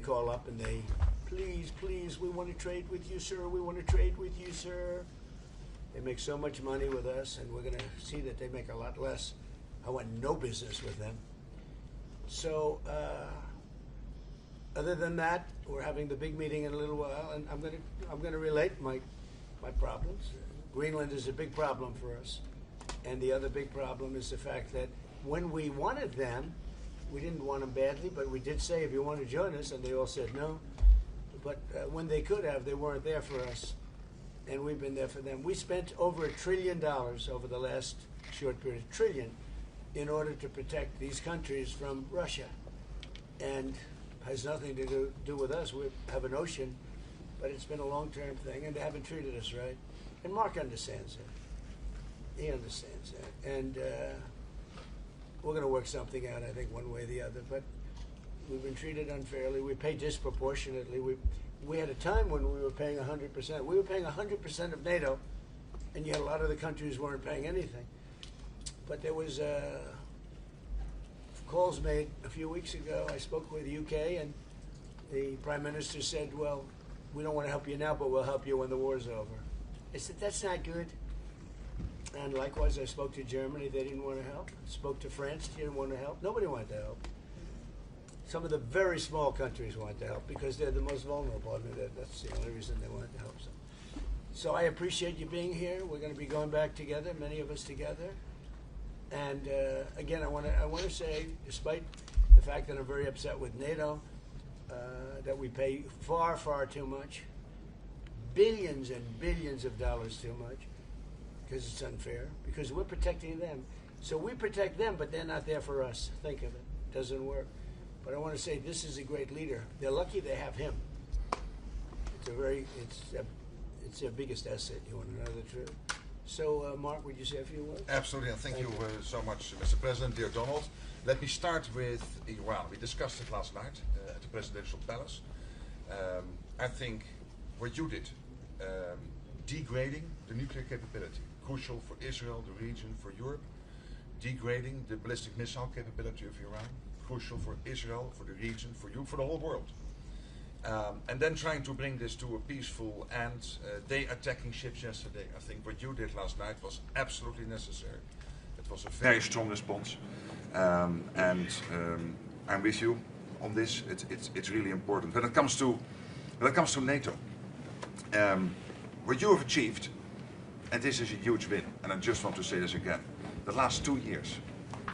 call up and they, please, please, we want to trade with you, sir. We want to trade with you, sir. They make so much money with us, and we're going to see that they make a lot less. I want no business with them. So, other than that, we're having the big meeting in a little while, and I'm going to relate my problems. Greenland is a big problem for us, and the other big problem is the fact that when we wanted them, we didn't want them badly, but we did say, if you want to join us, and they all said no. But when they could have, they weren't there for us, and we've been there for them. We spent over $1 trillion over the last short period, $1 trillion, in order to protect these countries from Russia, and has nothing to do with us. We have an ocean, but it's been a long-term thing, and they haven't treated us right. And Mark understands that. He understands that, and we're going to work something out, I think, one way or the other. But we've been treated unfairly. We pay disproportionately. We had a time when we were paying 100%. We were paying 100% of NATO, and yet a lot of the countries weren't paying anything. But there was calls made a few weeks ago. I spoke with the UK, and the Prime Minister said, well, we don't want to help you now, but we'll help you when the war's over. I said, that's not good. And likewise, I spoke to Germany. They didn't want to help. Spoke to France. They didn't want to help. Nobody wanted to help. Some of the very small countries wanted to help because they're the most vulnerable. I mean, that's the only reason they wanted to help. So I appreciate you being here. We're going to be going back together, many of us together. And again, I want to say, despite the fact that I'm very upset with NATO, that we pay far, far too much, billions and billions of dollars too much, because it's unfair, because we're protecting them. So we protect them, but they're not there for us. Think of it. Doesn't work. But I want to say this is a great leader. They're lucky they have him. It's their biggest asset. You want to know the truth? So, Mark, would you say a few words? Absolutely, and thank you so much, Mr. President, dear Donald. Let me start with Iran. We discussed it last night at the Presidential Palace. I think what you did, degrading the nuclear capability, crucial for Israel, the region, for Europe, degrading the ballistic missile capability of Iran, crucial for Israel, for the region, for you, for the whole world. And then trying to bring this to a peaceful end. They attacking ships yesterday. I think what you did last night was absolutely necessary. It was a very strong response, and I'm with you on this. It's really important. When it comes to NATO, what you have achieved, and this is a huge win. And I just want to say this again: the last 2 years,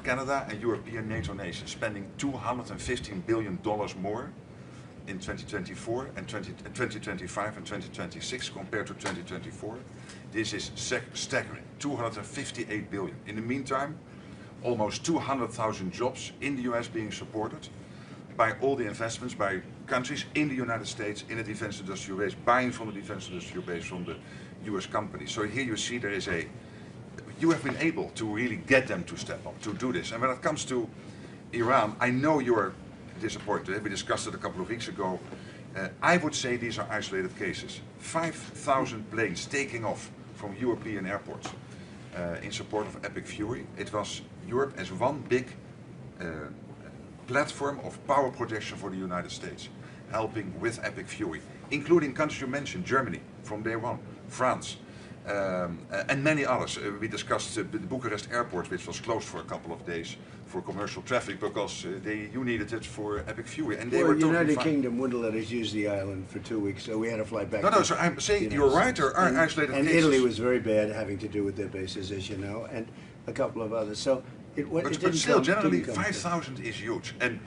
Canada and European NATO nations spending $215 billion more in 2024 and 2025 and 2026 compared to 2024. This is staggering, 258 billion. In the meantime, almost 200,000 jobs in the US being supported by all the investments by countries in the United States in the defense industrial base, buying from the defense industrial base from the US companies. So here you see there is you have been able to really get them to step up, to do this. And when it comes to Iran, I know you're disappointed. We discussed it a couple of weeks ago. I would say these are isolated cases. 5,000 planes taking off from European airports in support of Epic Fury. It was Europe as one big platform of power projection for the United States, helping with Epic Fury, including countries you mentioned, Germany from day one, France, and many others. We discussed the Bucharest airport, which was closed for a couple of days for commercial traffic because you needed it for Epic Fury, and they were totally United fine. Kingdom wouldn't let us use the island for 2 weeks, so we had to fly back. No, so I'm saying you're right. There are isolated and cases. Italy was very bad, having to do with their bases, as you know, and a couple of others. So but still, generally, 5,000 is huge. And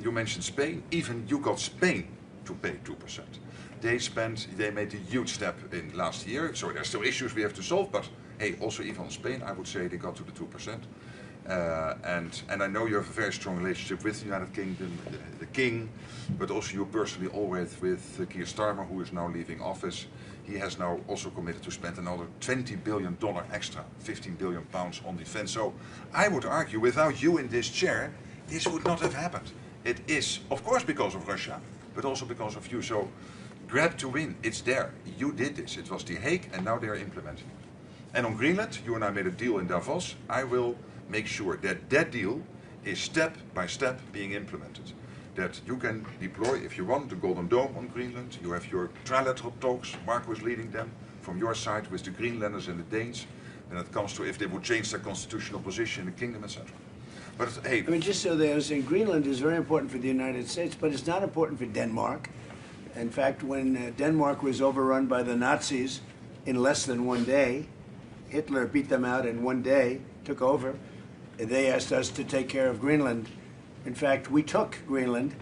you mentioned Spain. Even you got Spain to pay 2%. They made a huge step in last year. So there's still issues we have to solve. But hey, also even Spain, I would say they got to the 2%. And I know you have a very strong relationship with the United Kingdom, the King, but also you personally always with Keir Starmer, who is now leaving office. He has now also committed to spend another $20 billion extra, 15 billion pounds on defense. So I would argue, without you in this chair, this would not have happened. It is, of course, because of Russia, but also because of you. So grab to win, it's there. You did this. It was The Hague, and now they are implementing it. And on Greenland, you and I made a deal in Davos. I will make sure that that deal is step by step being implemented. that you can deploy, if you want, the Golden Dome on Greenland. You have your trilateral talks, Marco is leading them, from your side with the Greenlanders and the Danes, when it comes to if they would change their constitutional position in the kingdom, etc. But hey, I mean, just so they understand, Greenland is very important for the United States, but it's not important for Denmark. In fact, when Denmark was overrun by the Nazis in less than 1 day, Hitler beat them out in 1 day, took over. They asked us to take care of Greenland. In fact, we took Greenland,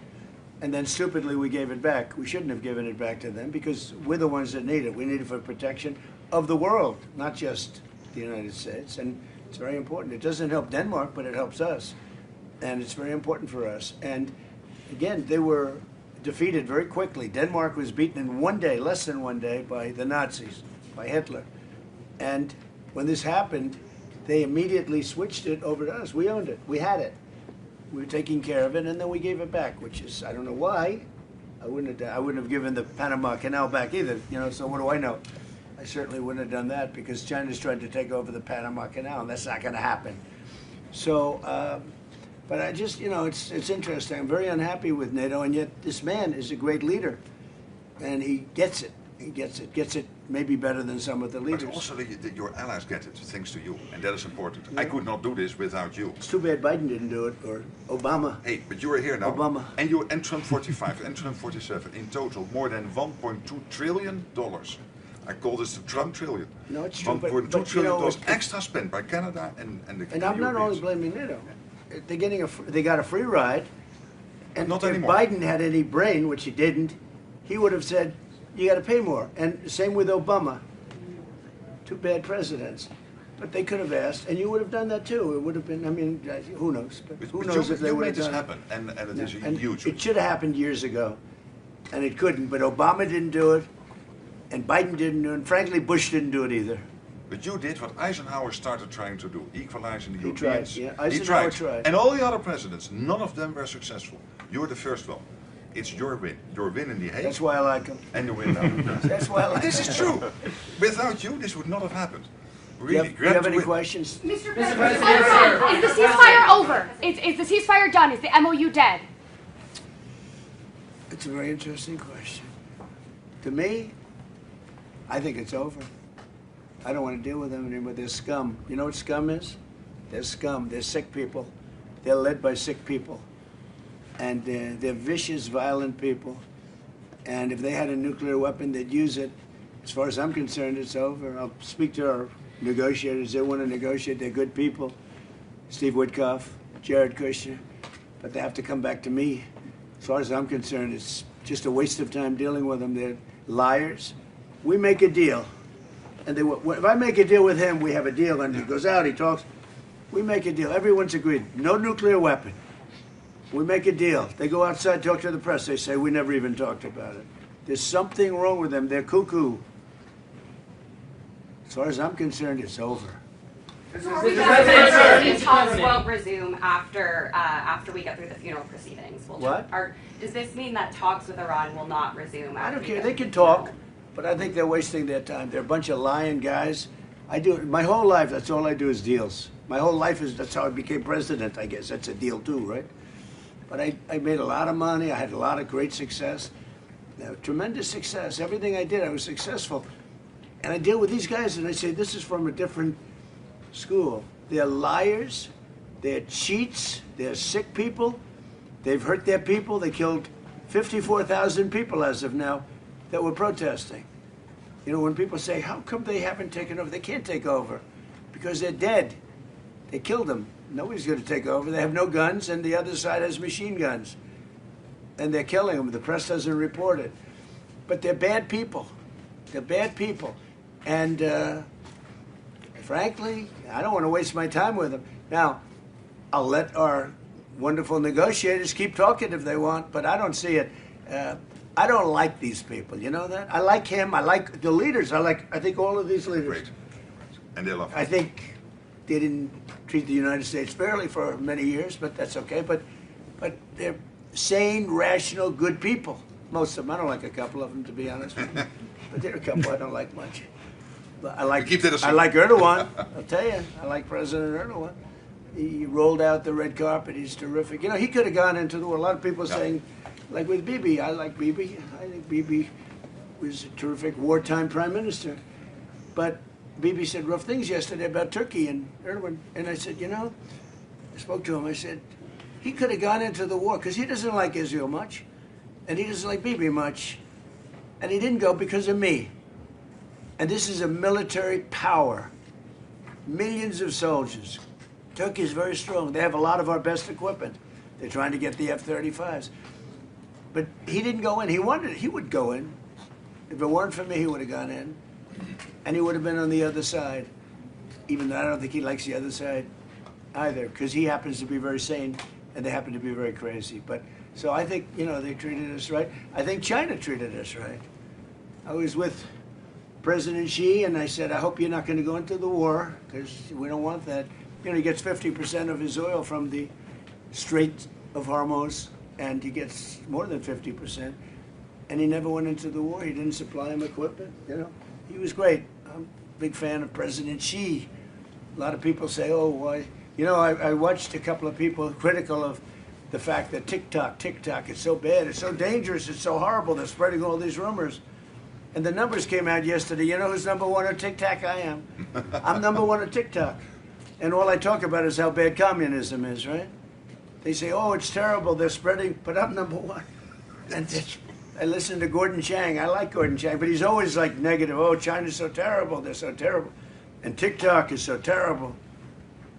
and then stupidly we gave it back. We shouldn't have given it back to them because we're the ones that need it. We need it for protection of the world, not just the United States. And it's very important. It doesn't help Denmark, but it helps us. And it's very important for us. And again, they were defeated very quickly. Denmark was beaten in 1 day, less than 1 day, by the Nazis, by Hitler. And when this happened, they immediately switched it over to us. We owned it. We had it. We were taking care of it, and then we gave it back, which is, I don't know why. I wouldn't have given the Panama Canal back either, you know, so what do I know? I certainly wouldn't have done that because China's trying to take over the Panama Canal, and that's not going to happen. So, but I just, you know, it's interesting. I'm very unhappy with NATO, and yet this man is a great leader, and he gets it. He gets it maybe better than some of the leaders. but also your allies get it, thanks to you, and that is important. Yeah. I could not do this without you. It's too bad Biden didn't do it, or Obama. Hey, but you are here now. Obama. And you and Trump 45, and Trump 47, in total more than $1.2 trillion. I call this the Trump trillion. No, it's true. $1.2 trillion extra spent by Canada and the And I'm not only blaming NATO. They got a free ride. And not if anymore. Biden had any brain, which he didn't, he would have said, you got to pay more. And same with Obama. Two bad presidents. But they could have asked, and you would have done that too. It would have been, I mean, who knows? But who knows if they would have done it. happen, and it is And huge. it should have happened years ago. And it couldn't. But Obama didn't do it. And Biden didn't do it. And frankly, Bush didn't do it either. But you did what Eisenhower started trying to do, equalizing the He Europeans. tried, yeah. Eisenhower tried. And all the other presidents, none of them were successful. You were the first one. It's your win. Your win in the Hague. That's why I like him. And you win now. That's why I like him. This is true. Without you, this would not have happened. Really, Do you have any questions? Mr. President, is the ceasefire over? Is the ceasefire done? Is the MOU dead? It's a very interesting question. To me, I think it's over. I don't want to deal with them anymore. They're scum. You know what scum is? They're scum. They're sick people. They're led by sick people. And they're vicious, violent people. And if they had a nuclear weapon, they'd use it. As far as I'm concerned, it's over. I'll speak to our negotiators. They want to negotiate. They're good people. Steve Witkoff, Jared Kushner. But they have to come back to me. As far as I'm concerned, it's just a waste of time dealing with them. They're liars. We make a deal. And if I make a deal with him, we have a deal. And he goes out, he talks. We make a deal. Everyone's agreed. No nuclear weapon. We make a deal. They go outside, talk to the press. They say, we never even talked about it. There's something wrong with them. They're cuckoo. As far as I'm concerned, it's over. These talks won't resume after we get through the funeral proceedings. What? Does this mean that talks with Iran will not resume? I don't care. They can talk, but I think they're wasting their time. They're a bunch of lying guys. I do my whole life. That's all I do is deals. My whole life that's how I became president. I guess that's a deal too, right? But I made a lot of money. I had a lot of great success, tremendous success. Everything I did, I was successful. And I deal with these guys, and I say, this is from a different school. They're liars. They're cheats. They're sick people. They've hurt their people. They killed 54,000 people as of now that were protesting. You know, when people say, how come they haven't taken over? They can't take over because they're dead. They killed them. Nobody's going to take over. They have no guns, and the other side has machine guns. And they're killing them. The press doesn't report it. But they're bad people. They're bad people. And frankly, I don't want to waste my time with them. Now, I'll let our wonderful negotiators keep talking if they want, but I don't see it. I don't like these people. You know that? I like him. I like the leaders. I think all of these leaders. Great. And they love you. I think they didn't treat the United States fairly for many years, but that's okay. But they're sane, rational, good people. Most of them. I don't like a couple of them, to be honest with you. But there are a couple I don't like much. But I like keep that I like Erdogan. I'll tell you, I like President Erdogan. He rolled out the red carpet. He's terrific. You know, he could have gone into the war. A lot of people saying, like with Bibi, I like Bibi. I think Bibi was a terrific wartime prime minister. But Bibi said rough things yesterday about Turkey and Erdogan. And I said, you know, I spoke to him. I said, he could have gone into the war because he doesn't like Israel much. And he doesn't like Bibi much. And he didn't go because of me. And this is a military power. Millions of soldiers. Turkey is very strong. They have a lot of our best equipment. They're trying to get the F-35s. But he didn't go in. He wanted, he would go in. If it weren't for me, he would have gone in. And he would have been on the other side. Even though I don't think he likes the other side either, because he happens to be very sane and they happen to be very crazy. But so I think, you know, they treated us right. I think China treated us right. I was with President Xi and I said, I hope you're not going to go into the war because we don't want that. You know, he gets 50% of his oil from the Strait of Hormuz, and he gets more than 50%. And he never went into the war. He didn't supply him equipment. You know, he was great. I'm a big fan of President Xi. A lot of people say, oh, why? You know, I watched a couple of people critical of the fact that TikTok, it's so bad, it's so dangerous, it's so horrible. They're spreading all these rumors. And the numbers came out yesterday. You know who's number one on TikTok? I am. I'm number one on TikTok. And all I talk about is how bad communism is, right? They say, oh, it's terrible, they're spreading, but I'm number one. And I listen to Gordon Chang. I like Gordon Chang, but he's always like negative. Oh, China's so terrible, they're so terrible. And TikTok is so terrible.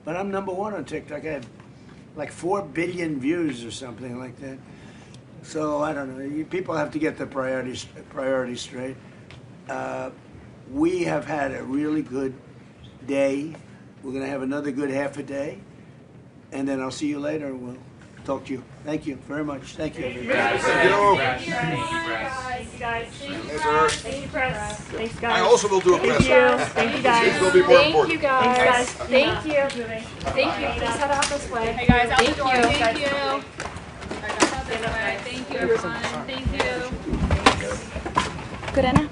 But I'm number one on TikTok. I have like 4 billion views or something like that. So I don't know. People have to get their priorities straight. We have had a really good day. We're going to have another good half a day. And then I'll see you later and we'll talk to you. Thank you very much. Thank you, everybody. Thank you. Thank you, guys. Later. Thank you, press. Thanks, guys. I also will do a press. Thank you, guys. This will be more Thank important. you guys. Thanks, Thank you. Thank you. Please head out this way. Hey guys, out Thank the door. you. Thank you. Thank you, everyone. Thank you. Good, Anna?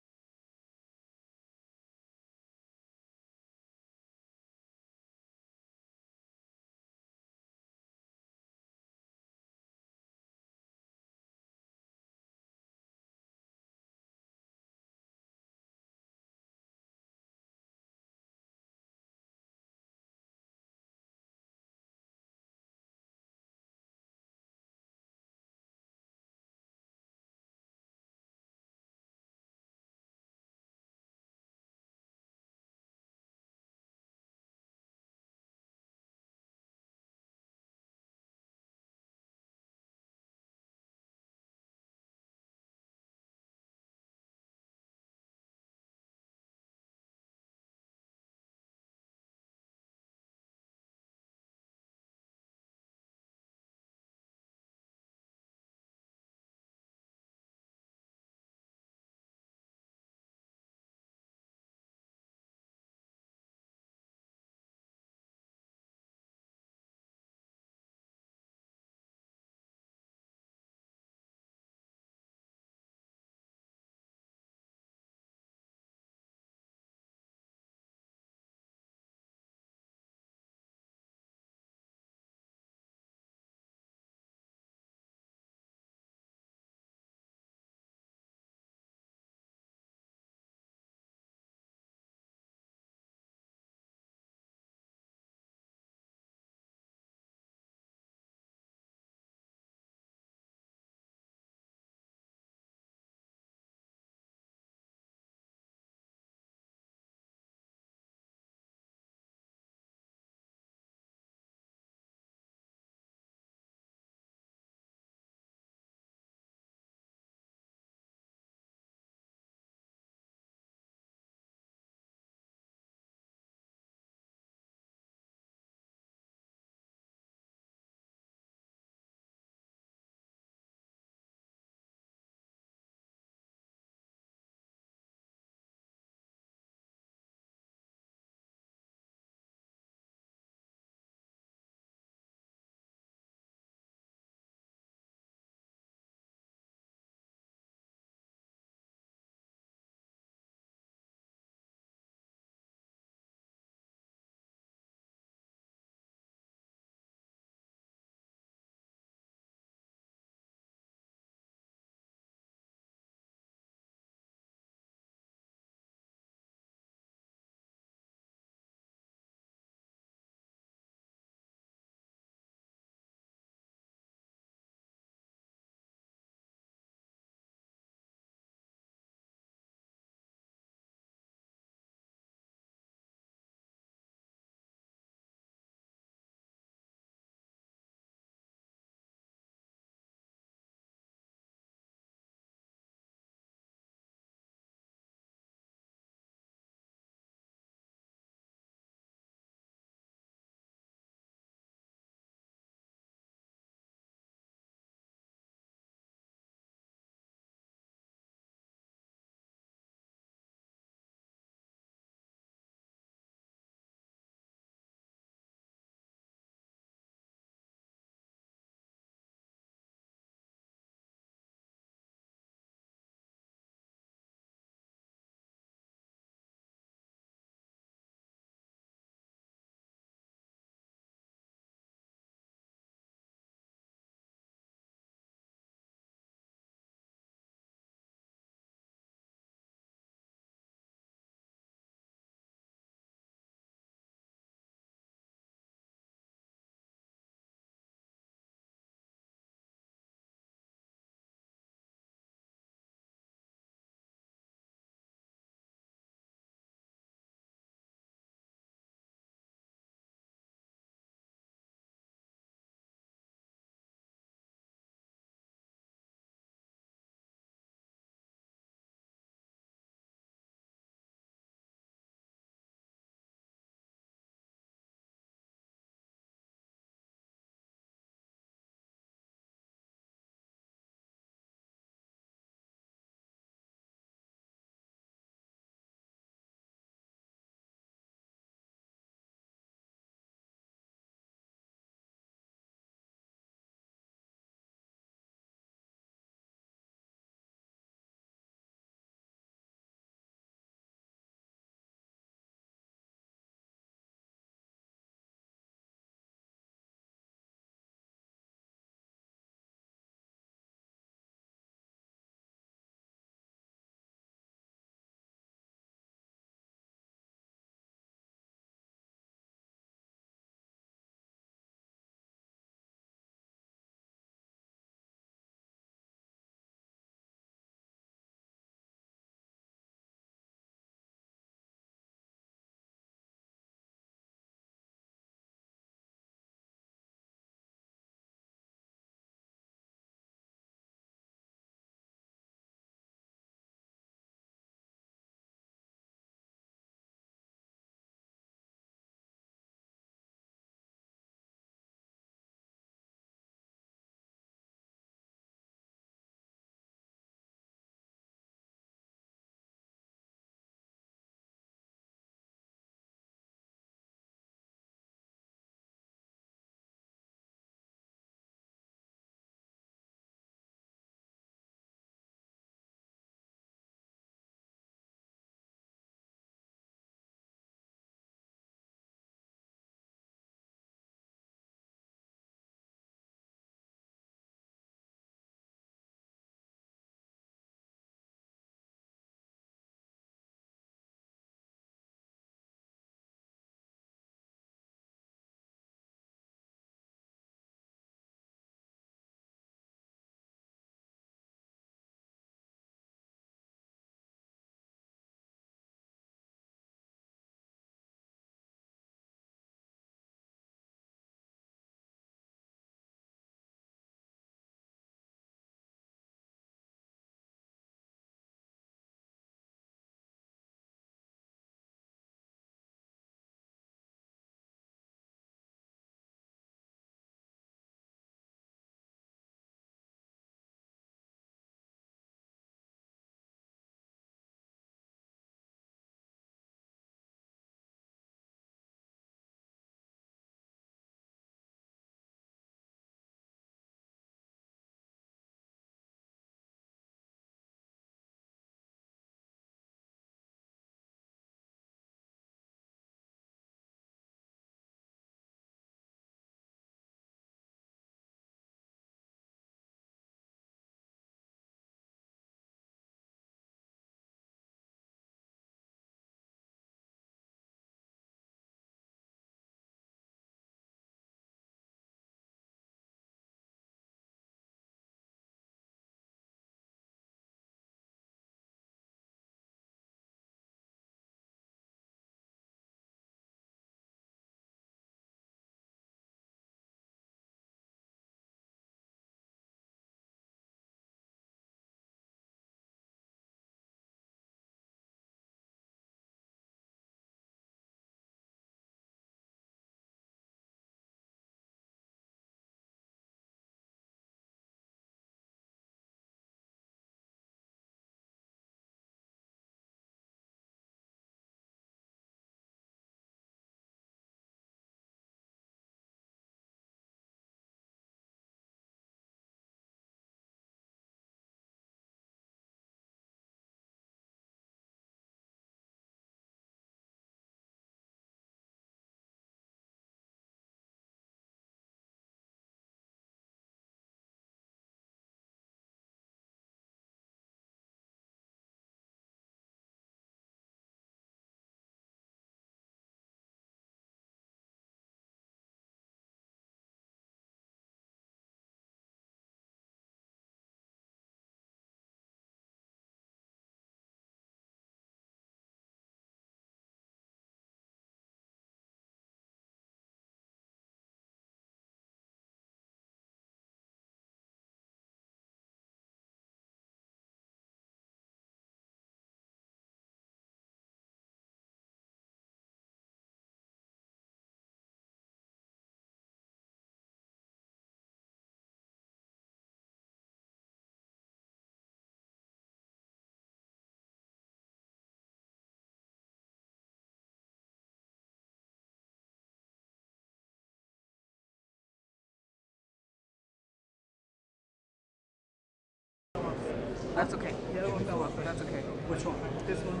That's okay. The other one go up. That's okay. Which one? This one.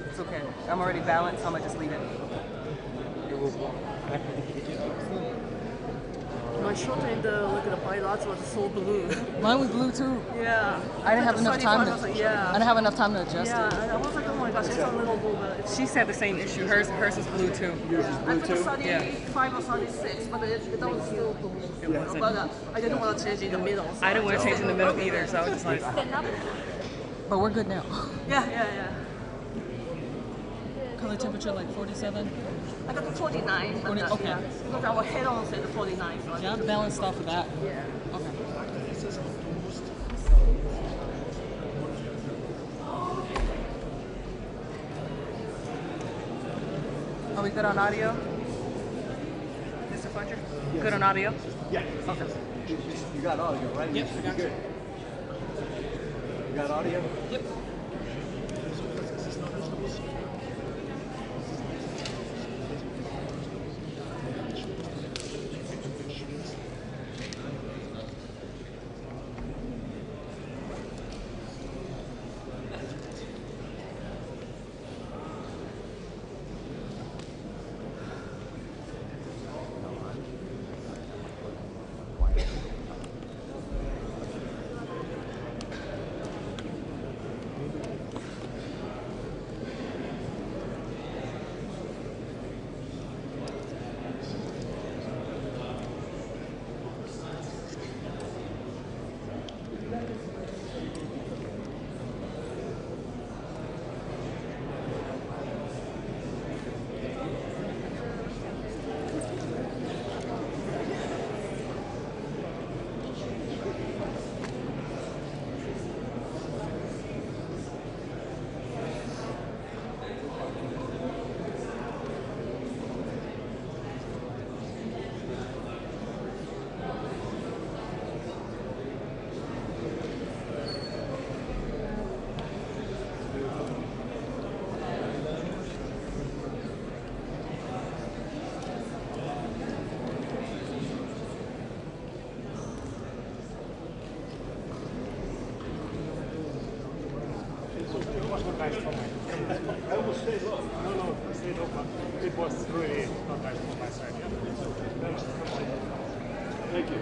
It's okay. I'm already balanced, so I'm gonna just leave it. My short and look at the pilots was so blue. Mine was blue too. Yeah. I didn't have enough time to. I I didn't have enough time to adjust Yeah, it. and I was like, oh my gosh, it's a little blue, but it's She said the same issue. Hers is blue too. I put 35 or 36, but it was still blue. wasn't. But I didn't want to change in the middle. So I didn't want to change in the middle either, so I was just like. But we're good now. Yeah. Color temperature like 47. I got 49. But 40, okay. Yeah, because our head on said 49. So Yeah, I'm balanced off of that. Yeah. Okay. Are we good on audio? Mr. Fletcher? Yes. Good on audio? Yeah. Okay. You got audio, right? Yep, I got good. You got audio? Yep. I almost stayed low. No, I stayed open. It was really not nice from my side. Yeah. Thank you.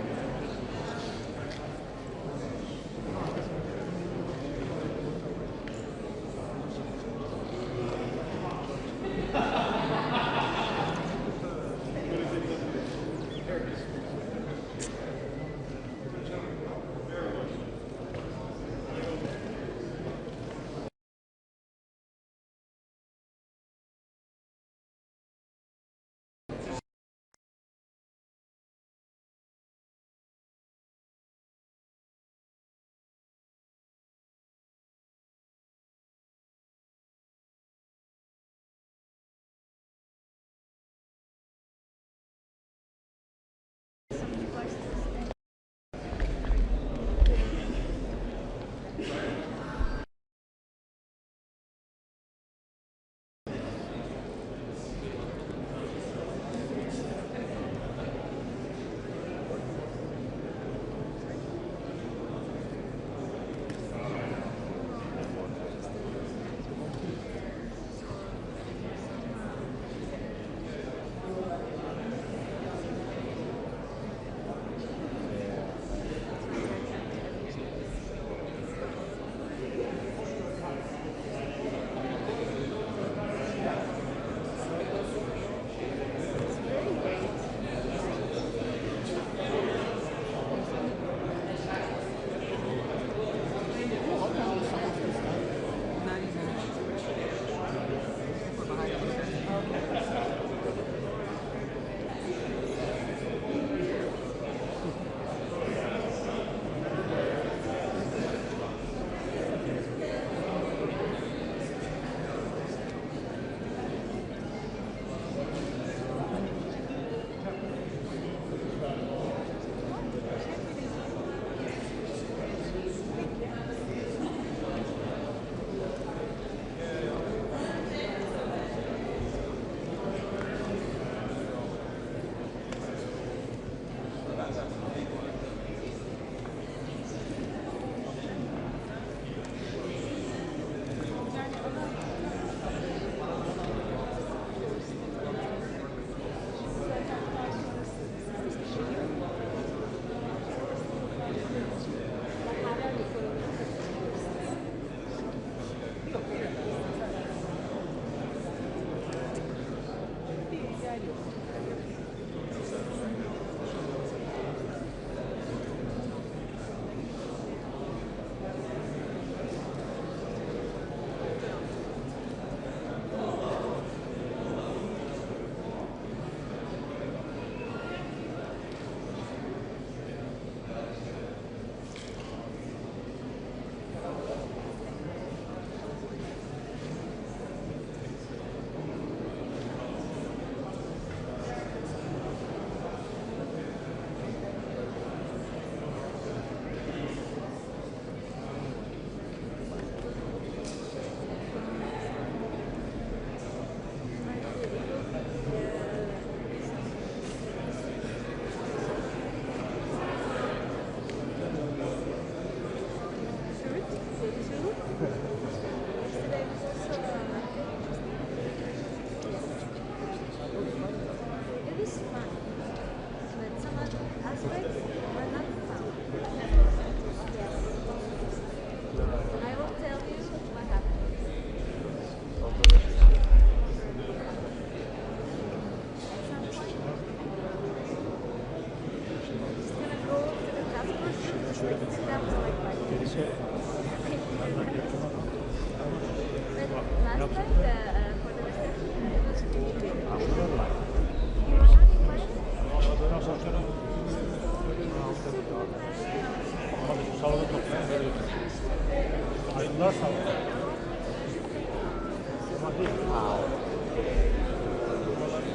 değil.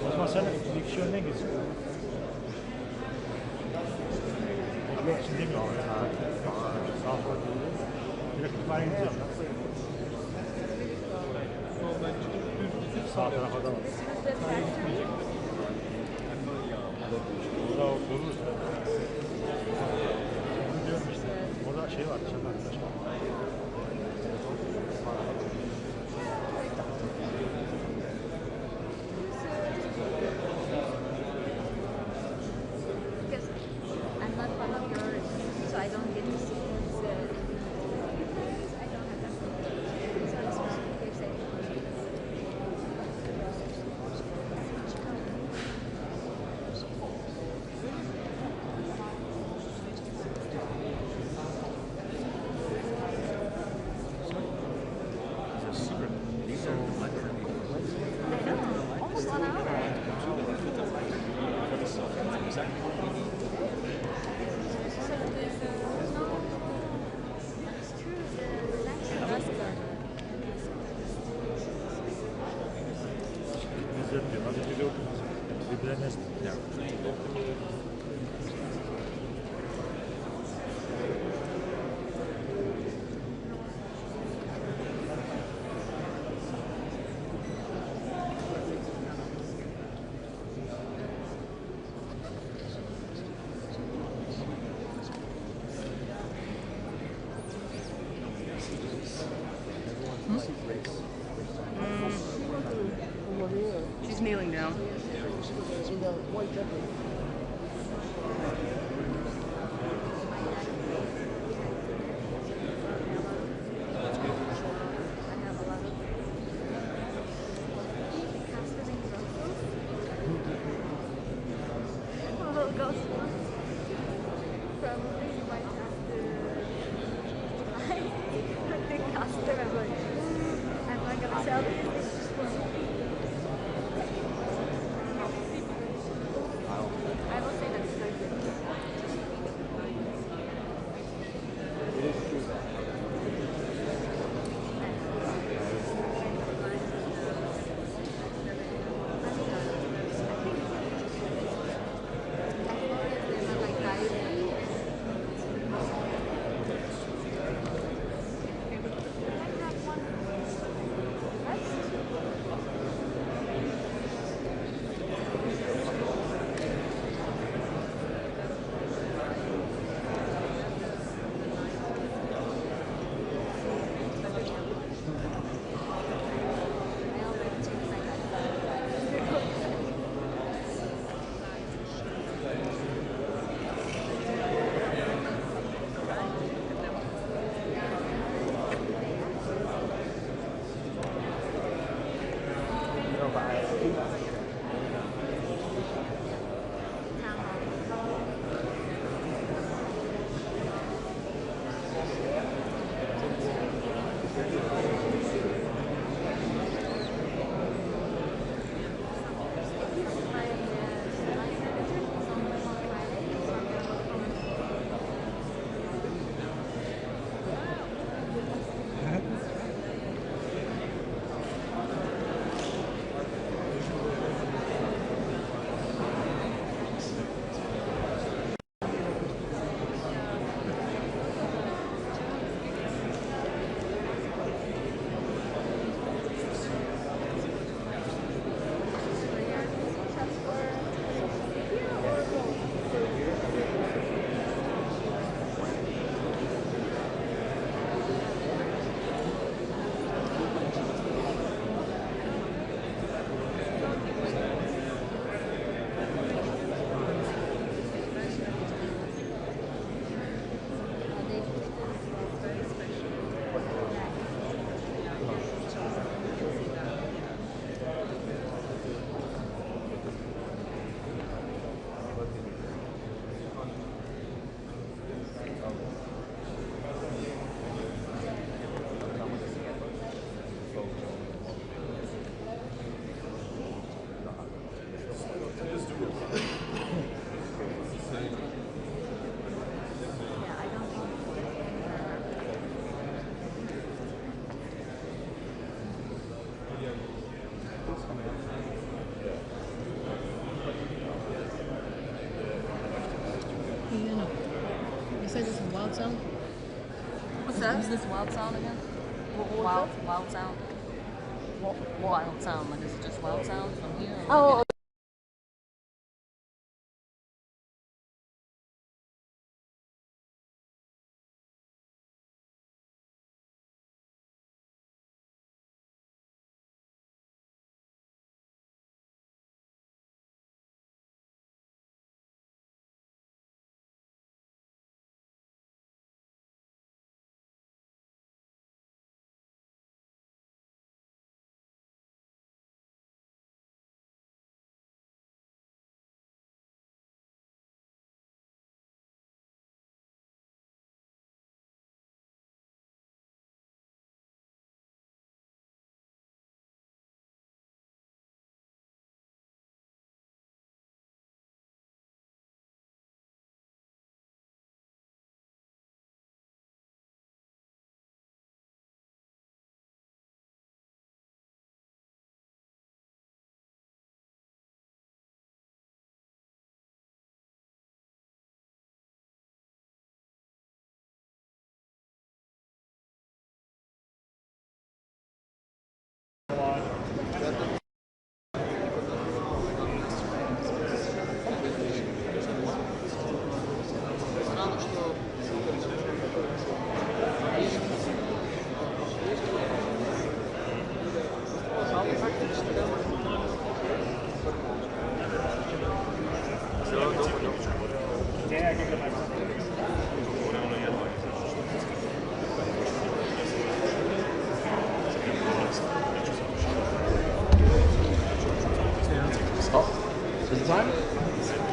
O zaman sen bir kişi önüne gitsin. Şimdi mi? Sağ ol. Direkt itibaren gideceğim. Sağ tarafa da var. Orada dururuz. Bunu diyorum işte. Orada şey var, dışarıda arkadaş var. Because I'm not one of yours, so I don't get to see his. I don't have that. So it's specifically saying. I know, almost 1 hour. Biz yapıyor. Hadi bir de okuyun. Birbirlerine She's kneeling down. Probably you might have to the customer. I'm not gonna sell this one. I will say that it's not good. wild sound? What's that? Is this wild sound again? Wild sound. Wild sound. Like, is it just wild sound from here? Oh. Oh, is it time?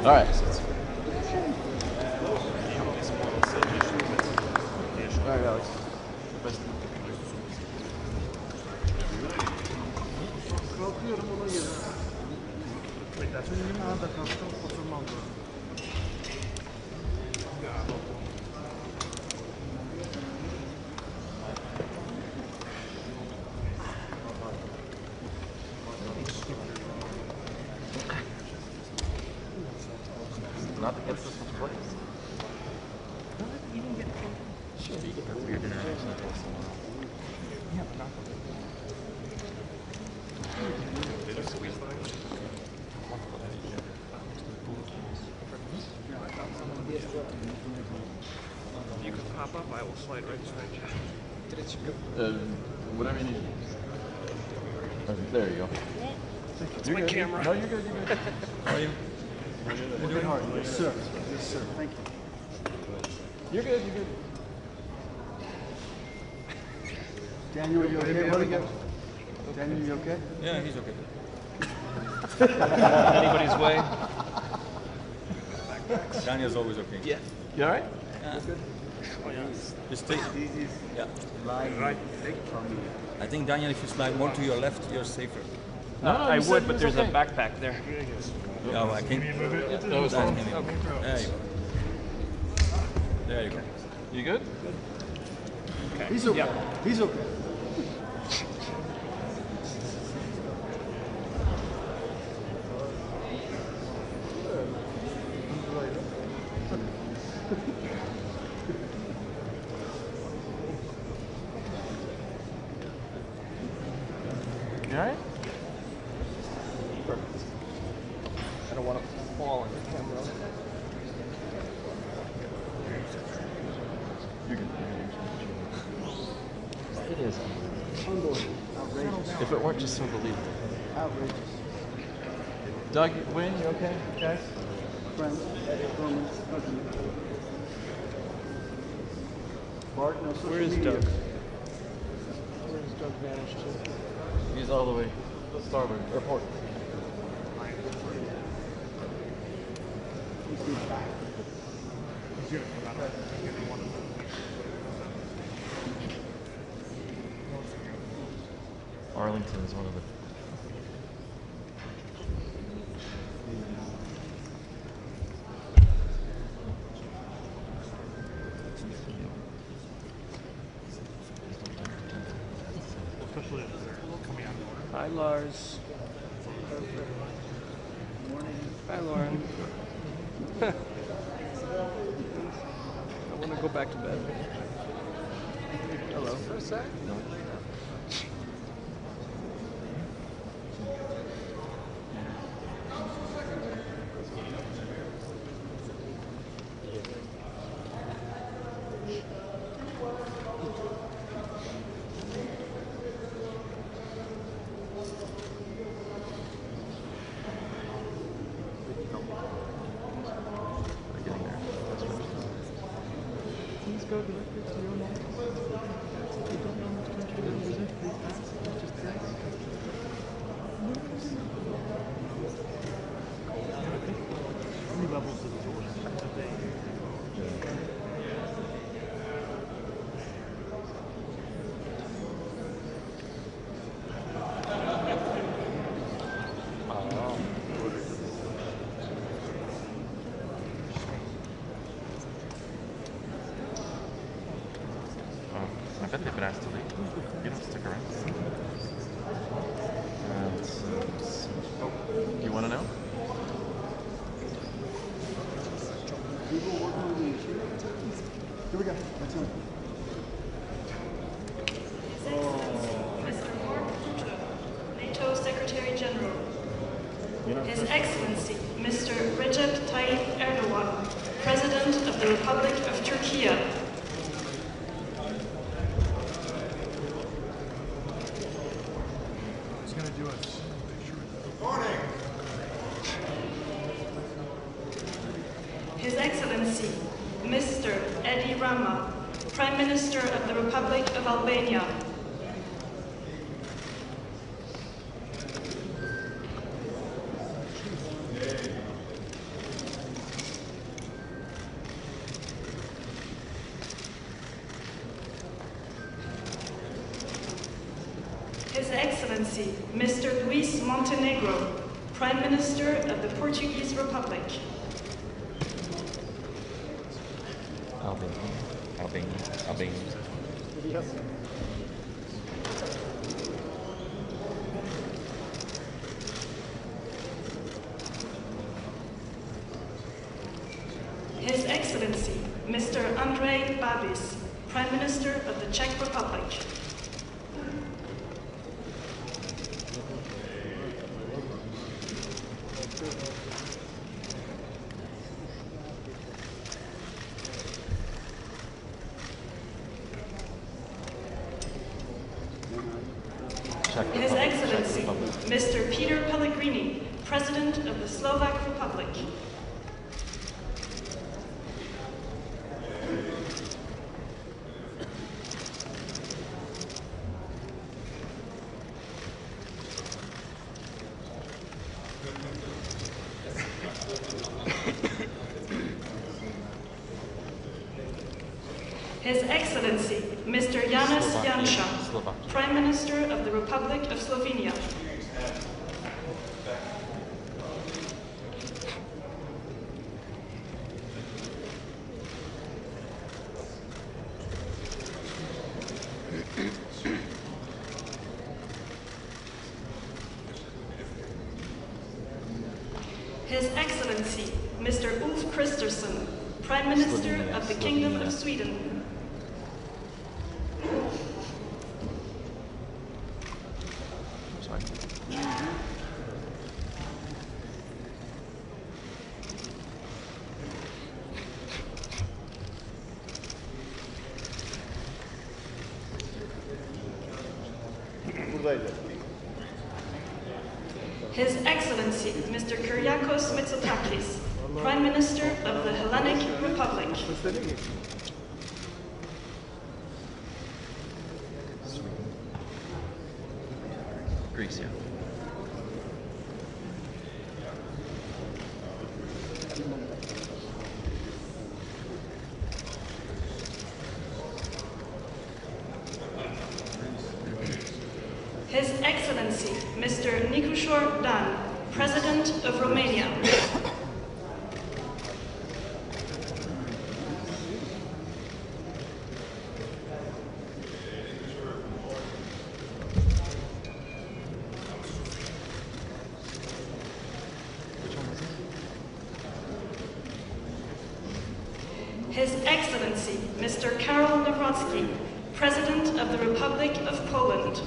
All right. All right, Alex. Best. Kalkıyorum ona göre. Çünkü daha da kalktım oturmam lazım. Not to get this place. You didn't get Sure, you get that weird interaction once in a while. yeah, but not you can pop up, I will slide right beside you. Whatever you need. Okay, there you go. It's You're my good. camera. No, you're good. You're good. How are you? We're doing hard. Yes, sir. Yes, sir. Thank you. You're good. You're good. Daniel, are you okay, buddy? Daniel, you okay? Yeah, he's okay. Anybody's way. Daniel's always okay. Yeah. You all right? Yeah. Oh, yeah. Just take. Yeah. Right. I think Daniel, if you slide more to your left, you're safer. I would, but there's okay. a backpack there. Oh, I can. That was fine. There you go. There you go. You good? Okay. He's okay. Yeah. He's okay. You all right? I don't want to fall on the camera. You're good. It is. Unbelievable. Outrageous. If it weren't just so believable. Outrageous. Doug, Win, you okay, guys? Friends, Roman, cousin. Bart, no social Where is media. Doug? Where is Doug vanished to? He's all the way starboard, or port. Arlington is one of the. Especially coming out. Hi, Lars. Morning. Hi, Lauren. I want to go back to bed. Hello. For a sec? No. Go directly to your mom. If you don't know which country to visit, please ask. Just ask. Three levels of the I bet they've been asked to leave. You don't stick around. You want to know? Here we go. NATO Secretary General. His Excellency, Mr. Recep Tayyip Erdogan, President of the Republic of Turkey. His Excellency, Mr. Edi Rama, Prime Minister of the Republic of Albania. His Excellency, Mr. Luis Montenegro, Prime Minister of the Portuguese Republic. Albania. Yes. His Excellency, Mr. Andrej Babis, Prime Minister of the Czech Republic. His Excellency, Mr. Peter Pellegrini, President of the Slovak Republic. His Excellency, Mr. Janez Janša, Prime Minister of the Republic of Slovenia. His Excellency, Mr. Ulf Kristersson, Prime Minister of the Kingdom of Sweden. His Excellency, Mr. Kyriakos Mitsotakis, Prime Minister of the Hellenic Republic. Greece, yeah. His Excellency, Mr. Nicușor Dan, President of Romania. His Excellency, Mr. Karol Nawrocki, President of the Republic of Poland.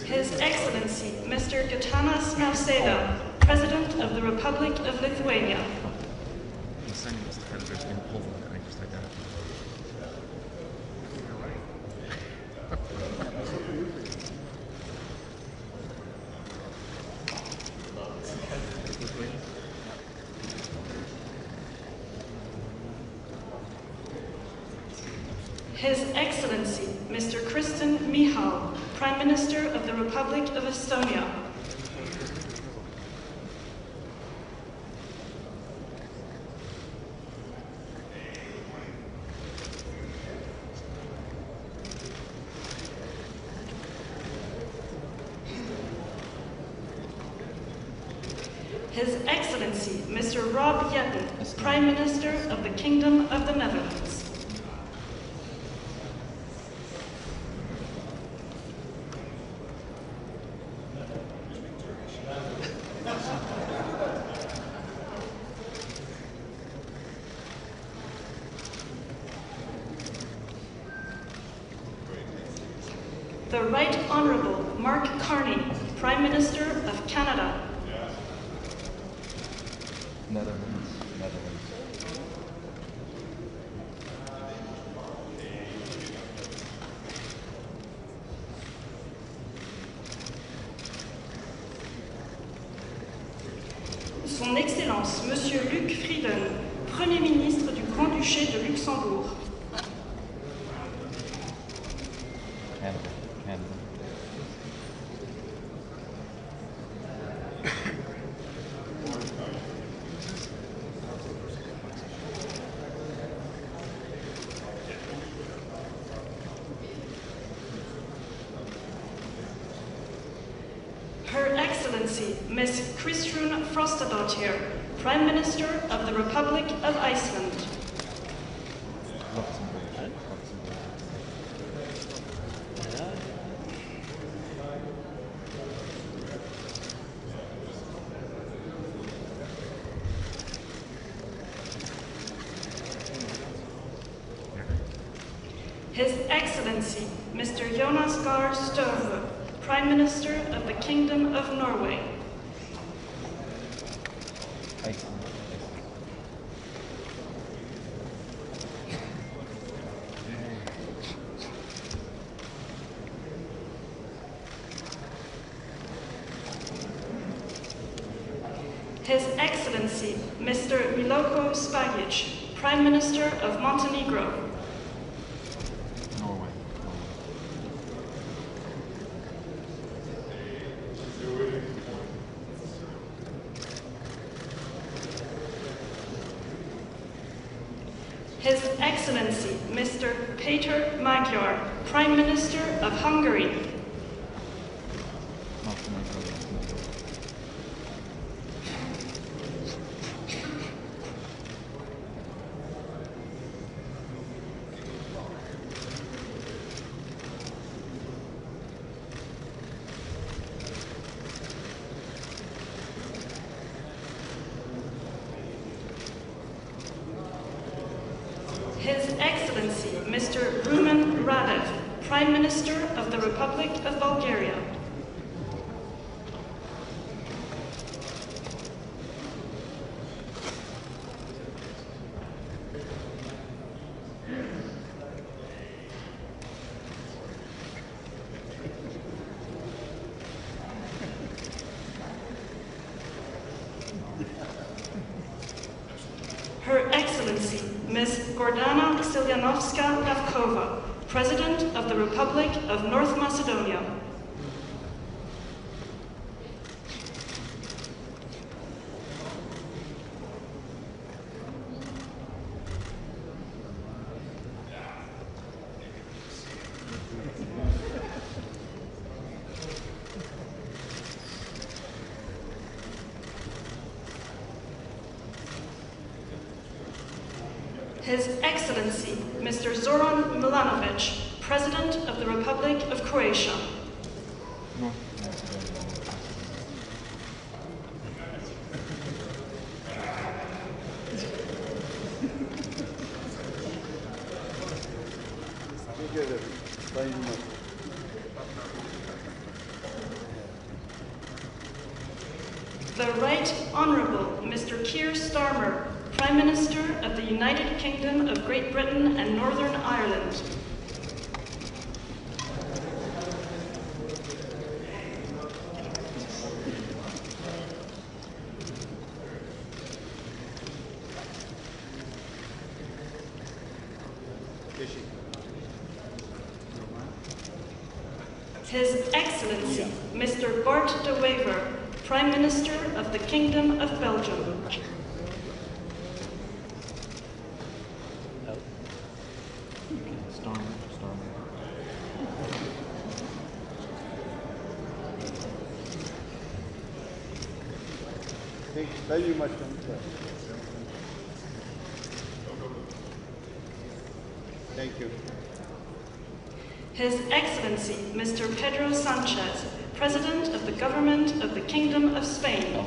His Excellency, Mr. Gitanas Nausėda, President of the Republic of Lithuania. I'm sending this to creditors in Poland, and I just identified. His Excellency, Mr. Kristen Michal, Prime Minister of the Republic of Estonia. His Excellency, Mr. Rob Jetten, Prime Minister of the Kingdom of the Netherlands. The Right Honourable Mark Carney, Prime Minister of Canada. Netherlands. Son Excellence, Monsieur Luc Frieden, Premier ministre du Grand-Duché de Luxembourg. Canada. Her Excellency, Miss Kristrún Frostadóttir, Prime Minister of the Republic of Iceland. His Excellency, Mr. Jonas Gahr Støre, Prime Minister of the Kingdom of Norway. His Excellency, Mr. Miloko Spajic, Prime Minister of Montenegro. Norway. His Excellency, Mr. Péter Magyar, Prime Minister of Hungary. His Excellency, Mr. Rumen Radev, Prime Minister of the Republic of Bulgaria. Her Excellency, Ms. Gordana Siljanovska-Davkova, President of the Republic of North Macedonia. His Excellency, Mr. Zoran Milanovic, President of the Republic of Croatia. No. The Right Honourable Mr. Keir Starmer, Prime Minister of the United Kingdom of Great Britain and Northern Ireland. His Excellency, Mr. Bart de Wever, Prime Minister of the Kingdom of Belgium. Thank you very much. Thank you. His Excellency, Mr. Pedro Sanchez, President of the Government of the Kingdom of Spain.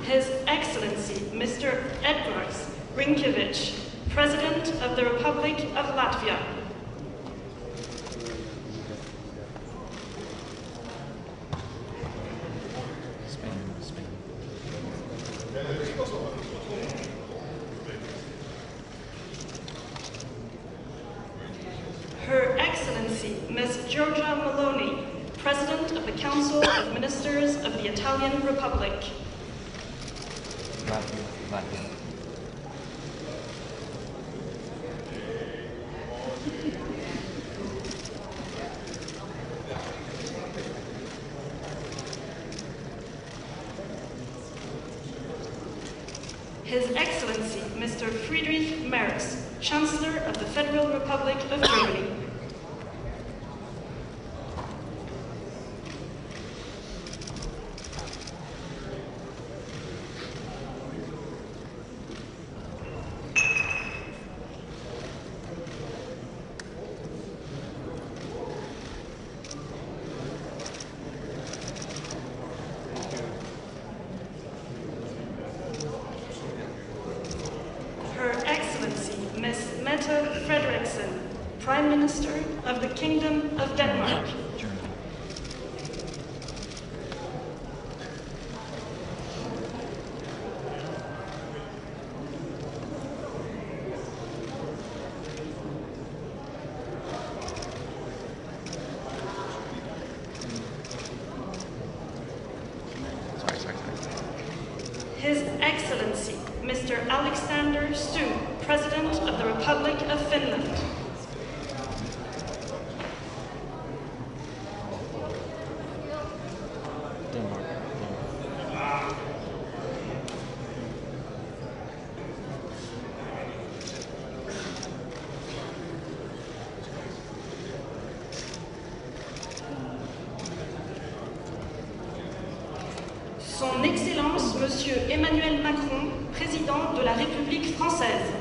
His Excellency, Mr. Edgars Rinkevich, President of the Republic of Latvia. Her Excellency, Ms. Giorgia Meloni, President of the Council of Ministers of the Italian Republic. Latvia. His Excellency, Mr. Friedrich Merz, Chancellor of the Federal Republic of Germany. Her Excellency, Ms. Mette Frederiksen, Prime Minister of the Kingdom of Denmark. His Excellency, Mr. Alexander Stubb, President of the Republic of Finland. Son Excellence, Monsieur Emmanuel Macron, Président de la République française.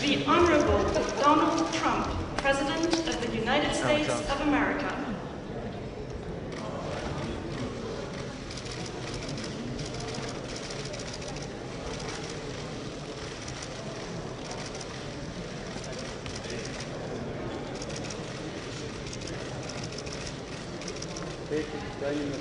The Honorable Donald Trump, President of the United States of America. Thank you very much.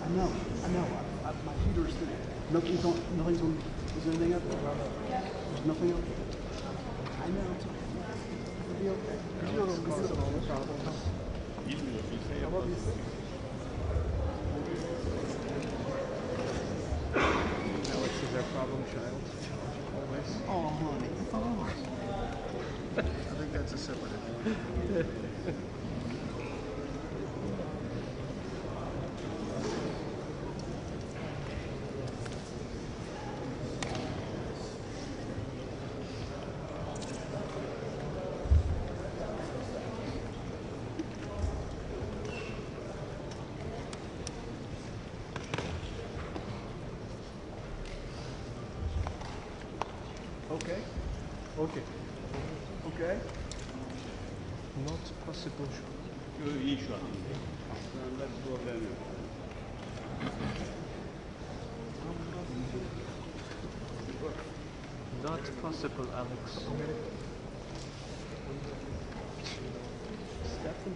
I know. My heater's there. Nothing's on. Is there anything up there? There's nothing up there. I know. It's okay. It'll be okay. You don't know what's all the problems. I love you. Alex is our problem child. Always. Oh, honey. Oh. I think that's a separate issue. Okay. Not possible. Not possible, Alex. Stefan.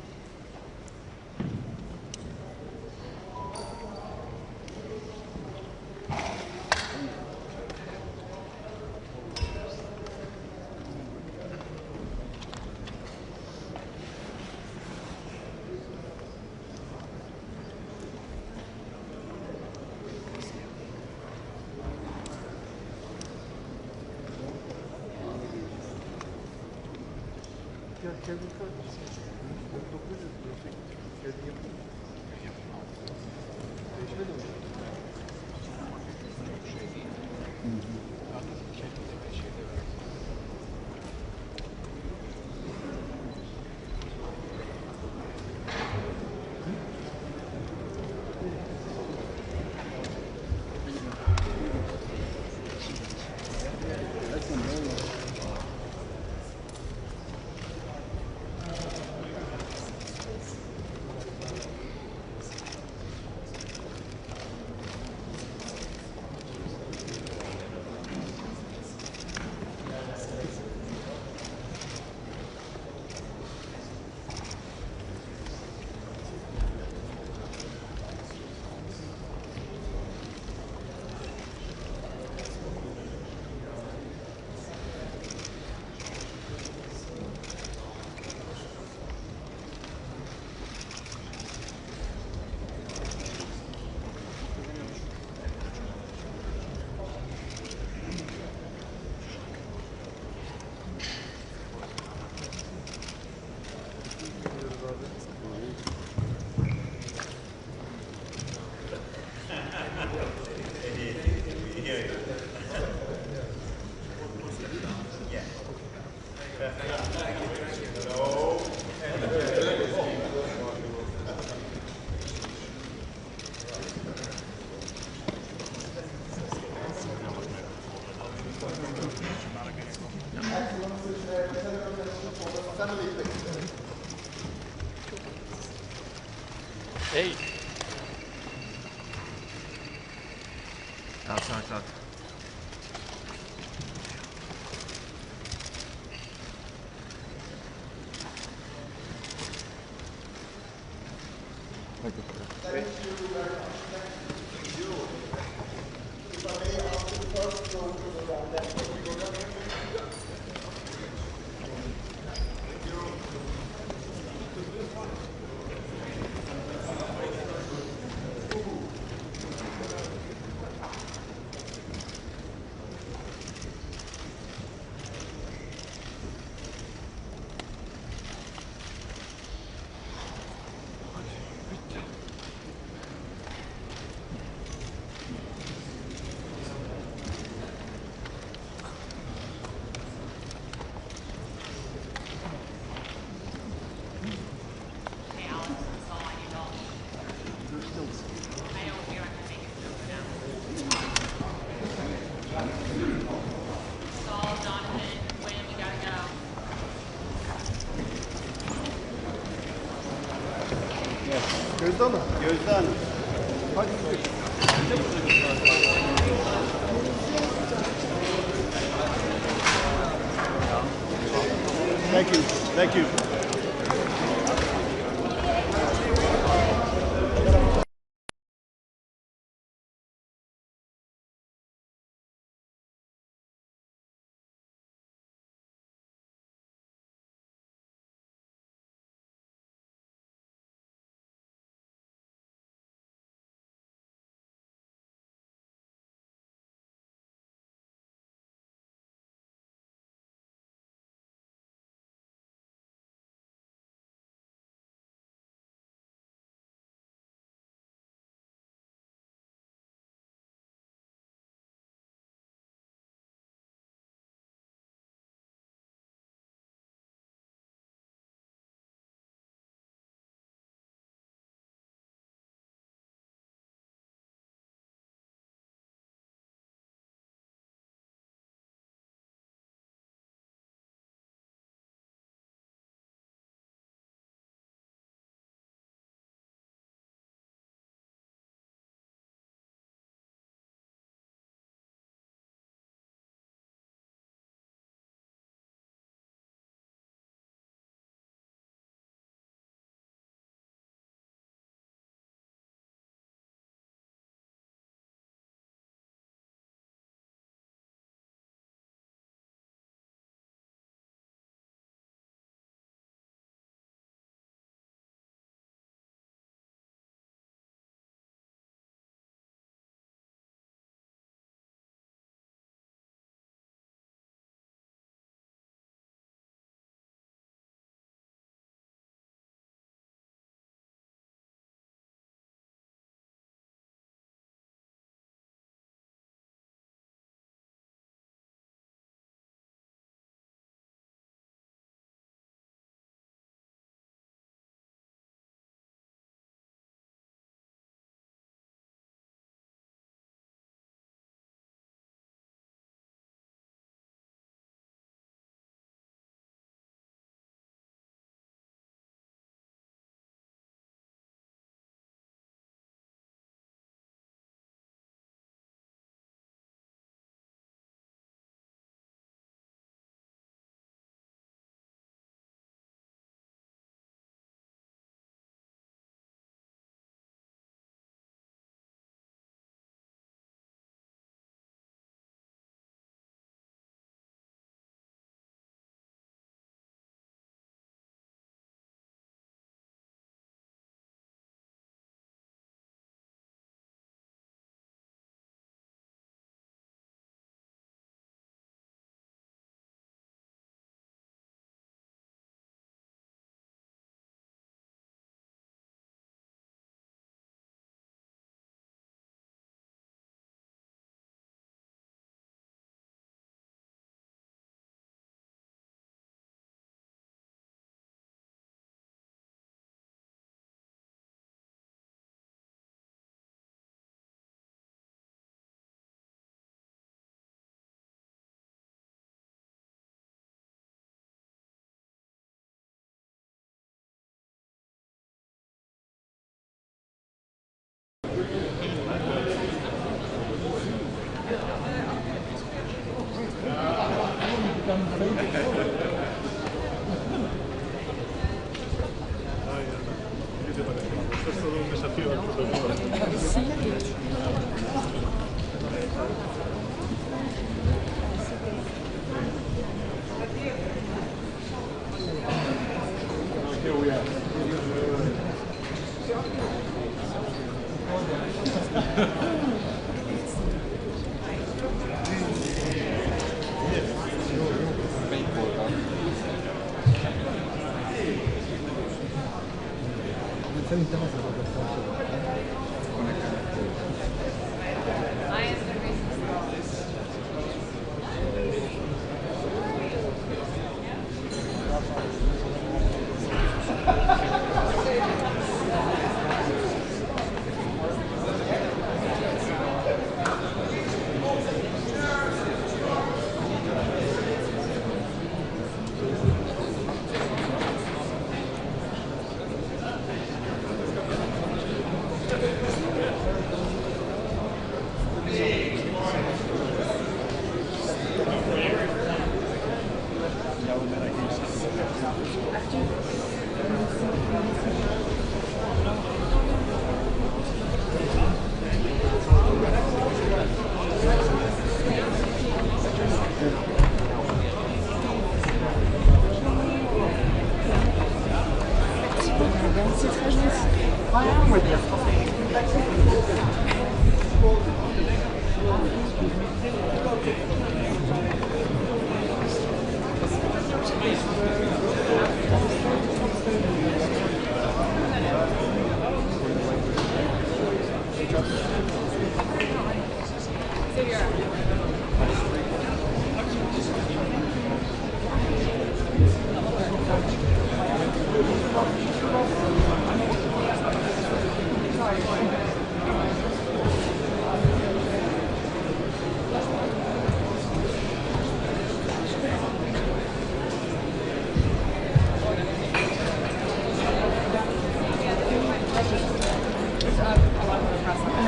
Hey. Outside. Gözde Hanım. Gözde Hanım. Hadi gidelim. Thank you.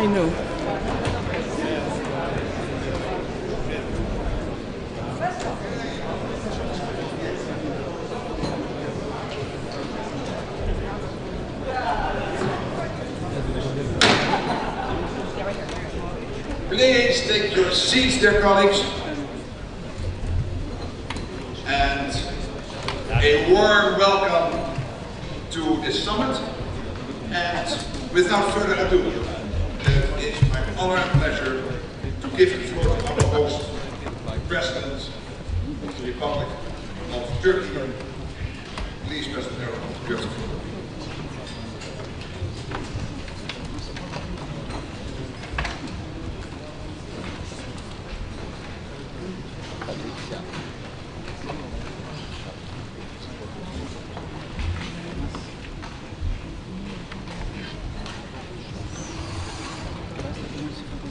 I know. Please take your seats, dear colleagues, and a warm welcome to this summit. And without further ado, it is my honor and pleasure to give the floor to our host, President of the Republic of Turkey. Please, President Erdogan, you have the floor.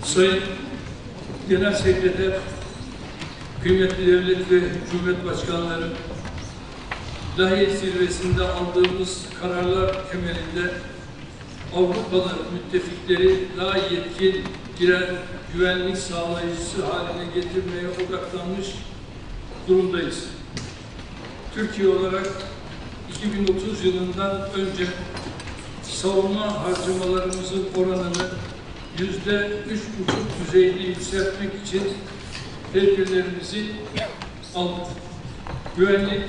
Sayın Genel Sekreter, kıymetli devlet ve hükümet başkanları, Lahey zirvesinde aldığımız kararlar temelinde Avrupalı müttefikleri daha yetkin birer güvenlik sağlayıcısı haline getirmeye odaklanmış durumdayız. Türkiye olarak 2030 yılından önce savunma harcamalarımızın oranını %3,5 düzeyinde yükseltmek için tedbirlerimizi aldık. Güvenlik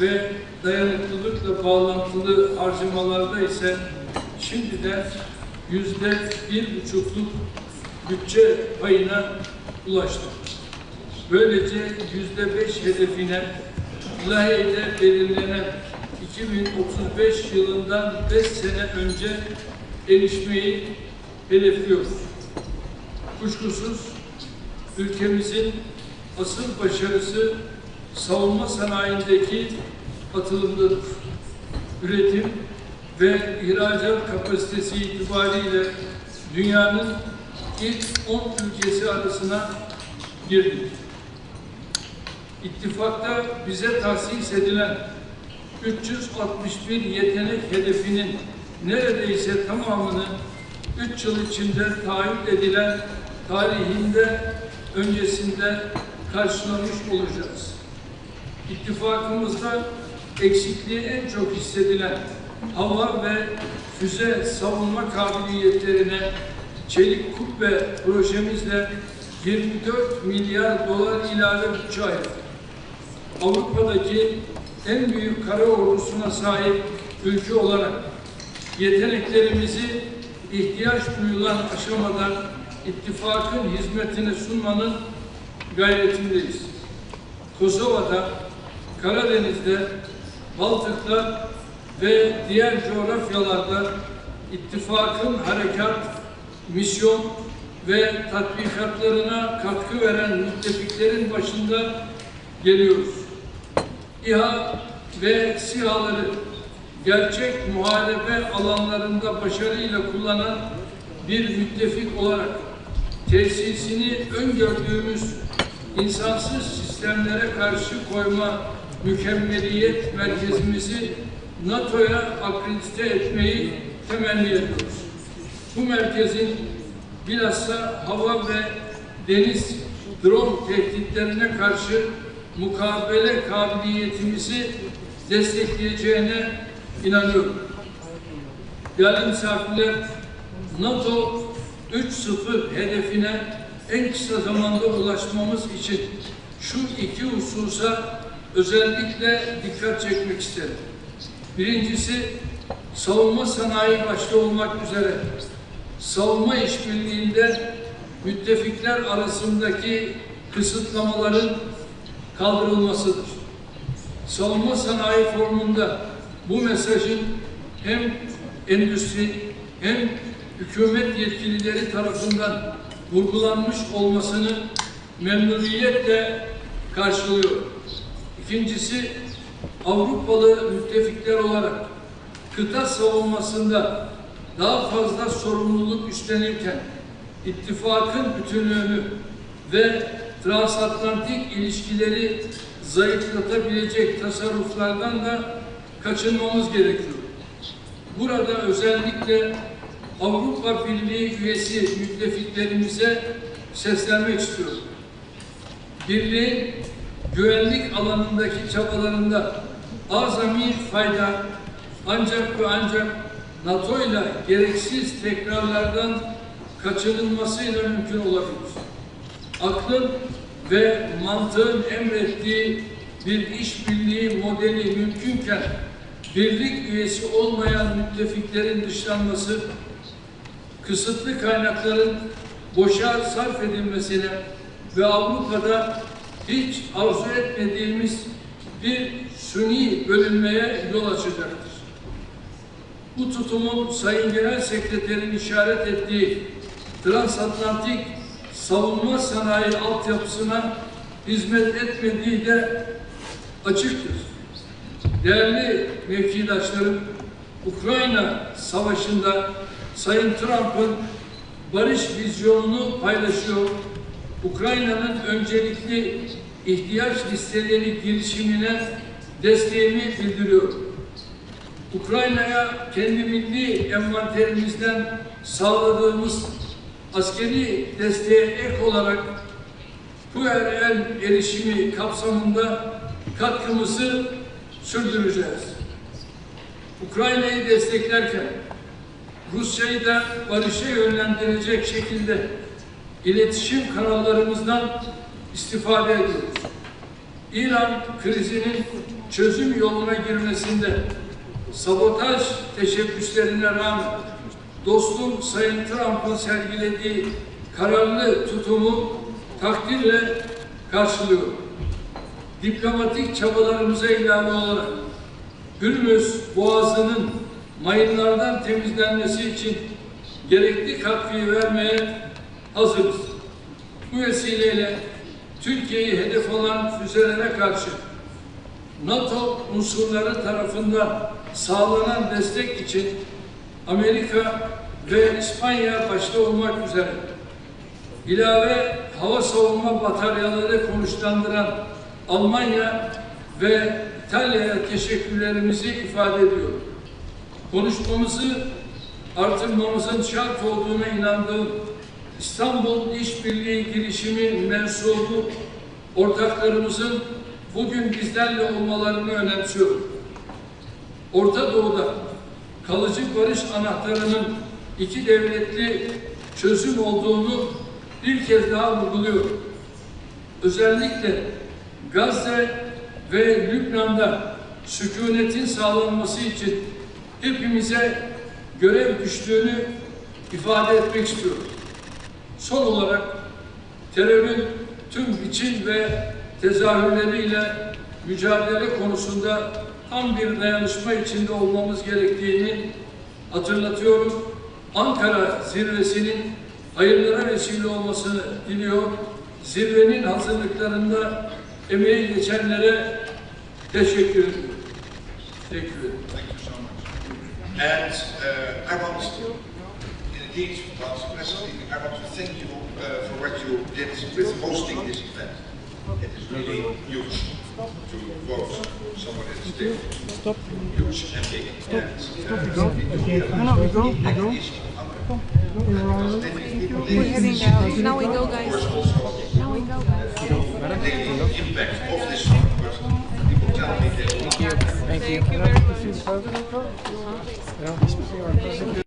ve dayanıklılıkla bağlantılı harcamalarda ise şimdiden %1,5'luk bütçe payına ulaştık. Böylece %5 hedefine Lahey'de belirlenen 2035 yılından 5 sene önce erişmeyi hedefliyoruz. Kuşkusuz ülkemizin asıl başarısı savunma sanayindeki atılımdadır. Üretim ve ihracat kapasitesi itibariyle dünyanın ilk 10 ülkesi arasına girdik. İttifakta bize tahsis edilen 361 yetenek hedefinin neredeyse tamamını 3 yıl içinde taahhüt edilen tarihinde öncesinde karşılamış olacağız. İttifakımızda eksikliği en çok hissedilen hava ve füze savunma kabiliyetlerine çelik kubbe projemizle 24 milyar dolar ilave bütçe ayırdık. Avrupa'daki en büyük kara ordusuna sahip ülke olarak yeteneklerimizi ihtiyaç duyulan aşamadan ittifakın hizmetine sunmanın gayretindeyiz. Kosova'da, Karadeniz'de, Baltık'ta ve diğer coğrafyalarda ittifakın harekat, misyon ve tatbikatlarına katkı veren müttefiklerin başında geliyoruz. İHA ve SİHA'ları gerçek muharebe alanlarında başarıyla kullanan bir müttefik olarak tesisini öngördüğümüz insansız sistemlere karşı koyma mükemmeliyet merkezimizi NATO'ya akredite etmeyi temenni ediyoruz. Bu merkezin bilhassa hava ve deniz drone tehditlerine karşı mukabele kabiliyetimizi destekleyeceğine inanıyorum. Değerli misafirler, NATO 3.0 hedefine en kısa zamanda ulaşmamız için şu iki hususa özellikle dikkat çekmek isterim. Birincisi, savunma sanayi başta olmak üzere savunma işbirliğinde müttefikler arasındaki kısıtlamaların kaldırılmasıdır. Savunma sanayi formunda bu mesajın hem endüstri hem hükümet yetkilileri tarafından vurgulanmış olmasını memnuniyetle karşılıyor. İkincisi, Avrupalı müttefikler olarak kıta savunmasında daha fazla sorumluluk üstlenirken ittifakın bütünlüğünü ve transatlantik ilişkileri zayıflatabilecek tasarruflardan da kaçınmamız gerekiyor. Burada özellikle Avrupa Birliği üyesi müttefiklerimize seslenmek istiyorum. Birliğin güvenlik alanındaki çabalarında azami fayda ancak ve ancak NATO ile gereksiz tekrarlardan kaçınılmasıyla mümkün olabilir. Aklın ve mantığın emrettiği bir işbirliği modeli mümkünken birlik üyesi olmayan müttefiklerin dışlanması, kısıtlı kaynakların boşa sarf edilmesine ve Avrupa'da hiç arzu etmediğimiz bir suni bölünmeye yol açacaktır. Bu tutumun Sayın Genel Sekreterin işaret ettiği transatlantik savunma sanayi altyapısına hizmet etmediği de açıktır. Değerli mevkidaşlarım, Ukrayna Savaşı'nda Sayın Trump'ın barış vizyonunu paylaşıyor. Ukrayna'nın öncelikli ihtiyaç listeleri girişimine desteğimi bildiriyorum. Ukrayna'ya kendi milli envanterimizden sağladığımız askeri desteğe ek olarak QRL erişimi kapsamında katkımızı sürdüreceğiz. Ukrayna'yı desteklerken Rusya'yı da barışa yönlendirecek şekilde iletişim kanallarımızdan istifade ediyoruz. İran krizinin çözüm yoluna girmesinde sabotaj teşebbüslerine rağmen dostum Sayın Trump'ın sergilediği kararlı tutumu takdirle karşılıyorum. Diplomatik çabalarımıza ilave olarak Hürmüz Boğazı'nın mayınlardan temizlenmesi için gerekli katkıyı vermeye hazırız. Bu vesileyle Türkiye'yi hedef alan füzelere karşı NATO unsurları tarafından sağlanan destek için Amerika ve İspanya başta olmak üzere ilave hava savunma bataryaları konuşlandıran Almanya ve İtalya'ya teşekkürlerimizi ifade ediyorum. Konuşmamızı artırmamızın şart olduğuna inandığım İstanbul İşbirliği girişimi mensubu ortaklarımızın bugün bizlerle olmalarını önemsiyorum. Orta Doğu'da kalıcı barış anahtarının iki devletli çözüm olduğunu bir kez daha vurguluyorum. Özellikle Gazze ve Lübnan'da sükunetin sağlanması için hepimize görev düştüğünü ifade etmek istiyorum. Son olarak terörün tüm biçim ve tezahürleriyle mücadele konusunda tam bir dayanışma içinde olmamız gerektiğini hatırlatıyorum. Ankara zirvesinin hayırlara vesile olmasını diliyor. Zirvenin hazırlıklarında emeği geçenlere teşekkür ediyorum. Teşekkür ederim. Thank you so much. And I want to, indeed, Mr. President, I want to thank you for what you did with hosting this event. It is really huge to vote someone that is different. Huge and big. Stop, we go. Okay. No, we go. We go. We're heading out. Now we go, guys. Now we go, guys. The impact of this summit, but people tell me that. Thank you. Thank you very much.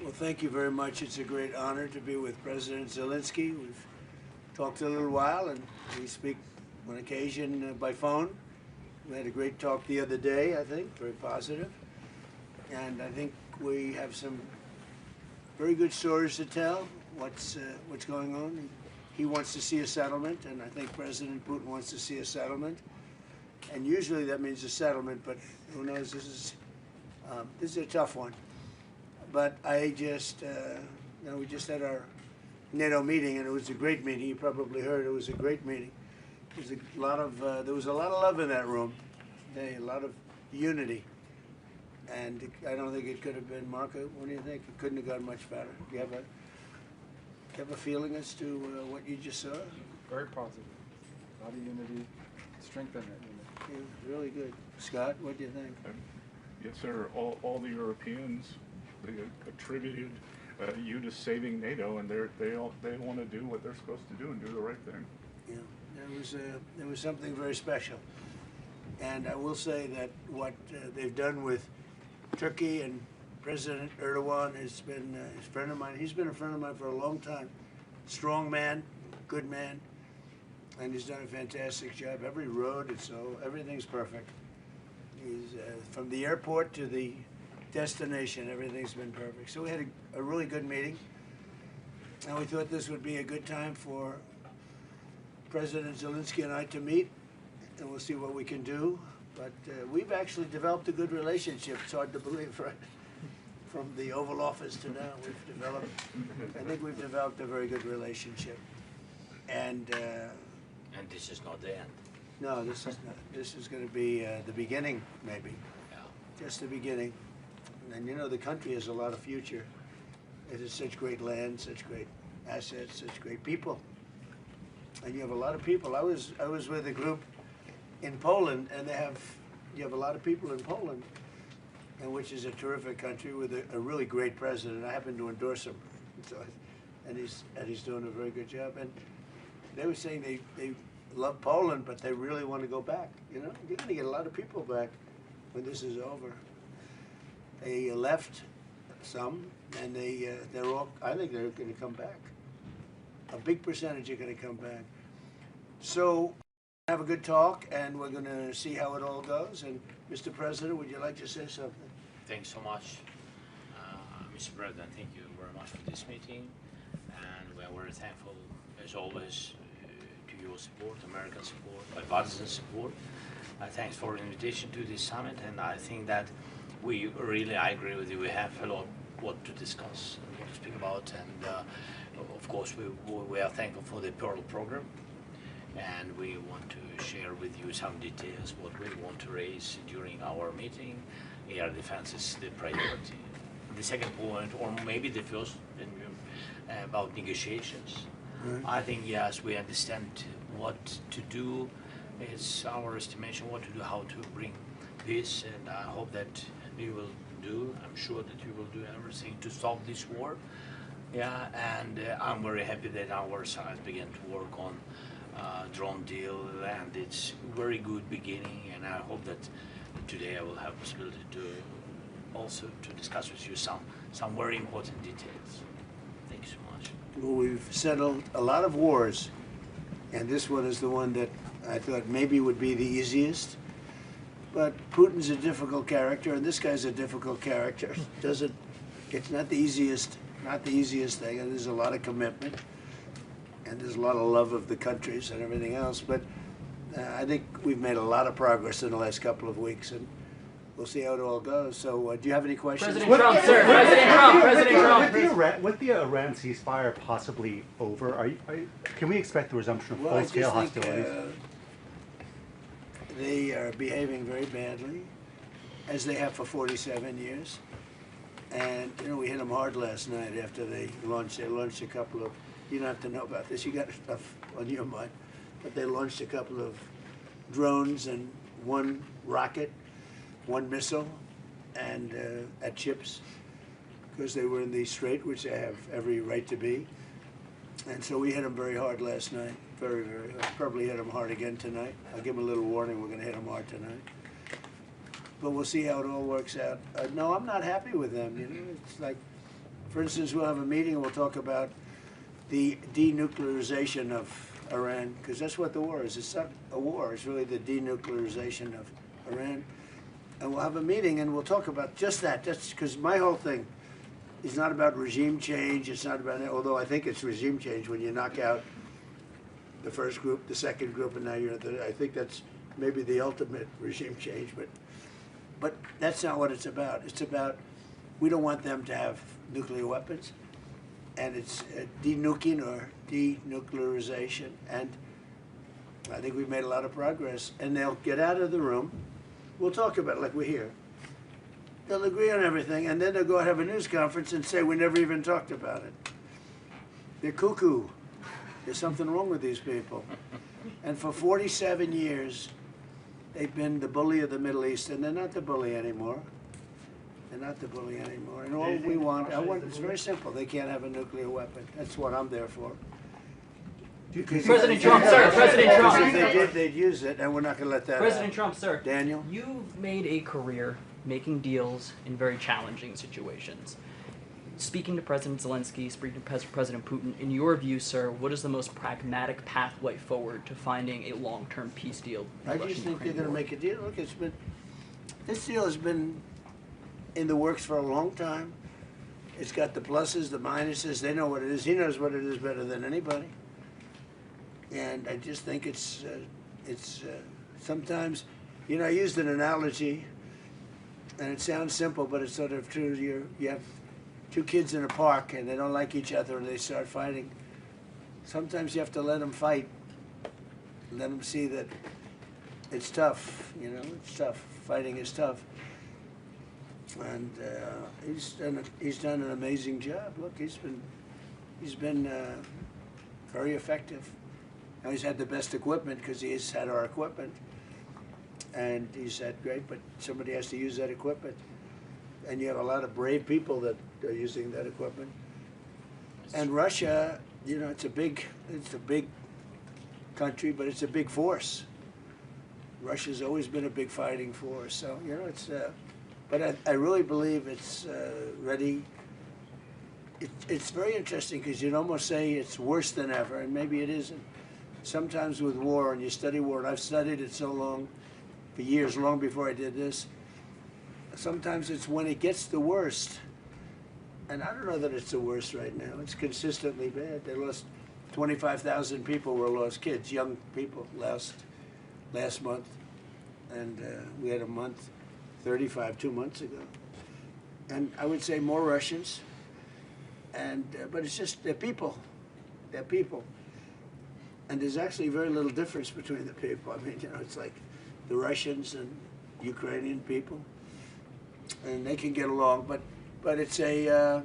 Well, thank you very much. It's a great honor to be with President Zelensky. We've talked a little while, and we speak on occasion by phone. We had a great talk the other day, I think, very positive. And I think we have some very good stories to tell, what's going on. He wants to see a settlement, and I think President Putin wants to see a settlement. And usually that means a settlement, but who knows, this is a tough one. But I just, we just had our NATO meeting, and it was a great meeting. You probably heard it was a great meeting. There was a lot of love in that room, a lot of unity. And I don't think it could have been, Marco, what do you think? It couldn't have gone much better. Do you have a feeling as to what you just saw? Very positive. A lot of unity, strength in that unity. Yeah, really good. Scott, what do you think? Yes, sir. All the Europeans, they attributed you to saving NATO, and they want to do what they're supposed to do and do the right thing. Yeah, there was something very special. And I will say that what they've done with Turkey and President Erdogan has been a friend of mine. He's been a friend of mine for a long time. Strong man, good man, and he's done a fantastic job. Every road, everything's perfect. He's from the airport to the destination, everything's been perfect. So we had a really good meeting, and we thought this would be a good time for President Zelensky and I to meet, and we'll see what we can do. But we've actually developed a good relationship. It's hard to believe, right? From the Oval Office to now, I think we've developed a very good relationship. And this is not the end. No, this is not. This is going to be the beginning, maybe. Yeah. Just the beginning. And you know, the country has a lot of future. It has such great land, such great assets, such great people. And you have a lot of people. I was with a group in Poland, and you have a lot of people in Poland, and which is a terrific country with a really great president. I happen to endorse him, and he's doing a very good job. And they were saying they love Poland, but they really want to go back. You know, you're going to get a lot of people back when this is over. They left some, and they're all. I think they're going to come back. A big percentage are going to come back. So have a good talk, and we're going to see how it all goes. And Mr. President, would you like to say something? Thanks so much, Mr. President. Thank you very much for this meeting, and we are very thankful, as always, to your support, American support, bipartisan support. Thanks for the invitation to this summit, and I think that I agree with you. We have a lot what to discuss and what to speak about, and of course we are thankful for the Pearl program, and we want to share with you some details what we want to raise during our meeting. Air defense is the priority. The second point, or maybe the first, about negotiations. I think, yes, we understand what to do. It's our estimation what to do, how to bring this, and I hope that we will do. I'm sure that we will do everything to stop this war. Yeah, and I'm very happy that our side began to work on drone deal, and it's very good beginning. And I hope that today I will have possibility to also to discuss with you some very important details. Thank you so much. Well, we've settled a lot of wars, and this one is the one that I thought maybe would be the easiest. But Putin's a difficult character, and this guy's a difficult character. It's not the easiest thing, and there's a lot of commitment, and there's a lot of love of the countries and everything else. But I think we've made a lot of progress in the last couple of weeks, and we'll see how it all goes. So, do you have any questions? President Trump, sir. President Trump. With the Iran ceasefire possibly over, can we expect the resumption of full-scale hostilities? They are behaving very badly, as they have for 47 years. And, you know, we hit them hard last night after they launched a couple of, you don't have to know about this, you got stuff on your mind, but they launched a couple of drones and one rocket, one missile, and at ships, because they were in the strait, which they have every right to be. And so we hit them very hard last night, very, very hard. Probably hit them hard again tonight. I'll give them a little warning, we're going to hit them hard tonight. But we'll see how it all works out. No, I'm not happy with them. You know, it's like For instance, we'll have a meeting and we'll talk about the denuclearization of Iran, because that's what the war is. It's not a war, it's really the denuclearization of Iran. And we'll have a meeting and we'll talk about just that. That's because my whole thing is not about regime change. It's not about, although I think it's regime change when you knock out the first group, the second group, and now you're at the, I think that's maybe the ultimate regime change, but that's not what it's about. It's about, we don't want them to have nuclear weapons, and it's denuking or denuclearization, and I think we've made a lot of progress, and they'll get out of the room. We'll talk about it like we're here. They'll agree on everything, and then they'll go have a news conference and say we never even talked about it. They're cuckoo. There's something wrong with these people. And for 47 years, they've been the bully of the Middle East, and they're not the bully anymore. They're not the bully anymore. And all we want, it's very simple. They can't have a nuclear weapon. That's what I'm there for. President Trump, sir. President Trump. If they did, they'd use it, and we're not going to let that President out. Trump, sir. Daniel? You've made a career making deals in very challenging situations. Speaking to President Zelensky, speaking to President Putin, in your view, sir, what is the most pragmatic pathway forward to finding a long-term peace deal? I just think they're going to make a deal. Look, this deal has been in the works for a long time. It's got the pluses, the minuses. They know what it is. He knows what it is better than anybody. And I just think it's sometimes, you know, I used an analogy, and it sounds simple, but it's sort of true. You have two kids in a park, and they don't like each other, and they start fighting. Sometimes you have to let them fight, let them see that it's tough. You know, it's tough. Fighting is tough. And he's done an amazing job. Look, he's been very effective. Now he's had the best equipment because he's had our equipment, and he's had great. But somebody has to use that equipment, and you have a lot of brave people that are using that equipment. And Russia, you know, it's a big country, but it's a big force. Russia's always been a big fighting force, so you know it's. But I really believe it's ready. It's very interesting because you'd almost say it's worse than ever, and maybe it isn't. Sometimes with war, and you study war, and I've studied it so long, for years, long before I did this, sometimes it's when it gets the worst. And I don't know that it's the worst right now. It's consistently bad. They lost 25,000 people were lost, kids, young people, last month. And we had a month, 35 2 months ago. And I would say more Russians. And but it's just, they're people. They're people. And there's actually very little difference between the people. I mean, you know, it's like the Russians and Ukrainian people. And they can get along, but it's a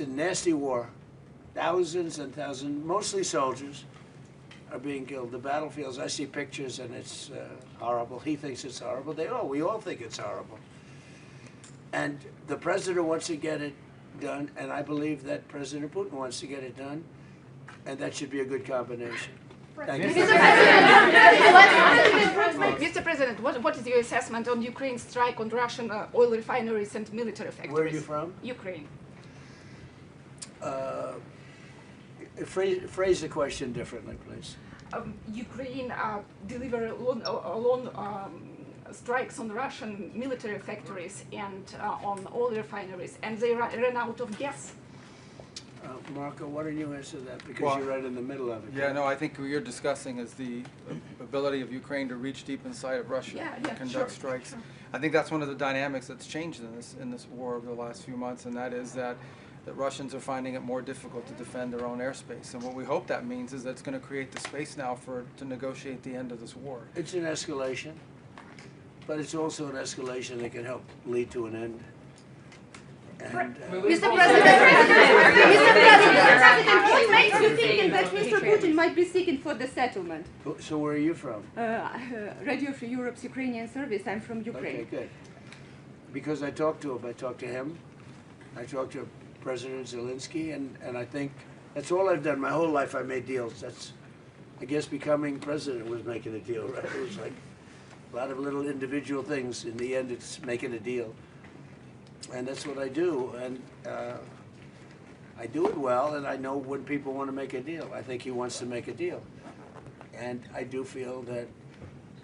nasty war. Thousands and thousands, mostly soldiers, are being killed. The battlefields, I see pictures and it's horrible. He thinks it's horrible. We all think it's horrible. And the president wants to get it done, and I believe that President Putin wants to get it done, and that should be a good combination. Thank you. Mr. President, what is your assessment on Ukraine's strike on Russian oil refineries and military factories? Where are you from? Ukraine. Phrase the question differently, please. Ukraine delivered strikes on Russian military factories and on oil refineries, and they ran out of gas. Marco, why don't you answer that? Because you're right in the middle of it. Yeah, no, I think what you're discussing is the ability of Ukraine to reach deep inside of Russia and conduct strikes. Sure. I think that's one of the dynamics that's changed in this war over the last few months, and that is that the Russians are finding it more difficult to defend their own airspace. And what we hope that means is that it's going to create the space now to negotiate the end of this war. It's an escalation, but it's also an escalation that can help lead to an end. And, Mr. President, what makes you think that Mr. Putin might be seeking for the settlement? So where are you from? Radio Free Europe's Ukrainian service. I'm from Ukraine. Okay, good. Because I talked to him. I talked to President Zelensky, and I think that's all I've done. My whole life I made deals. That's, I guess becoming president was making a deal, right? It was like a lot of little individual things. In the end, it's making a deal. And that's what I do. And I do it well, and I know when people want to make a deal. I think he wants to make a deal. And I do feel that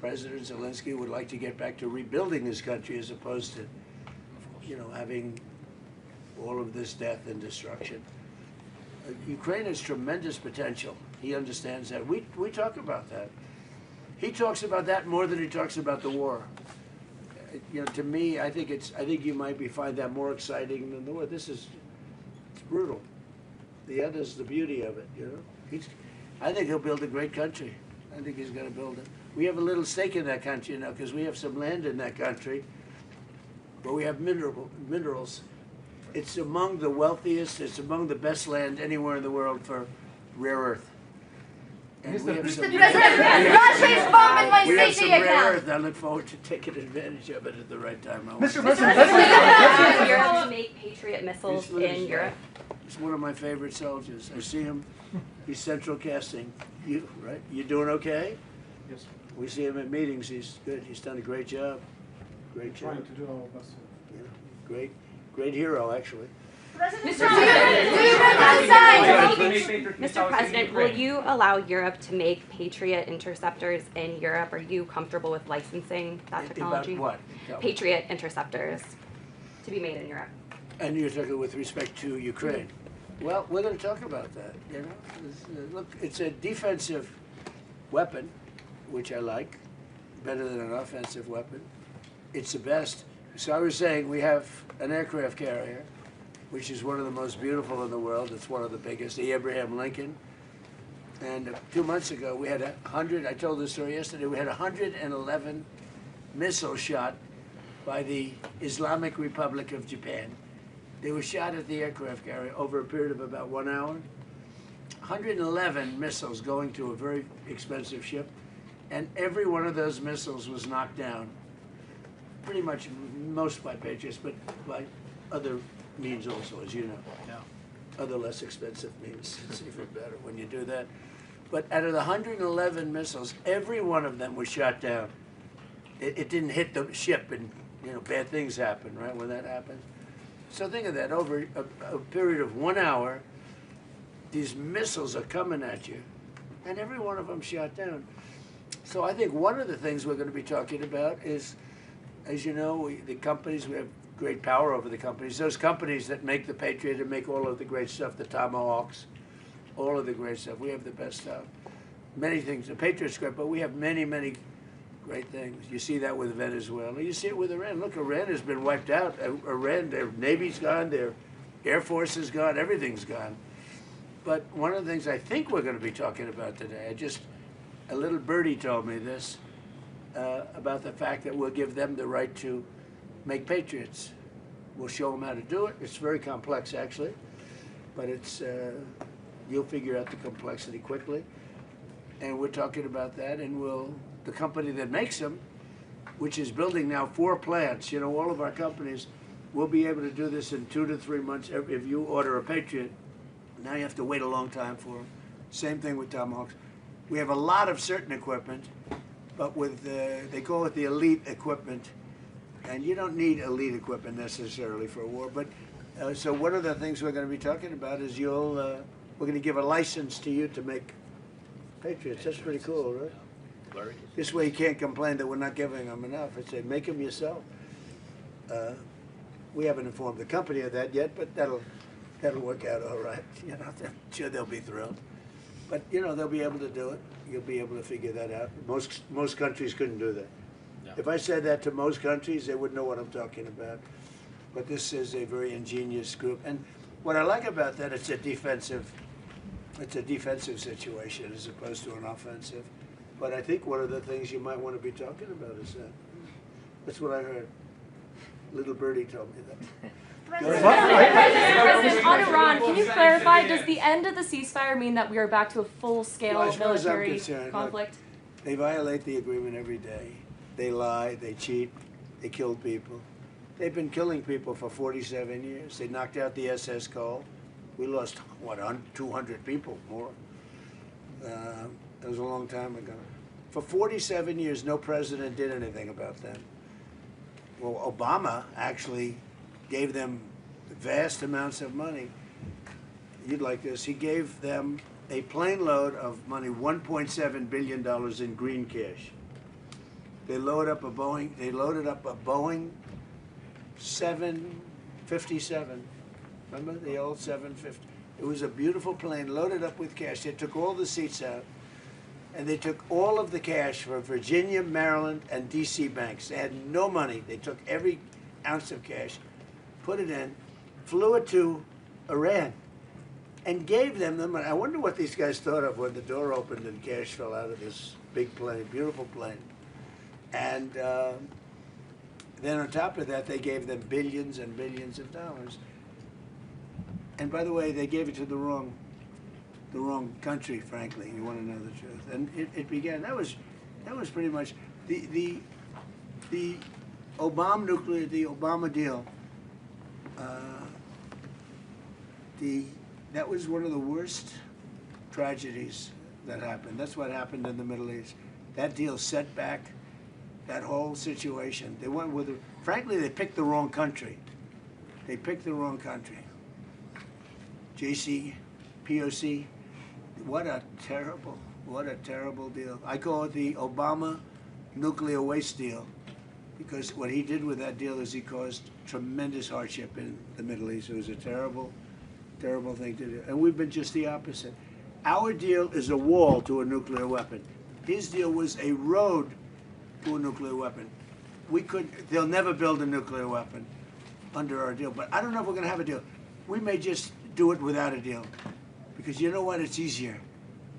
President Zelensky would like to get back to rebuilding his country as opposed to, having all of this death and destruction. Ukraine has tremendous potential. He understands that. We talk about that. He talks about that more than he talks about the war. To me, I think you might find that more exciting than the war. It's brutal. The other's the beauty of it. I think he'll build a great country. I think he's going to build it. We have a little stake in that country, because we have some land in that country, but we have minerals. It's among the wealthiest. It's among the best land anywhere in the world for rare earth. And we have some Russia is bombing my we have safety some rare account. earth. I look forward to taking advantage of it at the right time. Mr. President, Europe to make Patriot missiles in Europe. He's one of my favorite soldiers. I see him. He's central casting. You doing okay? Yes. We see him at meetings. He's good. He's done a great job. Great job. Trying to do our best. Great hero, actually. Mr. President, will you allow Europe to make Patriot interceptors in Europe? Are you comfortable with licensing that technology? About what? Patriot interceptors to be made in Europe. And you're talking with respect to Ukraine. Well, we're going to talk about that. Look, it's a defensive weapon, which I like, better than an offensive weapon. It's the best. So I was saying we have an aircraft carrier, which is one of the most beautiful in the world. It's one of the biggest, the Abraham Lincoln. And 2 months ago, we had 100, I told this story yesterday, we had 111 missiles shot by the Islamic Republic of Japan. They were shot at the aircraft carrier over a period of about 1 hour. 111 missiles going to a very expensive ship, and every one of those missiles was knocked down. Pretty much most by Patriots, but by other means also, as you know. Yeah. Other less expensive means. It's even better when you do that. But out of the 111 missiles, every one of them was shot down. It didn't hit the ship, and bad things happen, right, when that happens. So think of that, over a period of 1 hour, these missiles are coming at you, and every one of them shot down. So I think one of the things we're going to be talking about is, as you know, the companies, we have great power over the companies. Those companies that make the Patriot and make all of the great stuff, the Tomahawks, all of the great stuff. We have the best stuff. Many things. The Patriot's great, but we have many, many great things. You see that with Venezuela. You see it with Iran. Look, Iran has been wiped out. Iran, their Navy's gone, their Air Force is gone, everything's gone. But one of the things I think we're going to be talking about today, a little birdie told me this, about the fact that we'll give them the right to make Patriots. We'll show them how to do it. It's very complex, actually, but you'll figure out the complexity quickly. And we're talking about that, and the company that makes them, which is building now 4 plants, all of our companies, will be able to do this in 2 to 3 months. If you order a Patriot, now you have to wait a long time for them. Same thing with Tomahawks. We have a lot of certain equipment, but they call it the elite equipment, and you don't need elite equipment necessarily for a war. But so one of the things we're going to be talking about is we're going to give a license to you to make Patriots. That's pretty cool, right? This way you can't complain that we're not giving them enough. I say make them yourself. We haven't informed the company of that yet, but that'll work out all right. I'm sure they'll be thrilled. But they'll be able to do it. You'll be able to figure that out. Most countries couldn't do that. Yeah. If I said that to most countries, they wouldn't know what I'm talking about. But this is a very ingenious group. And what I like about that, it's a defensive situation as opposed to an offensive. But I think one of the things you might want to be talking about is that. That's what I heard. Little birdie told me that. President, on Iran, can you clarify, does the end of the ceasefire mean that we are back to a full-scale military conflict? Look, they violate the agreement every day. They lie, they cheat, they kill people. They've been killing people for 47 years. They knocked out the SS Cole. We lost, 200 people more. That was a long time ago. For 47 years, no president did anything about that. Well, Obama actually gave them vast amounts of money. you'd like this. He gave them a plane load of money, $1.7 billion in green cash. They loaded up a Boeing 757. Remember the old 750? It was a beautiful plane loaded up with cash. They took all the seats out, and they took all of the cash for Virginia, Maryland, and D.C. banks. They had no money. They took every ounce of cash, put it in, flew it to Iran, and gave them the money. I wonder what these guys thought of when the door opened and cash fell out of this big plane, beautiful plane. And then on top of that, they gave them billions and billions of dollars. And by the way, they gave it to the wrong country, frankly. You want to know the truth. And it began. That was pretty much the Obama deal. That was one of the worst tragedies that happened. That's what happened in the Middle East. That deal set back that whole situation. They went with, frankly, they picked the wrong country. They picked the wrong country. POC, what a terrible deal. I call it the Obama nuclear waste deal, because what he did with that deal is he caused tremendous hardship in the Middle East. It was a terrible thing to do. And we've been just the opposite. Our deal is a wall to a nuclear weapon. His deal was a road to a nuclear weapon. They'll never build a nuclear weapon under our deal, but I don't know if we're gonna have a deal. We may just do it without a deal, because you know what, it's easier.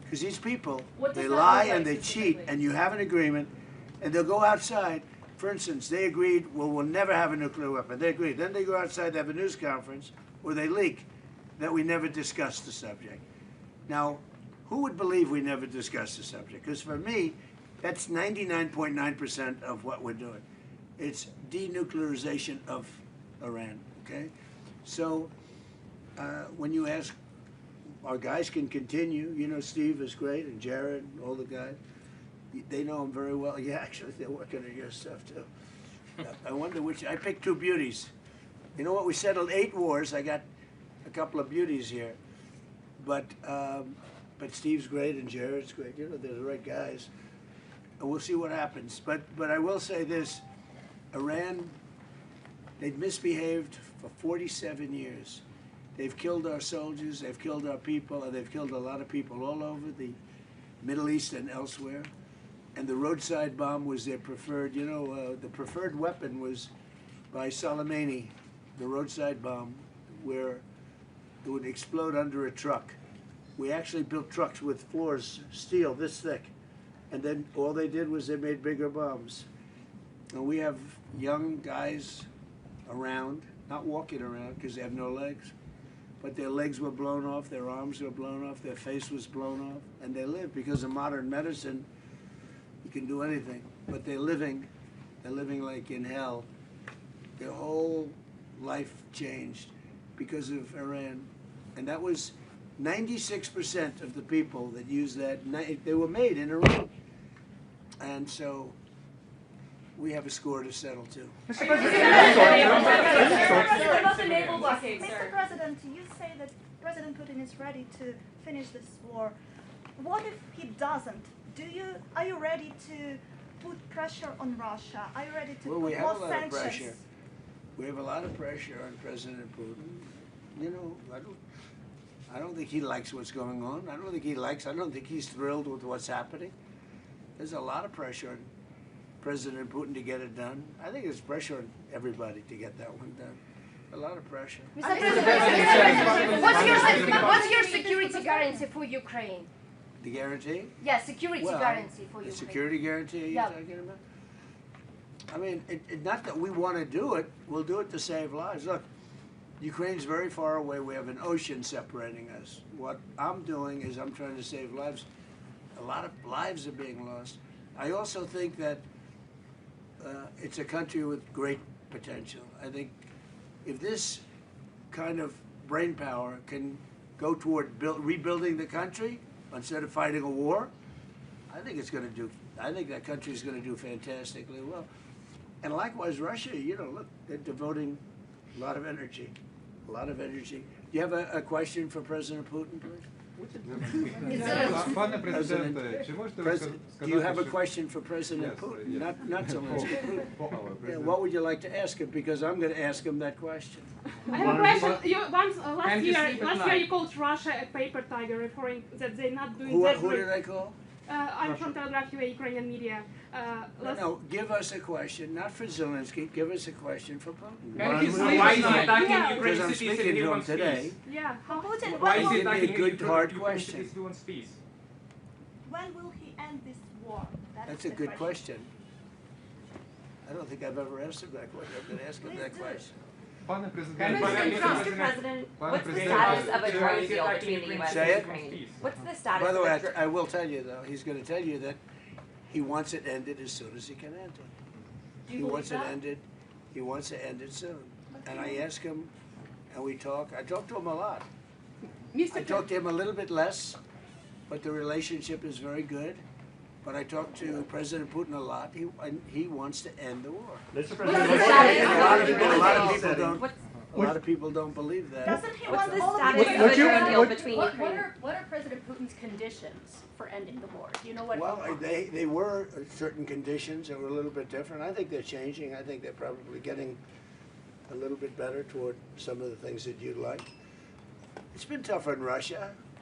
Because these people, they lie and they cheat, and you have an agreement, and they'll go outside. For instance, they agreed, well, we'll never have a nuclear weapon. They agreed. Then they go outside, they have a news conference, where they leak that we never discussed the subject. Now, who would believe we never discussed the subject? Because for me, that's 99.9% of what we're doing. It's denuclearization of Iran, okay? So, when you ask, our guys can continue. You know, Steve is great, and Jared, and all the guys. They know him very well. Yeah, actually, they're working on your stuff, too. I wonder which. I picked two beauties. You know what? We settled 8 wars. I got a couple of beauties here. But Steve's great, and Jared's great. You know, they're the right guys. And we'll see what happens. But I will say this. Iran, they've misbehaved for 47 years. They've killed our soldiers, they've killed our people, and they've killed a lot of people all over the Middle East and elsewhere. And the roadside bomb was their preferred, the preferred weapon was by Soleimani, the roadside bomb, where it would explode under a truck. We actually built trucks with floors, steel this thick. And then all they did was they made bigger bombs. And we have young guys around, not walking around because they have no legs, but their legs were blown off, their arms were blown off, their face was blown off, and they live because of modern medicine. You can do anything, but they're living like in hell. Their whole life changed because of Iran. And that was 96% of the people that used that, they were made in Iran. And so we have a score to settle too. Mr. President, you say that President Putin is ready to finish this war. What if he doesn't? Are you ready to put pressure on Russia? Are you ready to put more sanctions? We have a lot of pressure on President Putin. You know, I don't think he likes what's going on. I don't think he's thrilled with what's happening. There's a lot of pressure on President Putin to get it done. I think there's pressure on everybody to get that one done. A lot of pressure. Mr. President, what's your security guarantee for Ukraine? The guarantee? Yeah, security guarantee for Ukraine. The security guarantee you're talking about? I mean, not that we want to do it. We'll do it to save lives. Look, Ukraine's very far away. We have an ocean separating us. What I'm doing is I'm trying to save lives. A lot of lives are being lost. I also think that it's a country with great potential. I think if this kind of brain power can go toward rebuilding the country instead of fighting a war, I think that country is going to do fantastically well. And likewise, Russia, look, they're devoting a lot of energy. you have a question for President Putin, please? Пане президенте, чи можете ви сказати, Do you have a що... question for President Putin? yes. Not Zelensky. Putin. Yeah, what would you like to ask him? Because I'm going to ask him that question. I have a question. Last year sleep you called Russia a paper tiger, referring that they're not doing Who, that who great. did I call? I'm from Telegraph UA, Ukrainian media. No, give us a question, not for Zelensky. Give us a question for Putin. Why is he attacking Ukrainian Because I'm speaking to him today. Yeah. Putin, Why is he attacking a good, hard question? When will he end this war? That's a good question. I don't think I've ever asked him that question. I'm going to ask him that question. Пане Mr. президенте, President, what's the status of a drone deal between the U.S. Say and it? Ukraine? What's the status By the of way, a drone? I will tell you, though, he's going to tell you that he wants it ended as soon as he can end it. Do you He wants believe it that? ended. He wants to end it soon. And I ask him, and we talk. I talk to him a lot. I talk to him a little bit less, but the relationship is very good. But I talk to President Putin a lot. He wants to end the war. A lot of people don't believe that. Doesn't he What's want the all of status it? of a drone deal between Ukraine? What are President Putin's conditions for ending the war? Do you know what? Well, they were certain conditions that were a little bit different. I think they're changing. I think they're probably getting a little bit better toward some of the things that you'd like. It's been tougher in Russia.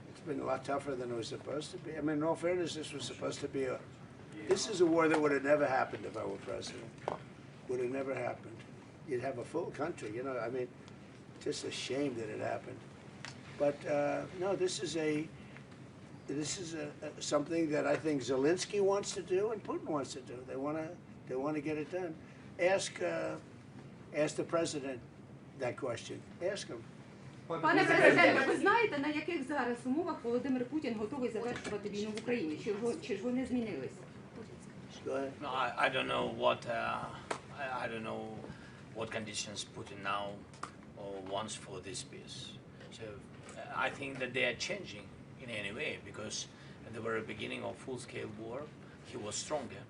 It's been a lot tougher than it was supposed to be. I mean, in all fairness, this was supposed to be this is a war that would have never happened if I were president. Would have never happened. You'd have a full country, you know. I mean, just a shame that it happened. But no, this is something that I think Zelensky wants to do and Putin wants to do. They want to get it done. Ask the president that question. Ask him. Пане президенте, ви знаєте, на яких зараз умовах Володимир Путін готовий завершувати війну в Україні? Чи ж вони змінилися? No, I don't know I don't know what conditions Putin now wants for this peace. So I think that they are changing in any way, because at the very beginning of full-scale war, he was stronger,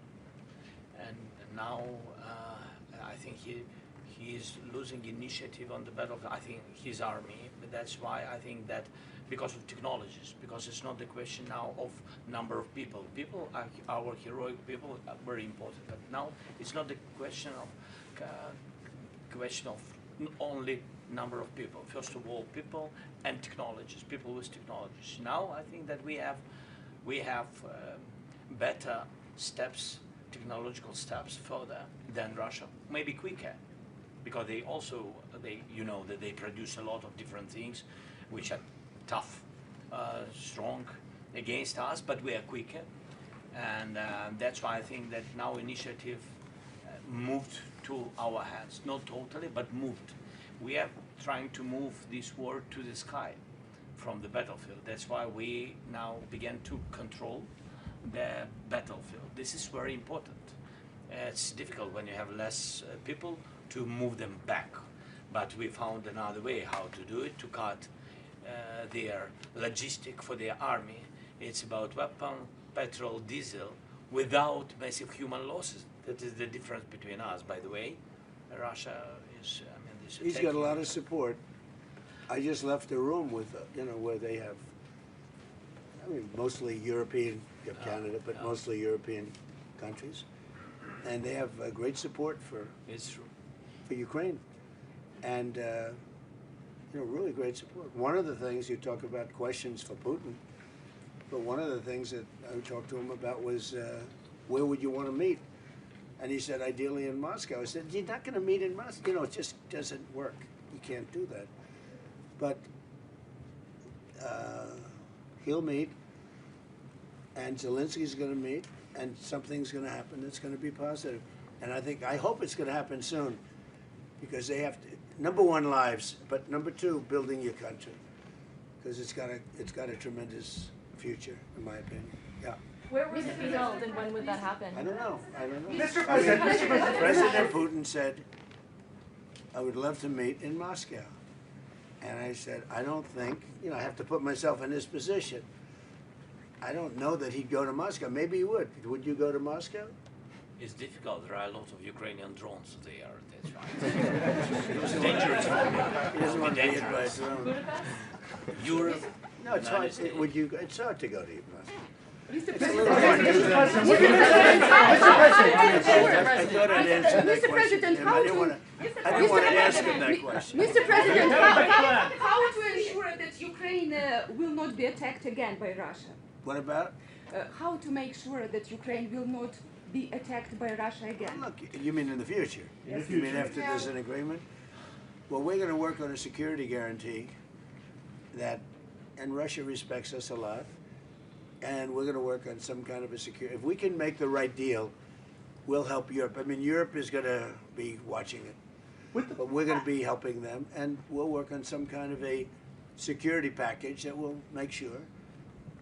and now I think he is losing initiative on the battlefield. I think his army, but that's why I think that because of technologies, because it's not the question now of number of people. People, our heroic people, are very important. But now it's not the question of only number of people. First of all, people and technologies. People with technologies. Now I think that we have better steps, technological steps further than Russia. Maybe quicker, because you know that they produce a lot of different things, which are tough, strong against us, but we are quicker, and that's why I think that now initiative moved to our hands, not totally, but moved. We are trying to move this war to the sky from the battlefield. That's why we now begin to control the battlefield. This is very important. It's difficult when you have less people to move them back, but we found another way how to do it, to cut their logistic for their army. It's about weapon, petrol, diesel, without massive human losses. That is the difference between us, by the way. Russia is, He's got a lot of support. I just left a room with, where they have, mostly European, you have Canada, but mostly European countries. And they have great support for Ukraine. And, really great support. One of the things, you talk about questions for Putin, but one of the things that I talked to him about was, where would you want to meet? And he said, ideally in Moscow. I said, you're not going to meet in Moscow. It just doesn't work. You can't do that. But he'll meet, and Zelensky's going to meet, and something's going to happen that's going to be positive. And I hope it's going to happen soon, because they have to, number one, lives, but number two, building your country, because it's got a tremendous future, in my opinion. Yeah. Where would it be held, and when would that happen? I don't know. Mr. President, President Putin said, I would love to meet in Moscow. And I said, I don't think, I have to put myself in his position. I don't know that he'd go to Moscow. Maybe he would. Would you go to Moscow? It's difficult. There are a lot of Ukrainian drones there. That's right. It's dangerous for me. He doesn't want to be hit by a drone. Europe. No, it's hard. It's hard to go to Moscow. Mr. I thought I'd answer that Mr. President, question. I didn't want to ask him that question. Mr. President, how to ensure that Ukraine will not be attacked again by Russia? What about? How to make sure that Ukraine will not be attacked by Russia again? Look, you mean in the future? Yes. You mean after there's an agreement? Well, we're going to work on a security guarantee that, and Russia respects us a lot, and we're going to work on some kind of a security. If we can make the right deal, we'll help Europe. I mean, Europe is going to be watching it, but we're going to be helping them, and we'll work on some kind of a security package that will make sure.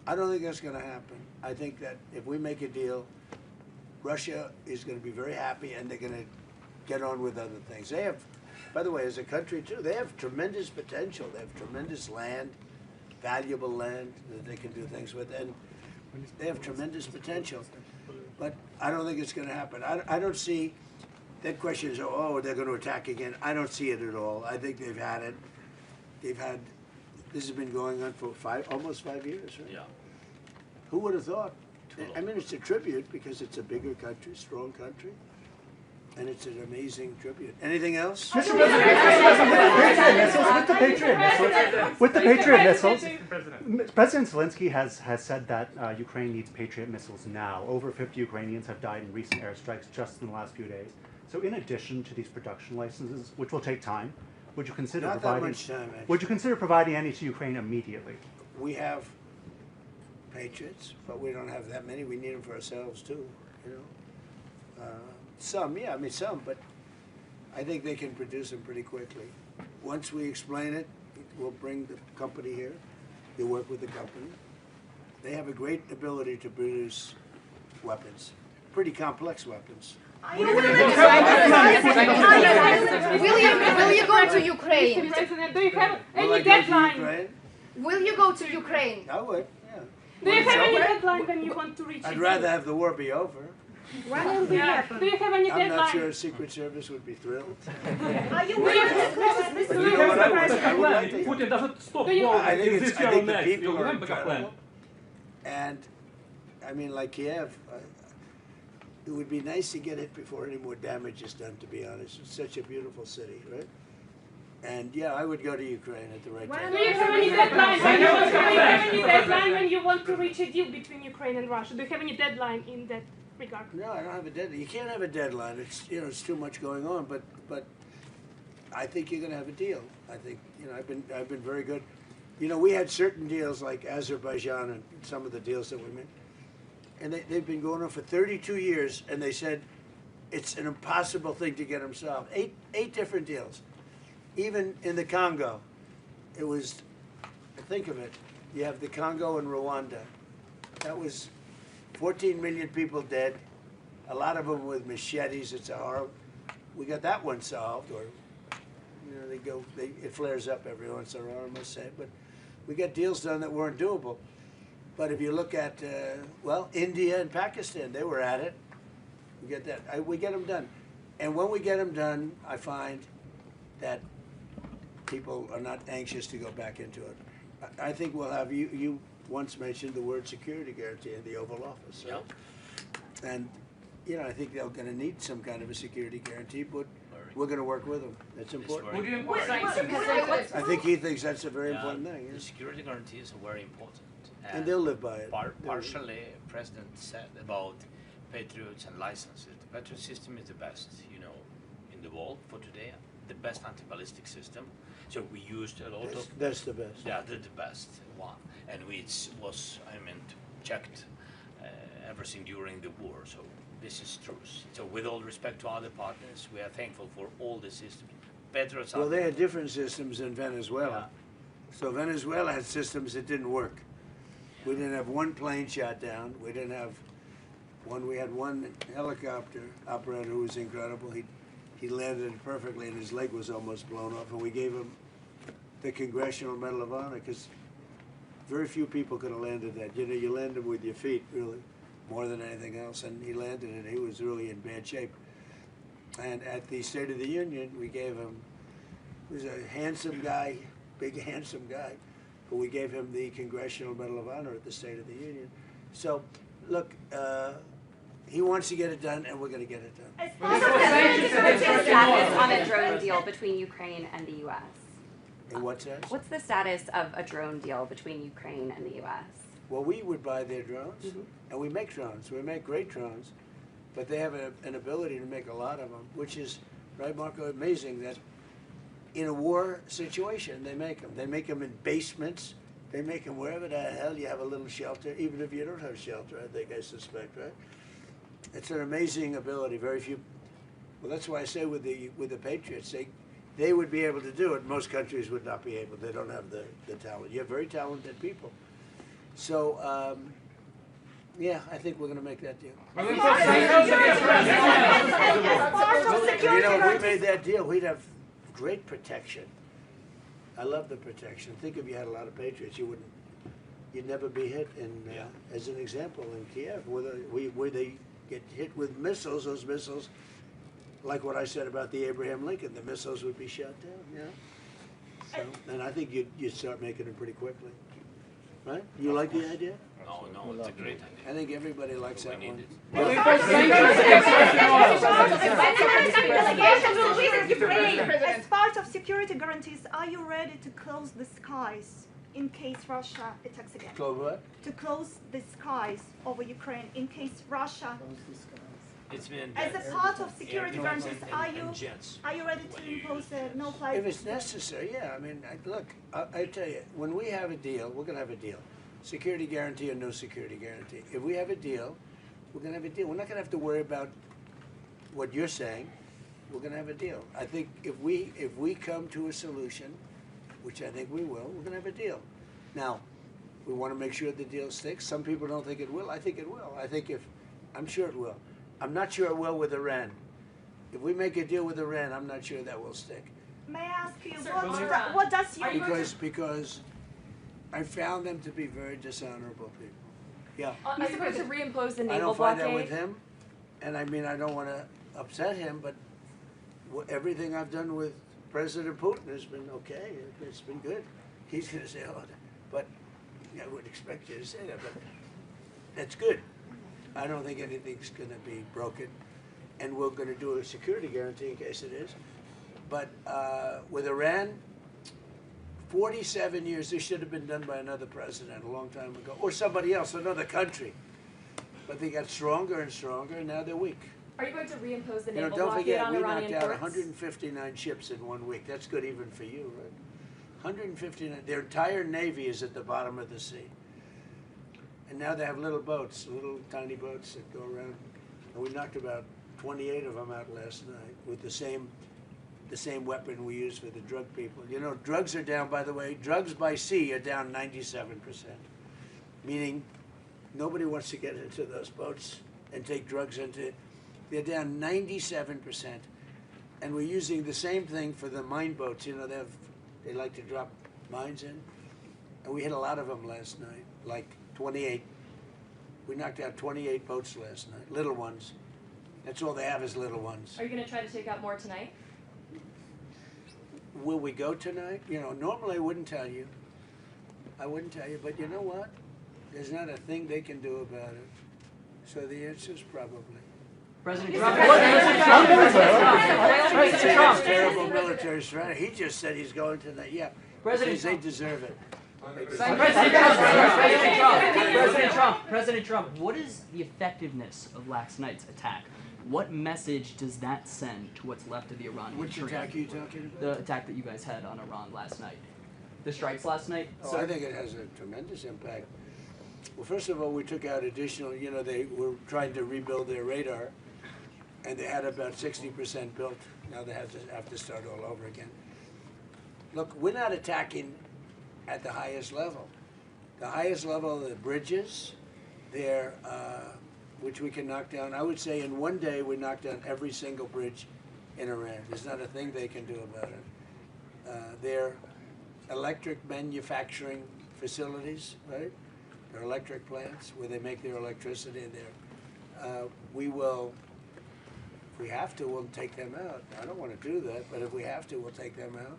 I don't think that's going to happen. I think that if we make a deal, Russia is going to be very happy, and they're going to get on with other things. They have, by the way, as a country too, they have tremendous potential. They have tremendous land, valuable land that they can do things with, and they have tremendous potential. But I don't think it's going to happen. I don't see, that question is, oh, they're going to attack again. I don't see it at all. I think they've had it. They've had, this has been going on for almost 5 years, right? Yeah. Who would have thought? I mean, it's a tribute because it's a bigger country, strong country, and it's an amazing tribute. Anything else? Mr. President, with the Patriot missiles, President Zelensky has said that Ukraine needs Patriot missiles now. Over 50 Ukrainians have died in recent airstrikes just in the last few days. So in addition to these production licenses, which will take time, would you consider Not providing? that much time, actually. Would you consider providing any to Ukraine immediately? We have Patriots, but we don't have that many. We need them for ourselves too, you know. Some, yeah, I mean some, but I think they can produce them pretty quickly. Once we explain it, we'll bring the company here. You'll work with the company. They have a great ability to produce weapons, pretty complex weapons. Will you go to Ukraine? Mr. President, do you have Will I any go to deadline? Ukraine? Will you go to Ukraine? I would, yeah. Do you have any Well, deadline when you want to reach I'd it? rather have the war be over. When will it happen? Do you have any I'm deadline? not sure Secret Service would be thrilled. Are you willing to You know what I would like to- Putin doesn't stop war. I think the people are incredible. And, I mean, like Kiev, it would be nice to get it before any more damage is done, to be honest. It's such a beautiful city, right? And, yeah, I would go to Ukraine at the right time. Do you have any deadline? Do you have any deadline when you want to reach a deal between Ukraine and Russia? Do you have any deadline in that regard? No, I don't have a deadline. You can't have a deadline. It's, you know, it's too much going on. But I think you're going to have a deal. I think, you know, I've been very good. You know, we had certain deals like Azerbaijan and some of the deals that we made, and they've been going on for 32 years. And they said it's an impossible thing to get them solved. Eight different deals. Even in the Congo, it was. Think of it. You have the Congo and Rwanda. That was 14 million people dead, a lot of them with machetes. It's a horror. We got that one solved, or you know, it flares up every once in a while, I must say. But we got deals done that weren't doable. But if you look at well, India and Pakistan, they were at it. We get that. We get them done, and when we get them done, I find that people are not anxious to go back into it. I think we'll have you once mentioned the word security guarantee in the Oval Office. Right? Yeah. And, you know, I think they're going to need some kind of a security guarantee, but we're going to work with them. That's important. I think he thinks that's a very important thing. The security guarantees are very important. And they'll live by it. Partially, President said about Patriots and licenses. The Patriot system is the best, you know, in the world for today. The best anti-ballistic system. So we used a lot of. That's the best. Yeah, the best one, and it was, checked everything during the war. So this is true. So with all respect to other partners, we are thankful for all the systems. Patriots. Well, they had different systems in Venezuela. Yeah. So Venezuela had systems that didn't work. We didn't have one plane shot down. We didn't have one. We had one helicopter operator who was incredible. He landed it perfectly, and his leg was almost blown off. And we gave him the Congressional Medal of Honor because very few people could have landed that. You know, you land them with your feet, really. more than anything else, and he landed it. He was really in bad shape. And at the State of the Union, we gave him, he was a handsome guy, big handsome guy, but we gave him the Congressional Medal of Honor at the State of the Union. So, look, he wants to get it done, and we're going to get it done. What's the status on a drone deal between Ukraine and the U.S.? In what sense? What's the status of a drone deal between Ukraine and the U.S.? Well, we would buy their drones, and we make drones. We make great drones, but they have an ability to make a lot of them, which is, right, Marco, amazing that in a war situation, they make them. They make them in basements. They make them wherever the hell you have a little shelter, even if you don't have shelter, I suspect, right? It's an amazing ability. Very few. Well, that's why I say with the Patriots, they would be able to do it. Most countries would not be able. They don't have the talent. You have very talented people. So, yeah, I think we're going to make that deal. You know, if we made that deal, we'd have great protection. I love the protection. Think if you had a lot of Patriots, you'd never be hit. As an example, in Kiev, where they get hit with missiles, those missiles, like what I said about the Abraham Lincoln, the missiles would be shot down. Yeah. So, and I think you'd start making them pretty quickly. Right? You like the idea? No, it's a great idea. I think everybody likes that one. As part of security guarantees, are you ready to close the skies in case Russia attacks again? Close what? To close the skies over Ukraine in case Russia. It's been as a part of security guarantees, are you ready to impose a no-fly? If it's necessary, yeah. I mean, look, I tell you, when we have a deal, we're going to have a deal. Security guarantee or no security guarantee. If we have a deal, we're going to have a deal. We're not going to have to worry about what you're saying. We're going to have a deal. I think if we come to a solution, which I think we will, we're going to have a deal. Now, we want to make sure the deal sticks. Some people don't think it will. I think it will. I'm sure it will. I'm not sure it will with Iran. If we make a deal with Iran, I'm not sure that will stick. May I ask you, what does your... Because I found them to be very dishonorable people. Yeah. Are you going to reimpose the naval blockade? I don't find that with him, and I mean, I don't want to upset him, but everything I've done with President Putin has been okay. It's been good. He's going to say, oh, but I would expect you to say that, but that's good. I don't think anything's going to be broken, and we're going to do a security guarantee in case it is. But with Iran, 47 years, this should have been done by another president a long time ago, or somebody else, another country. But they got stronger and stronger, and now they're weak. Are you going to reimpose the naval blockade on Iranian ports? Don't forget, we knocked out 159 ships in 1 week. That's good even for you, right? 159. Their entire navy is at the bottom of the sea. And now they have little boats, little tiny boats that go around. And we knocked about 28 of them out last night with the same weapon we use for the drug people. You know, drugs are down, by the way, drugs by sea are down 97%. Meaning nobody wants to get into those boats and take drugs into it. They're down 97%. And we're using the same thing for the mine boats. You know, they like to drop mines in. And we hit a lot of them last night, like 28. We knocked out 28 boats last night, little ones. That's all they have is little ones. Are you going to try to take out more tonight? Will we go tonight? You know, normally I wouldn't tell you. I wouldn't tell you, but you know what? There's not a thing they can do about it. So the answer is probably. President Trump. That's terrible military strategy. He just said he's going tonight. Yeah, because they deserve it. President Trump, what is the effectiveness of last night's attack? What message does that send to what's left of the Iranian Which attack are you talking about? The attack that you guys had on Iran last night. The strikes last night? Oh, I think it has a tremendous impact. Well, first of all, we took out additional, you know, they were trying to rebuild their radar, and they had about 60% built. Now they have to start all over again. Look, we're not attacking at the highest level. The highest level are the bridges, which we can knock down. I would say in one day we knocked down every single bridge in Iran. There's not a thing they can do about it. Their electric manufacturing facilities, right? their electric plants, where they make their electricity in there. We will, if we have to, we'll take them out. I don't want to do that, but if we have to, we'll take them out.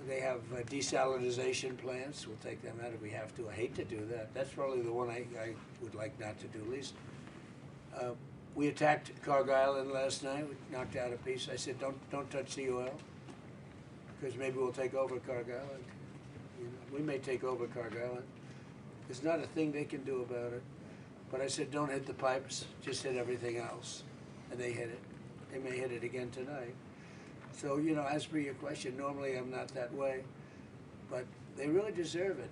They have desalinization plants. We'll take them out if we have to. I hate to do that. That's probably the one I would like not to do least. We attacked Cargill Island last night. We knocked out a piece. I said, don't touch the oil, because maybe we'll take over Cargill Island. You know, we may take over Cargill Island. There's not a thing they can do about it. But I said, don't hit the pipes. Just hit everything else. And they hit it. They may hit it again tonight. So, you know, as for your question, normally I'm not that way, but they really deserve it,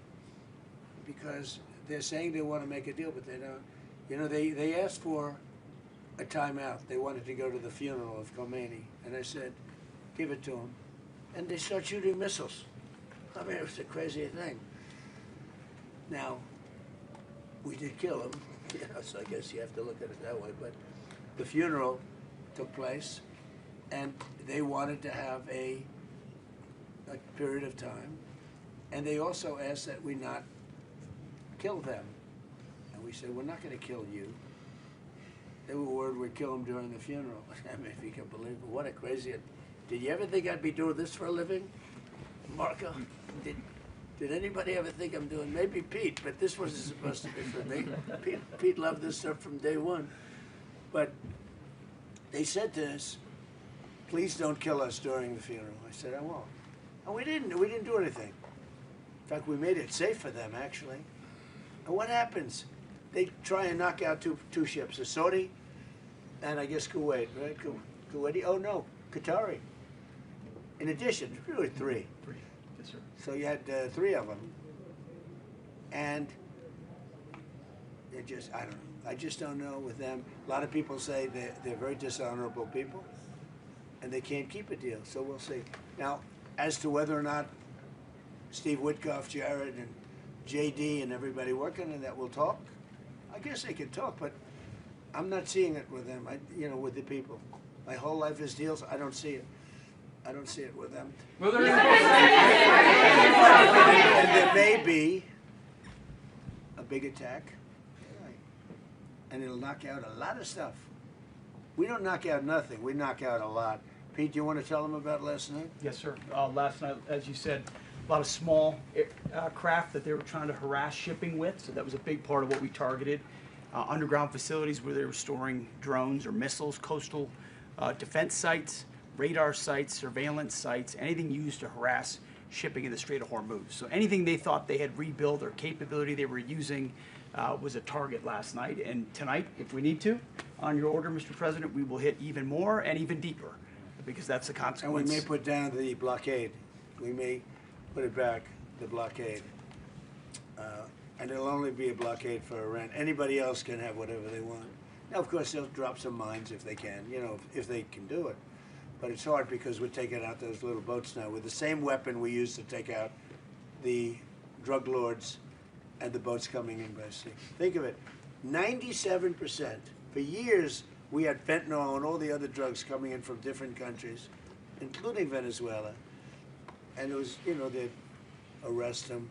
because they're saying they want to make a deal, but they don't. You know, they asked for a timeout. They wanted to go to the funeral of Khomeini, and I said, give it to them. And they start shooting missiles. I mean, it was the craziest thing. Now, we did kill him, you know, so I guess you have to look at it that way, but the funeral took place, and they wanted to have a period of time, and they also asked that we not kill them. And we said, we're not going to kill you. They were worried we'd kill them during the funeral. I mean, if you can believe it, what a crazy... Did you ever think I'd be doing this for a living, Marco? Did anybody ever think I'm doing... Maybe Pete, but this wasn't supposed to be for me. Pete loved this stuff from day one. But they said to us, please don't kill us during the funeral. I said, I won't. And we didn't do anything. In fact, we made it safe for them, actually. And what happens? They try and knock out two ships, a Saudi and I guess Kuwait, right? Kuwaiti? Oh, no, Qatari. In addition, really three. Three, yes, sir. So you had three of them. And they just, I don't know. I just don't know with them. A lot of people say they're very dishonorable people, and they can't keep a deal, so we'll see. Now, as to whether or not Steve Witkoff, Jared, and JD and everybody working on that will talk, I guess they can talk, but I'm not seeing it with them, with the people. My whole life is deals, I don't see it. I don't see it with them. Well, and there may be a big attack, and it'll knock out a lot of stuff. We don't knock out nothing, we knock out a lot. Pete, do you want to tell them about last night? Yes, sir. Last night, as you said, a lot of small craft that they were trying to harass shipping with, so that was a big part of what we targeted. Underground facilities where they were storing drones or missiles, coastal defense sites, radar sites, surveillance sites, anything used to harass shipping in the Strait of Hormuz. So anything they thought they had rebuilt or capability they were using was a target last night. And tonight, if we need to, on your order, Mr. President, we will hit even more and even deeper, because that's the consequence. And we may put down the blockade. We may put it back, the blockade. And it'll only be a blockade for Iran. Anybody else can have whatever they want. Now, of course, they'll drop some mines if they can, if they can do it. But it's hard because we're taking out those little boats now with the same weapon we used to take out the drug lords and the boats coming in by sea. Think of it, 97%. For years, we had fentanyl and all the other drugs coming in from different countries, including Venezuela. And it was, they'd arrest them,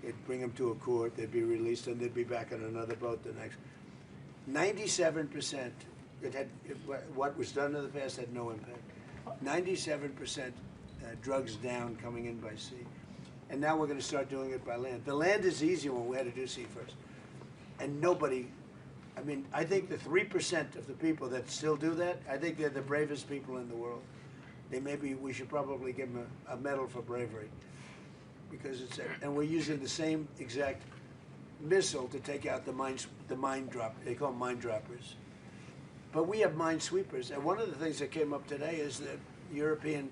they'd bring them to a court, they'd be released, and they'd be back on another boat the next. 97%. What was done in the past had no impact. 97% drugs down coming in by sea. And now we're going to start doing it by land. The land is easy when we had to do sea first. And nobody, I think the 3% of the people that still do that, I think they're the bravest people in the world. We should probably give them a medal for bravery. Because and we're using the same exact missile to take out the mine drop. They call them mine droppers. But we have mine sweepers. And one of the things that came up today is that European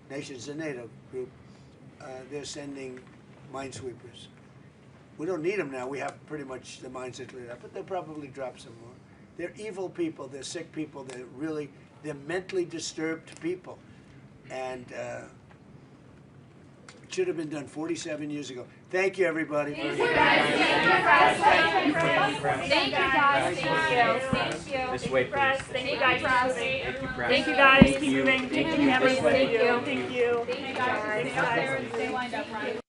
nations, the NATO group, they're sending mine sweepers. We don't need them now. We have pretty much the mines that cleared up, but they'll probably drop some more. They're evil people. They're sick people. They're mentally disturbed people. And it should have been done 47 years ago. Thank you, everybody. Thank you, guys. Thank you, guys. Thank you. This way, please. Thank you, guys. Thank you, guys. Keep moving. Thank you, everybody. Thank you. Thank you. Thank you, guys. Stay lined up, Ryan.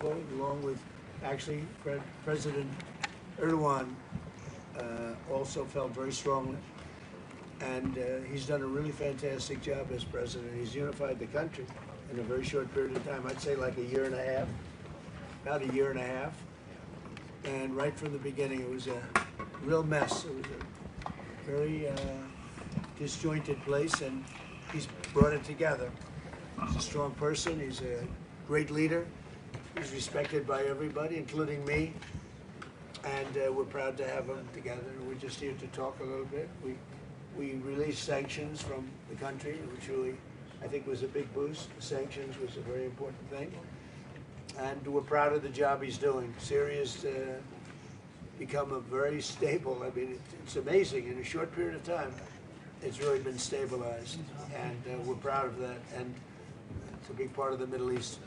people, along with actually President Erdogan also felt very strongly. And he's done a really fantastic job as president. He's unified the country in a very short period of time. I'd say like a year and a half, about a year and a half. And right from the beginning, it was a real mess. It was a very disjointed place, and he's brought it together. He's a strong person. He's a great leader. He's respected by everybody, including me. And we're proud to have him together. We're just here to talk a little bit. We released sanctions from the country, which really, I think, was a big boost. The sanctions was a very important thing. And we're proud of the job he's doing. Syria's become a very stable, I mean, it's amazing. In a short period of time, it's really been stabilized. And we're proud of that. And it's a big part of the Middle East.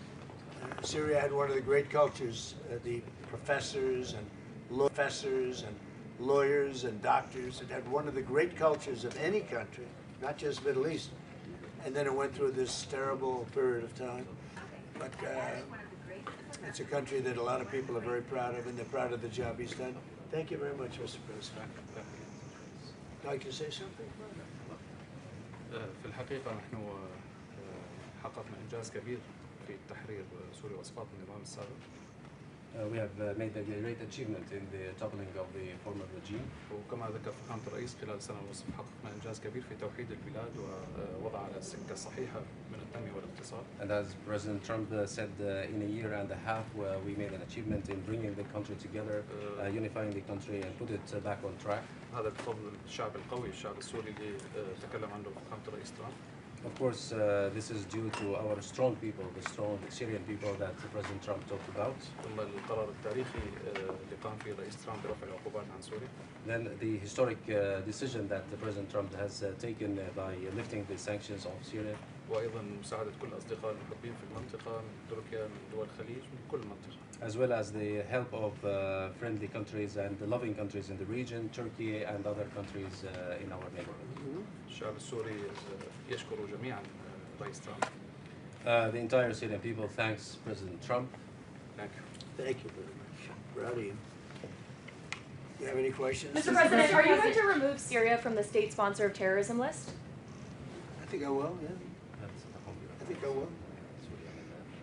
Syria had one of the great cultures, the professors and lawyers and doctors. It had one of the great cultures of any country, not just Middle East. And then it went through this terrible period of time. But it's a country that a lot of people are very proud of, and they're proud of the job he's done. Thank you very much, Mr. President. Would you like to say something? في الحقيقة نحن حققنا إنجاز كبير في تحرير سوريا وإسقاط النظام السابق. We have made a great achievement in the toppling of the former regime. وكما ذكر فخامة الرئيس خلال سنة ونصف حققنا إنجاز كبير في توحيد البلاد ووضع على السكة الصحيحة من التنمية والاقتصاد. And as President Trump said, in a year and a half, we made an achievement in bringing the country together, unifying the country, and put it back on track. هذا بفضل الشعب القوي، الشعب السوري اللي تكلم عنه فخامة الرئيس ترامب. Of course, this is due to our strong people, the strong Syrian people that President Trump talked about. ثم القرار التاريخي اللي قام فيه الرئيس ترامب برفع العقوبات عن سوريا. Then the historic decision that President Trump has taken by lifting the sanctions of Syria. وأيضا مساعدة كل أصدقاء المحبين في المنطقة من تركيا من دول الخليج من كل منطقة. As well as the help of friendly countries and the loving countries in the region, Turkey and other countries in our neighborhood. الشعب السوري يشكر جميعا رئيس ترامب. The entire Syrian people thanks President Trump. Thank you. Thank you very much. Proud of you. You have any questions? Mr. President, are you going to remove Syria from the state sponsor of terrorism list? I think I will, yeah. I think I will.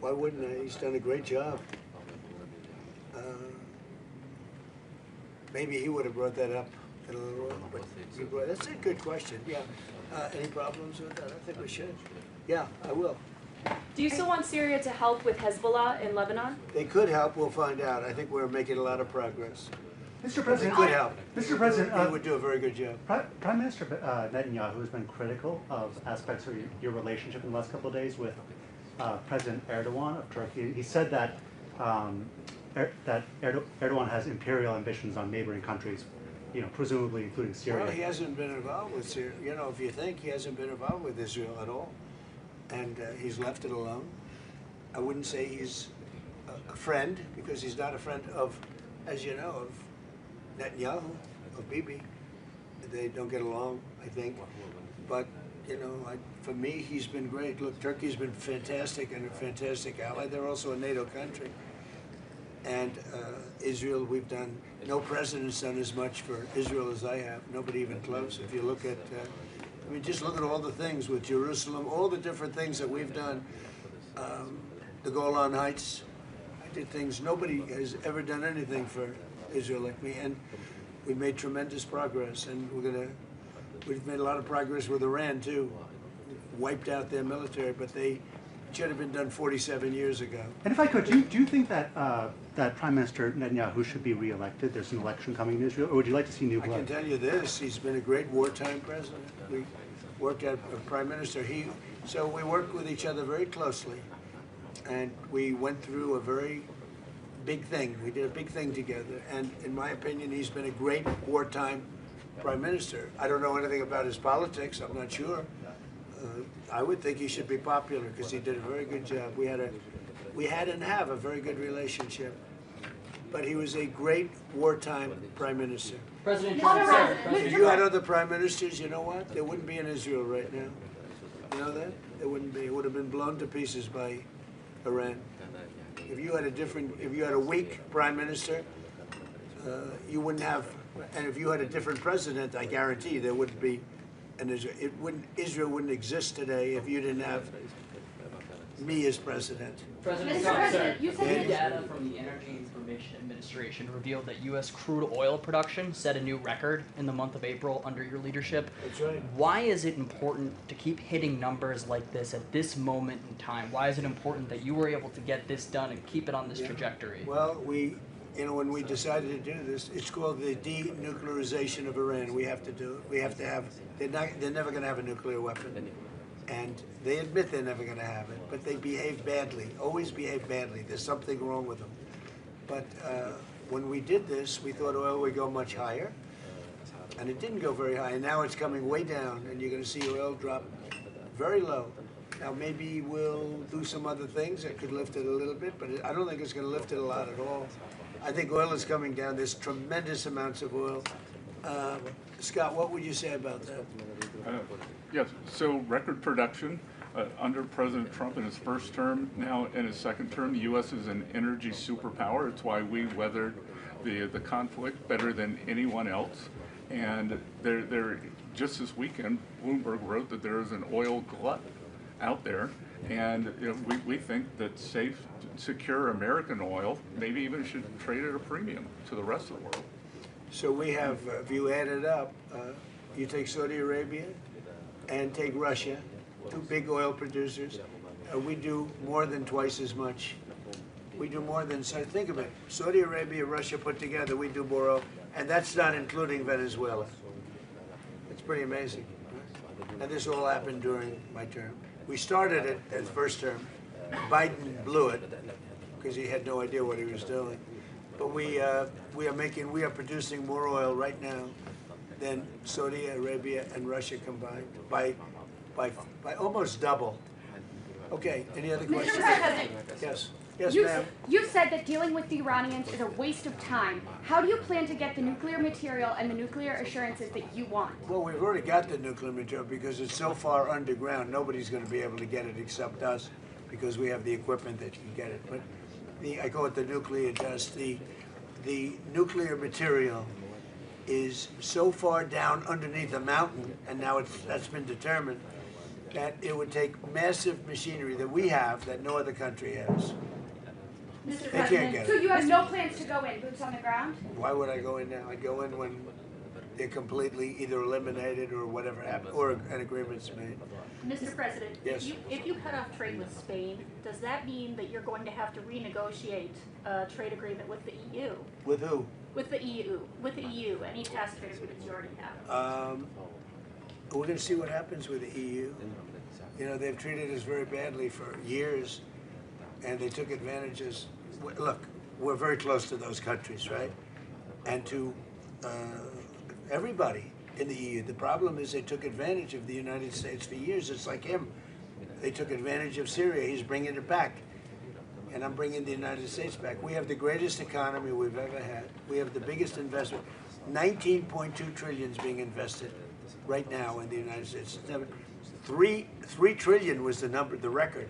Why wouldn't I? He's done a great job. Maybe he would have brought that up in a little while, but that's a good question, yeah. Any problems with that? I think we should. Yeah, I will. Do you still want Syria to help with Hezbollah in Lebanon? They could help, we'll find out. I think we're making a lot of progress. Mr. President, they could help. Mr. President, they would do a very good job. Prime Minister Netanyahu has been critical of aspects of your relationship in the last couple of days with President Erdogan of Turkey. He said that Erdogan has imperial ambitions on neighboring countries, presumably including Syria. Well, he hasn't been involved with Syria. If you think, he hasn't been involved with Israel at all, and he's left it alone. I wouldn't say he's a friend, because he's not a friend of, as you know, of Netanyahu, of Bibi. They don't get along, I think. But, for me, he's been great. Look, Turkey's been fantastic and a fantastic ally. They're also a NATO country. And Israel, we've done, no president's done as much for Israel as I have, nobody even close. If you look at, just look at all the things with Jerusalem, all the different things that we've done. The Golan Heights, I did things, nobody has ever done anything for Israel like me, and we've made tremendous progress, and we've made a lot of progress with Iran too. Wiped out their military, but they should have been done 47 years ago. And if I could, do you think that that Prime Minister Netanyahu should be re-elected? There's an election coming in Israel, or would you like to see new blood? I can tell you this: he's been a great wartime president. We worked as Prime Minister. So we worked with each other very closely, and we went through a very big thing. We did a big thing together, and in my opinion, he's been a great wartime Prime Minister. I don't know anything about his politics. I'm not sure. I would think he should be popular because he did a very good job. We had and have a very good relationship. But he was a great wartime Prime Minister. President Trump said, If you had other Prime Ministers, you know what? There wouldn't be in Israel right now. You know that? There wouldn't be. It would have been blown to pieces by Iran. If you had a weak prime minister, you wouldn't have, and if you had a different president, I guarantee there wouldn't be, and Israel wouldn't exist today if you didn't have me as president. President Mr. President, you said new data from the Energy Information Administration revealed that U.S. crude oil production set a new record in the month of April under your leadership. That's right. Why is it important to keep hitting numbers like this at this moment in time? Why is it important that you were able to get this done and keep it on this trajectory? Well, when we decided to do this, it's called the denuclearization of Iran. We have to do it. We have to have. They're never going to have a nuclear weapon, and they admit they're never going to have it. But they behave badly. Always behave badly. There's something wrong with them. But when we did this, we thought oil would go much higher, and it didn't go very high. And now it's coming way down, and you're going to see oil drop very low. Now maybe we'll do some other things that could lift it a little bit, but I don't think it's going to lift it a lot at all. I think oil is coming down. There's tremendous amounts of oil. Scott, what would you say about that? Yes, so record production under President Trump in his first term. Now in his second term, the U.S. is an energy superpower. It's why we weathered the conflict better than anyone else. And just this weekend, Bloomberg wrote that there is an oil glut out there. And we think that safe, secure American oil maybe even should trade at a premium to the rest of the world. So we have, if you add it up, you take Saudi Arabia and take Russia, two big oil producers, we do more than twice as much. We do more than, so think of it, Saudi Arabia, Russia put together, we do more oil, and that's not including Venezuela. It's pretty amazing. And this all happened during my term. We started it as first term. Biden blew it because he had no idea what he was doing. But we are producing more oil right now than Saudi Arabia and Russia combined by almost double. Okay, any other questions? Mr. President. Yes. Yes, you, ma'am. You said that dealing with the Iranians is a waste of time. How do you plan to get the nuclear material and the nuclear assurances that you want? Well, we've already got the nuclear material because it's so far underground, nobody's going to be able to get it except us because we have the equipment that can get it. But I call it the nuclear dust. The nuclear material is so far down underneath the mountain, and now that's been determined, that it would take massive machinery that we have that no other country has. Mr. They can't get So it. you have no plans to go in, boots on the ground? Why would I go in now? I'd go in when they're completely either eliminated or whatever happens, or an agreement's made. Mr. President, Yes. if you cut off trade with Spain, does that mean that you're going to have to renegotiate a trade agreement with the EU? With who? With the EU, any past trade agreements you already have? We're going to see what happens with the EU. You know, they've treated us very badly for years, and they took advantages. Look, we're very close to those countries, right? And to everybody in the EU. The problem is they took advantage of the United States for years. It's like him. They took advantage of Syria. He's bringing it back. And I'm bringing the United States back. We have the greatest economy we've ever had. We have the biggest investment. 19.2 trillion is being invested right now in the United States. Three trillion was the record.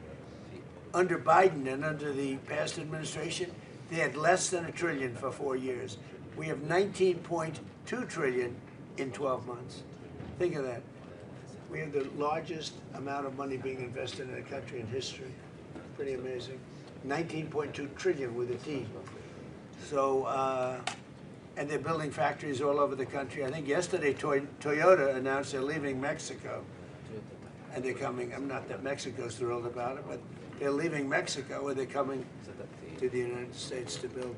Under Biden and under the past administration, they had less than $1 trillion for 4 years. We have 19.2 trillion in 12 months. Think of that. We have the largest amount of money being invested in a country in history. Pretty amazing. 19.2 trillion with a T. So, and they're building factories all over the country. I think yesterday Toyota announced they're leaving Mexico. And they're coming, I'm not that Mexico's thrilled about it, but they're leaving Mexico and they're coming to the United States to build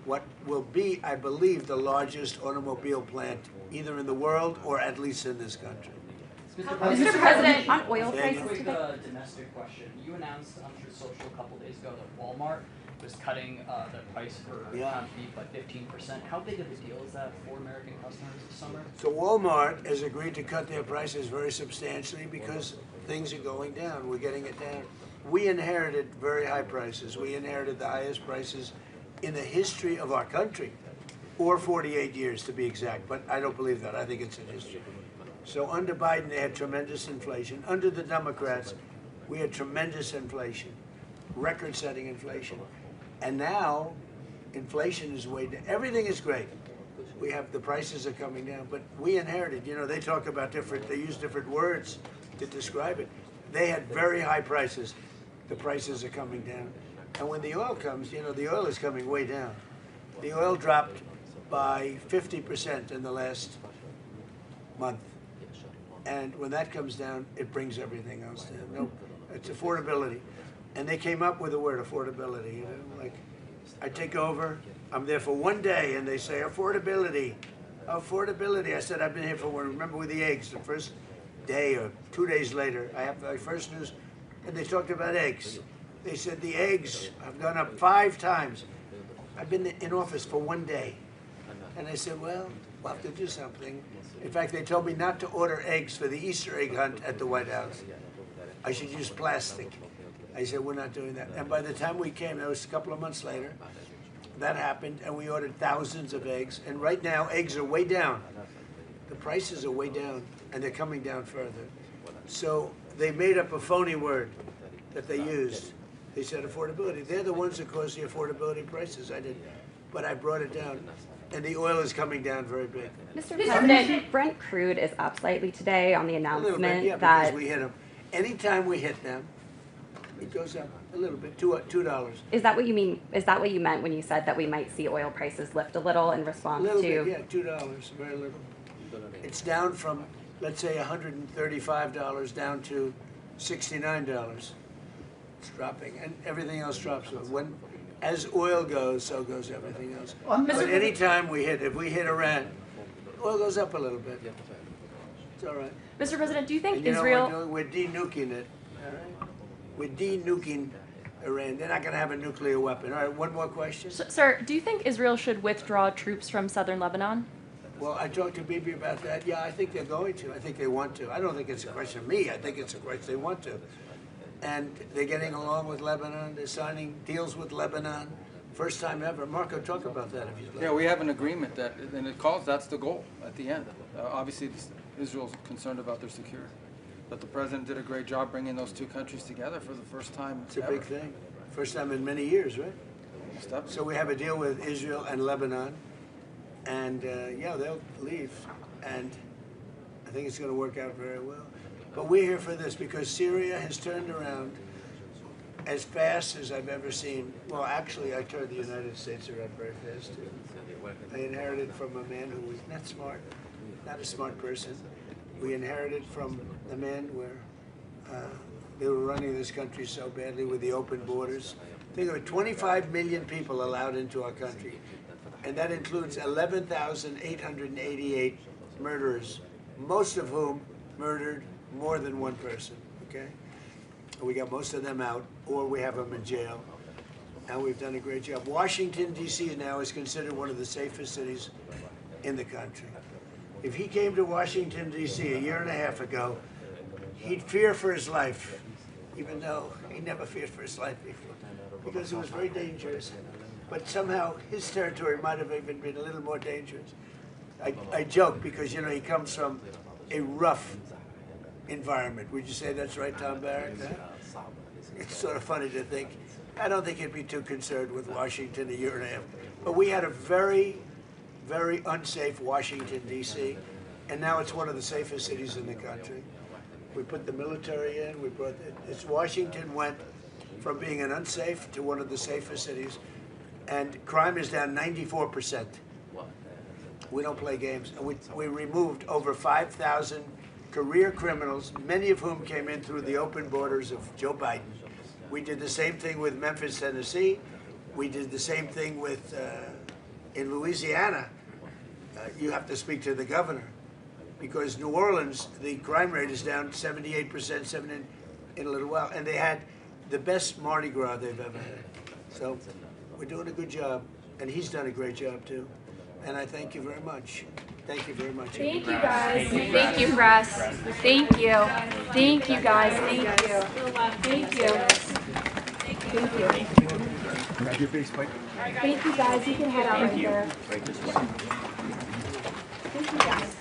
what will be, I believe, the largest automobile plant either in the world or at least in this country. Mr. President, on oil prices Quick today. domestic question. You announced on Truth Social a couple days ago that Walmart was cutting the price for ground beef by 15%. How big of a deal is that for American customers this summer? So Walmart has agreed to cut their prices very substantially because things are going down. We're getting it down. We inherited very high prices. We inherited the highest prices in the history of our country, or 48 years to be exact, but I don't believe that. I think it's in history. So under Biden, they had tremendous inflation. Under the Democrats, we had tremendous inflation. record-setting inflation. And now, inflation is way down. Everything is great. We have, the prices are coming down, but we inherited, they talk about they use different words to describe it. They had very high prices. The prices are coming down. And when the oil comes, the oil is coming way down. The oil dropped by 50% in the last month. And when that comes down, it brings everything else down. No, it's affordability. And they came up with the word affordability, like I take over, I'm there for one day, and they say affordability, affordability. I said, I've been here for one, remember with the eggs, the first day or 2 days later, I have my first news, and they talked about eggs. They said the eggs have gone up 5 times. I've been in office for one day. And I said, well, we'll have to do something. In fact, they told me not to order eggs for the Easter egg hunt at the White House. I should use plastic. I said, we're not doing that. And by the time we came, that was a couple of months later, that happened, and we ordered thousands of eggs. And right now, eggs are way down. The prices are way down, and they're coming down further. So they made up a phony word that they used. They said affordability. They're the ones that caused the affordability prices. I did, but I brought it down. And the oil is coming down very big. Mr. President, Brent crude is up slightly today on the announcement bit, that because we hit them. Anytime we hit them, it goes up a little bit, $2. Is that what you mean? Is that what you meant when you said that we might see oil prices lift a little in response a little to? bit, yeah, $2, very little. It's down from, let's say, $135 down to $69. It's dropping, and everything else drops. As oil goes, so goes everything else. But anytime we hit, if we hit Iran, oil goes up a little bit. It's all right. Mr. President, do you think And Israel... we're de-nuking it, all right? We're de-nuking Iran. They're not going to have a nuclear weapon. All right, one more question. Sir, do you think Israel should withdraw troops from southern Lebanon? Well, I talked to Bibi about that. Yeah, I think they're going to. I think they want to. I don't think it's a question of me. I think it's a question they want to. And they're getting along with Lebanon. They're signing deals with Lebanon. First time ever. Marco, talk about that if you'd like. Yeah, we have an agreement that, and it calls, that's the goal at the end. Obviously, Israel's concerned about their security. But the president did a great job bringing those two countries together for the first time It's a ever. big thing. First time in many years, right? So we have a deal with Israel and Lebanon. And, yeah, they'll leave. And I think it's going to work out very well. But we're here for this because Syria has turned around as fast as I've ever seen. Well, actually, I turned the United States around very fast, too. I inherited from a man who was not smart, not a smart person. We inherited from the man where they were running this country so badly with the open borders. Think of it, 25 million people allowed into our country. And that includes 11,888 murderers, most of whom murdered more than one person, okay? We got most of them out, or we have them in jail, and we've done a great job. Washington, D.C. now is considered one of the safest cities in the country. If he came to Washington, D.C. a year and a half ago, he'd fear for his life, even though he never feared for his life before, because it was very dangerous. But somehow his territory might have even been a little more dangerous. I joke because, you know, he comes from a rough environment. Would you say that's right, Tom Barrett? Huh? It's sort of funny to think. I don't think he'd be too concerned with Washington a year and a half. But we had a very, very unsafe Washington, D.C., and now it's one of the safest cities in the country. We put the military in. We brought Washington went from being an unsafe to one of the safest cities, and crime is down 94%. We don't play games. And we removed over 5,000 career criminals, many of whom came in through the open borders of Joe Biden. We did the same thing with Memphis, Tennessee. We did the same thing with in Louisiana. You have to speak to the governor, because New Orleans, the crime rate is down 78% in a little while, and they had the best Mardi Gras they've ever had. So we're doing a good job, and he's done a great job too. And I thank you very much. Thank you very much. Thank you, guys. Thank you, press. Thank you. Thank you, guys. Thank you. Thank you. Thank you. Grab your face, Mike. Thank you, guys. You can head out right there. Thank you, guys.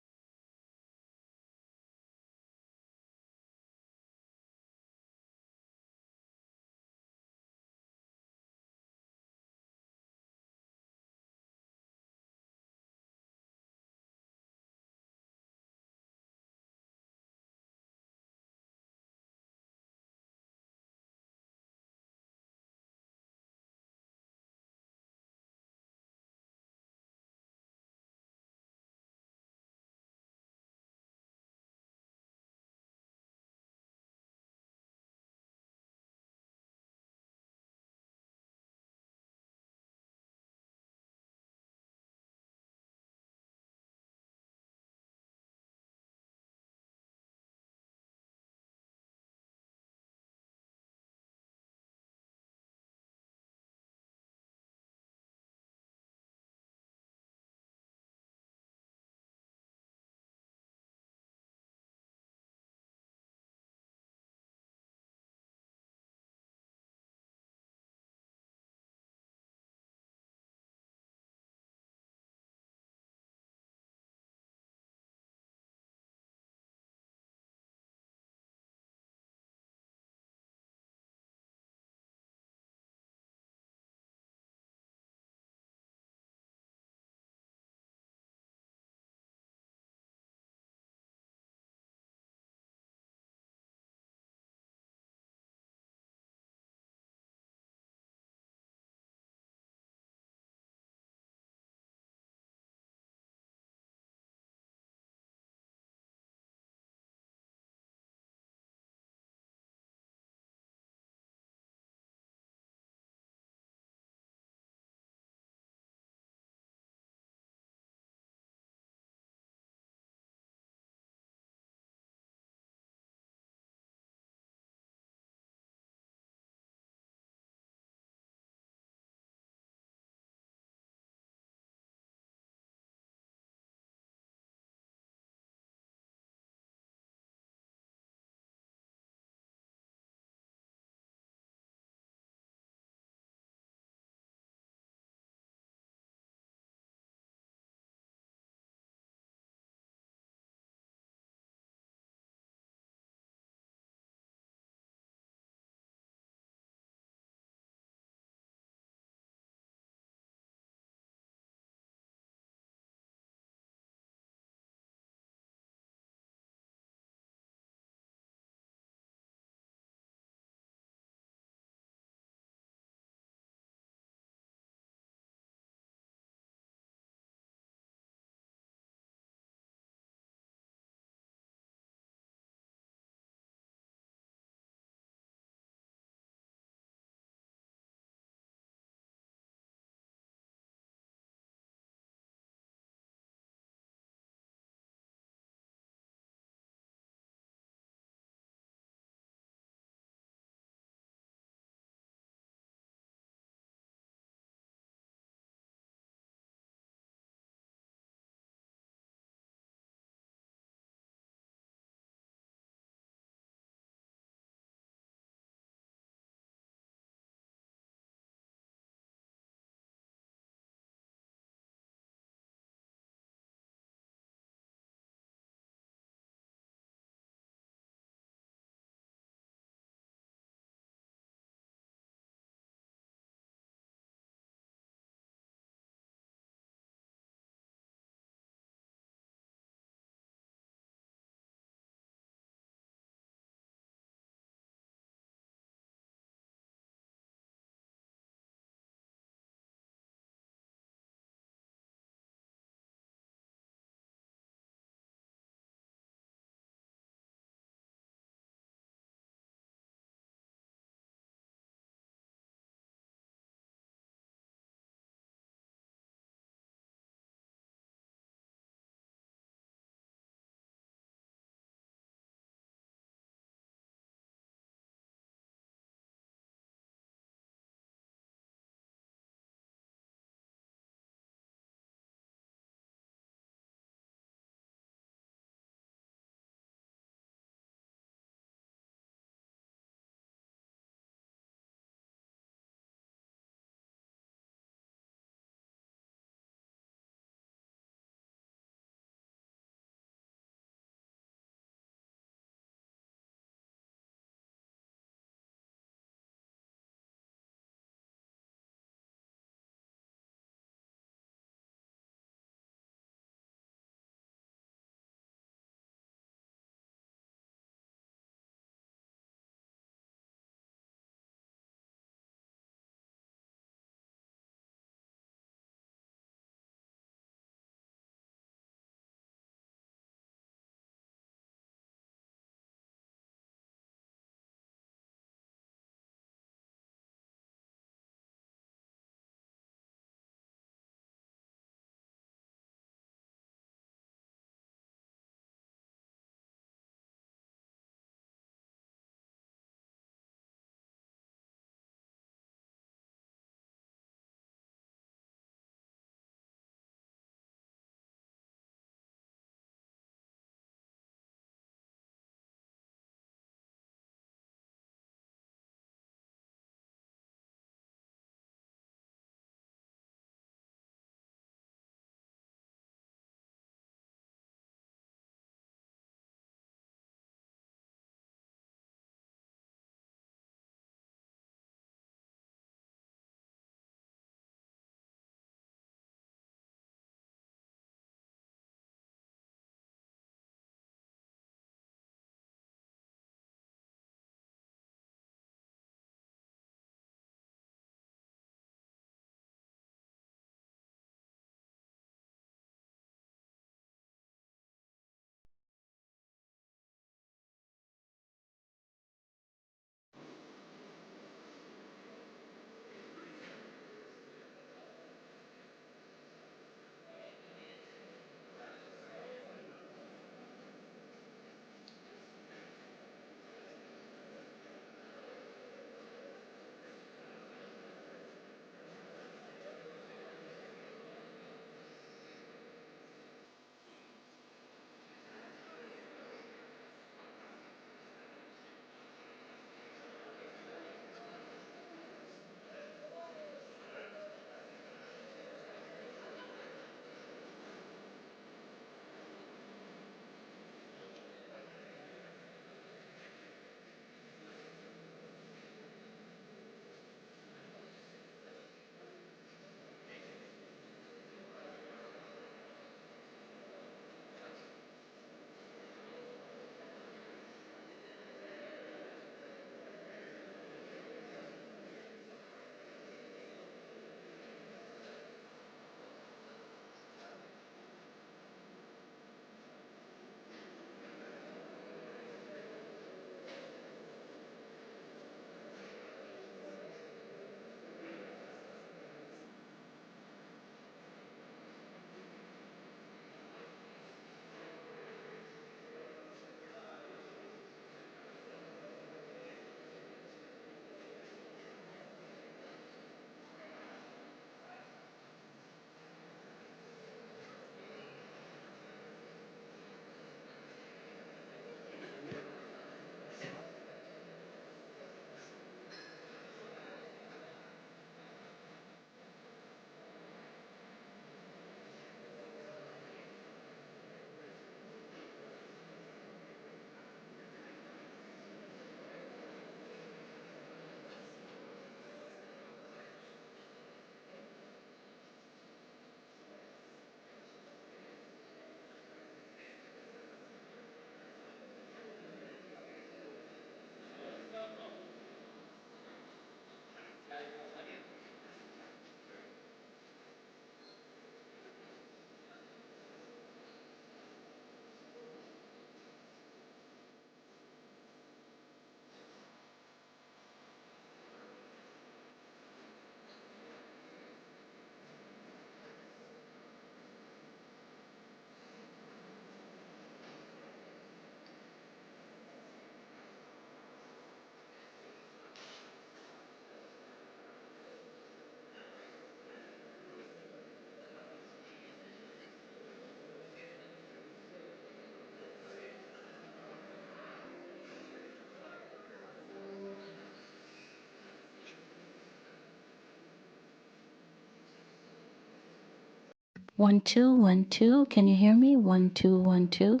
1 2 1 2. Can you hear me? 1 2 1 2.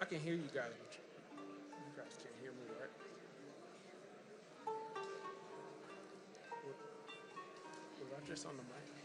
I can hear you guys, but you guys can't hear me, right? Was I just on the mic?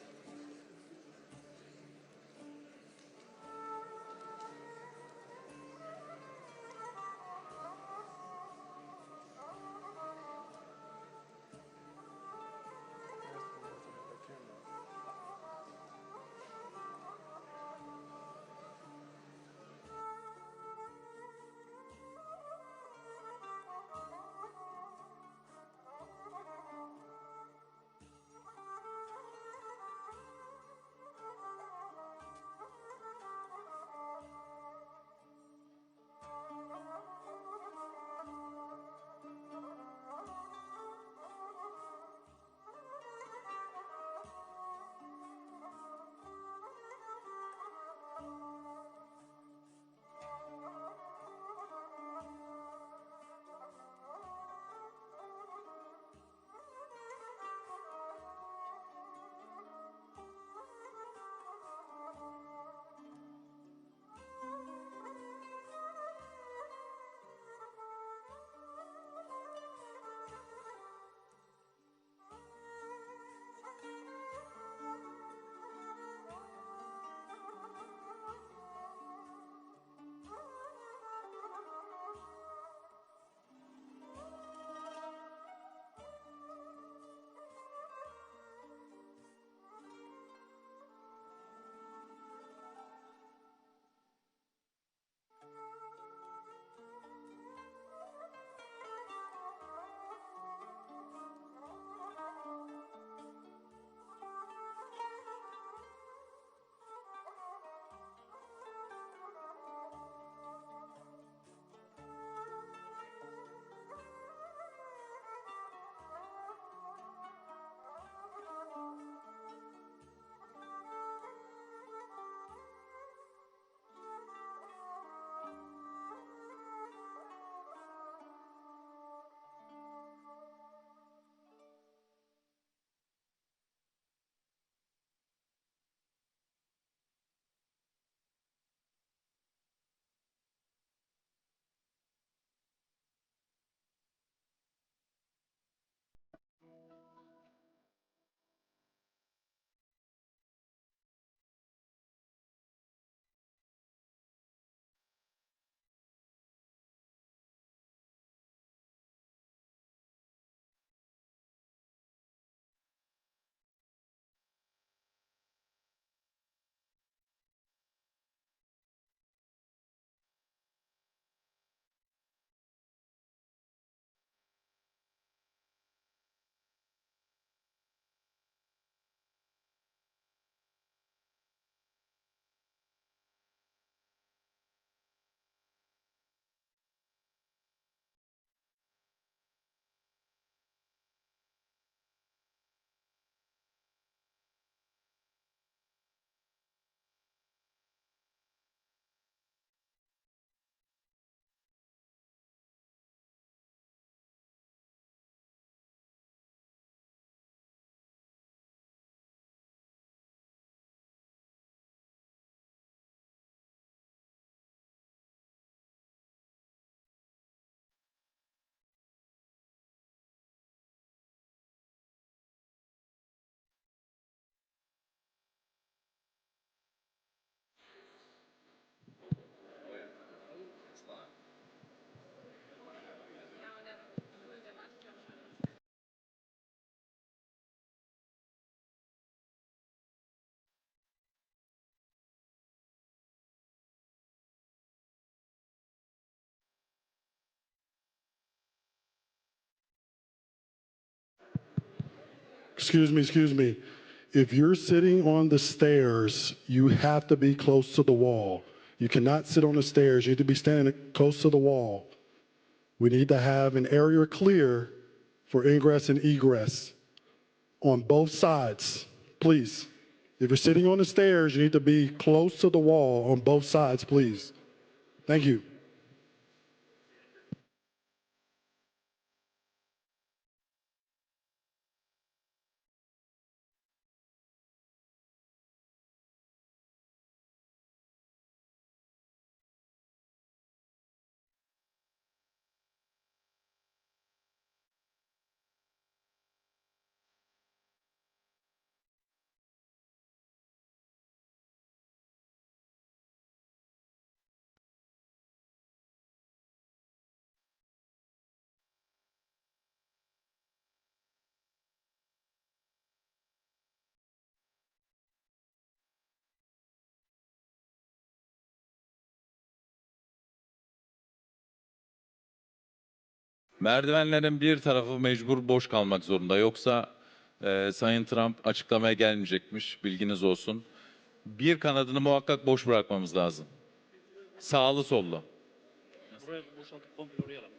excuse me. If you're sitting on the stairs, you have to be close to the wall. You cannot sit on the stairs. You need to be standing close to the wall. We need to have an area clear for ingress and egress on both sides, please. If you're sitting on the stairs, you need to be close to the wall on both sides, please. Thank you. Merdivenlerin bir tarafı mecbur boş kalmak zorunda. Yoksa Sayın Trump açıklamaya gelmeyecekmiş. Bilginiz olsun. Bir kanadını muhakkak boş bırakmamız lazım. Sağlı sollu. Buraya boşaltıp komple oraya alalım.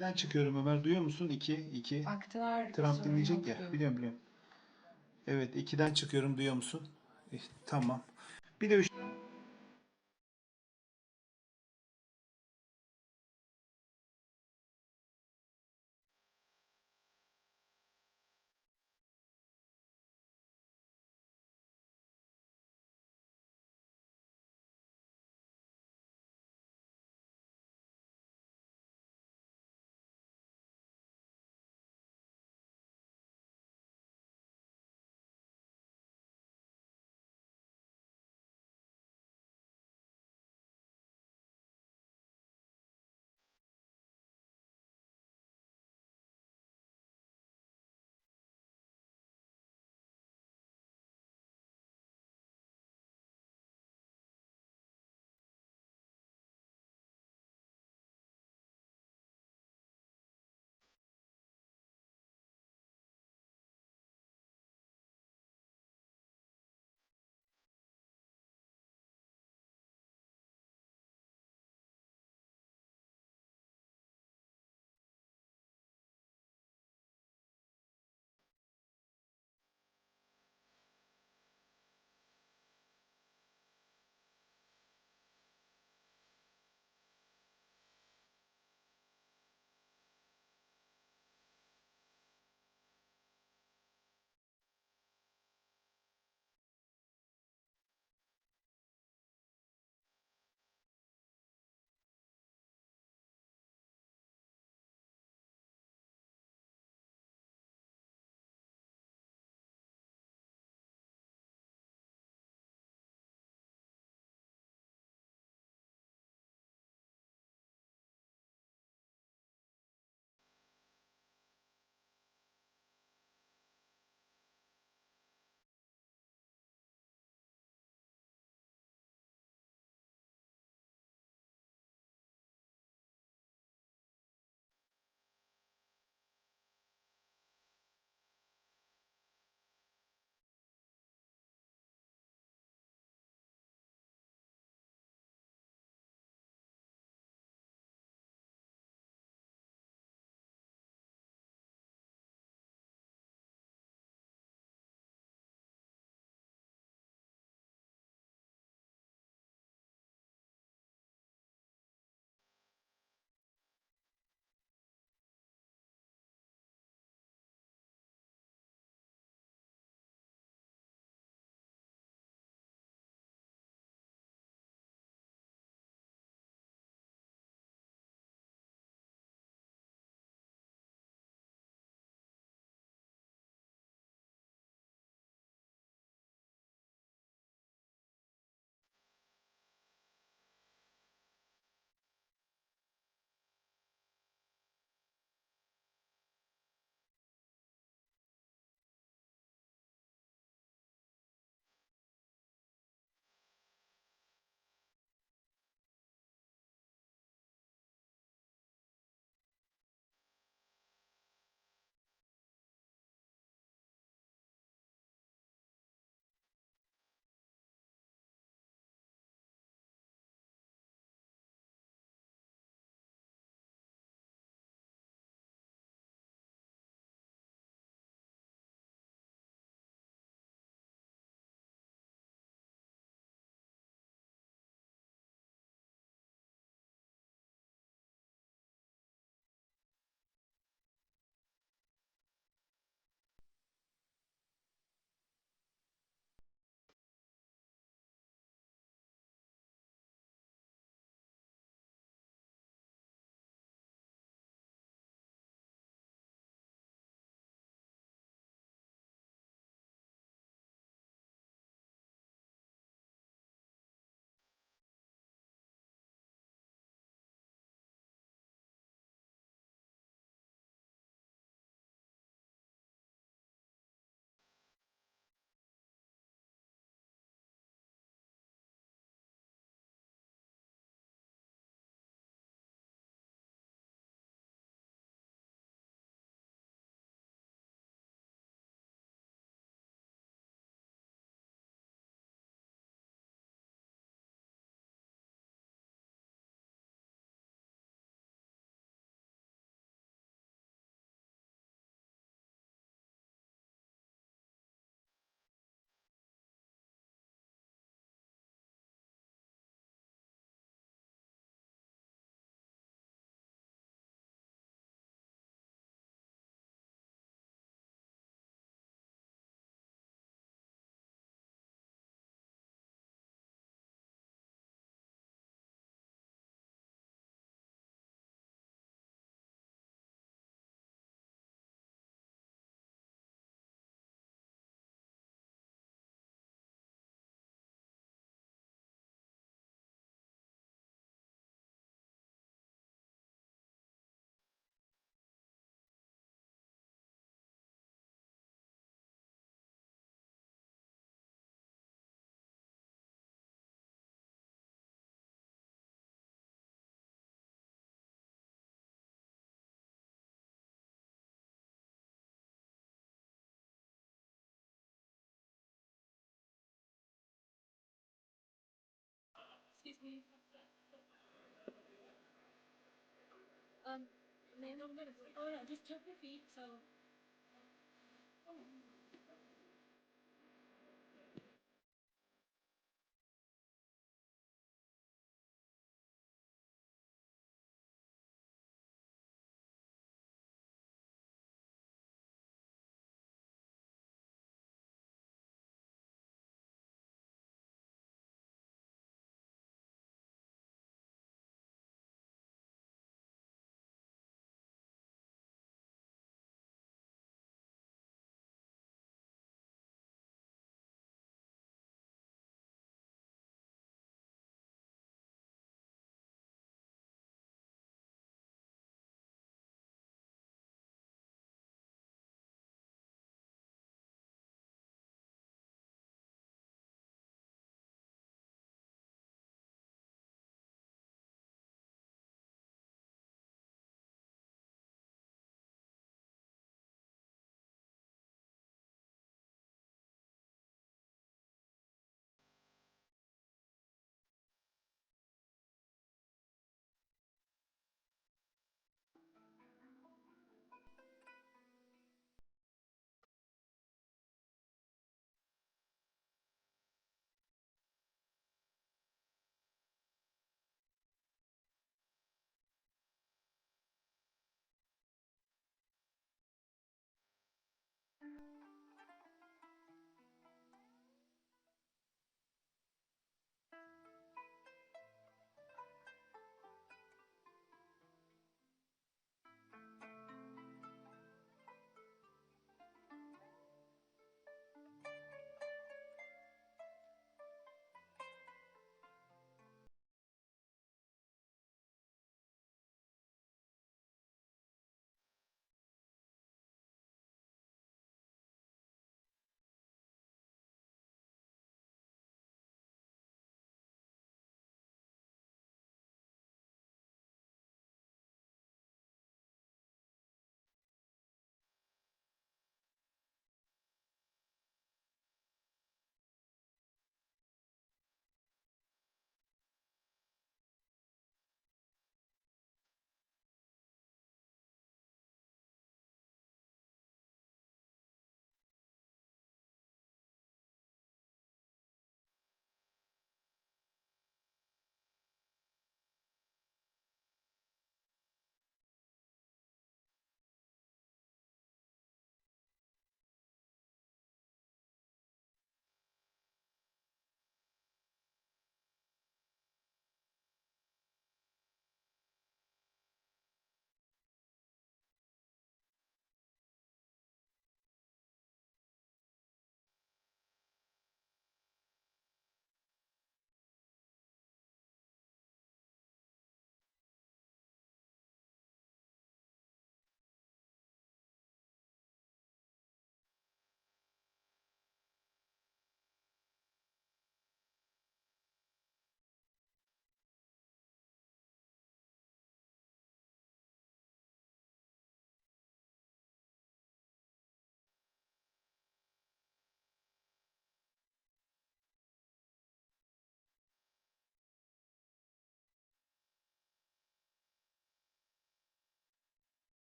Ben çıkıyorum Ömer. Duyuyor musun? 2. Baktılar. Trump dinleyecek ya. Biliyorum. Evet 2'den çıkıyorum. Duyuyor musun? Tamam. Bir de 3. Ma'am, I'm gonna, oh no, just took your feet, so.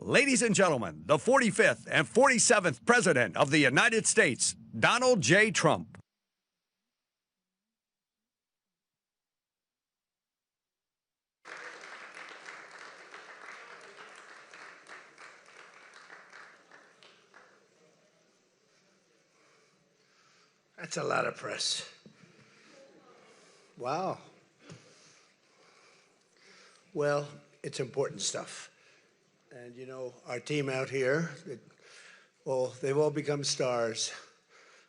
Ladies and gentlemen, the 45th and 47th President of the United States, Donald J. Trump. That's a lot of press. Wow. Well, it's important stuff. And you know, our team out here, they've all become stars,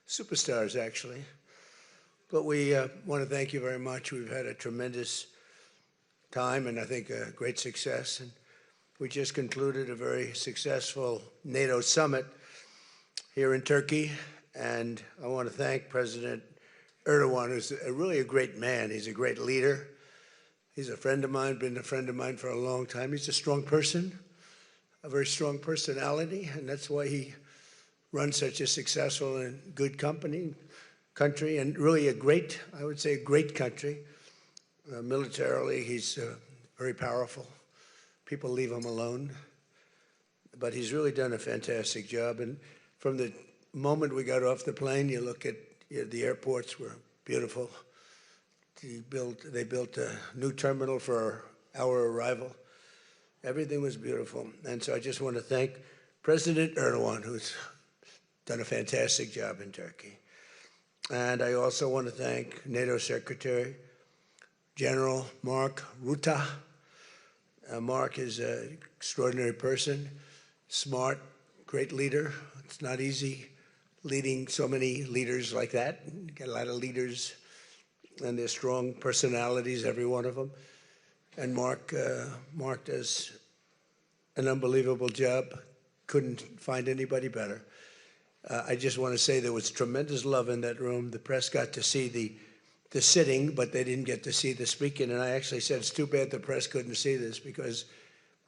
superstars actually. But we want to thank you very much. We've had a tremendous time and I think a great success. And we just concluded a very successful NATO summit here in Turkey. And I want to thank President Erdogan, who's really a great man. He's a great leader. He's a friend of mine, been a friend of mine for a long time. He's a strong person, a very strong personality, and that's why he runs such a successful and good country, and really a great, I would say, a great country. Militarily, he's very powerful. People leave him alone, but he's really done a fantastic job. And from the moment we got off the plane, you look at the airports were beautiful. They built a new terminal for our arrival. Everything was beautiful. And so I just want to thank President Erdogan, who's done a fantastic job in Turkey. And I also want to thank NATO Secretary General Mark Rutte. Mark is an extraordinary person, smart, great leader. It's not easy leading so many leaders like that. You get a lot of leaders, and they're strong personalities, every one of them. And Mark does an unbelievable job. Couldn't find anybody better. I just want to say there was tremendous love in that room. The press got to see the sitting, but they didn't get to see the speaking. And I actually said, it's too bad the press couldn't see this, because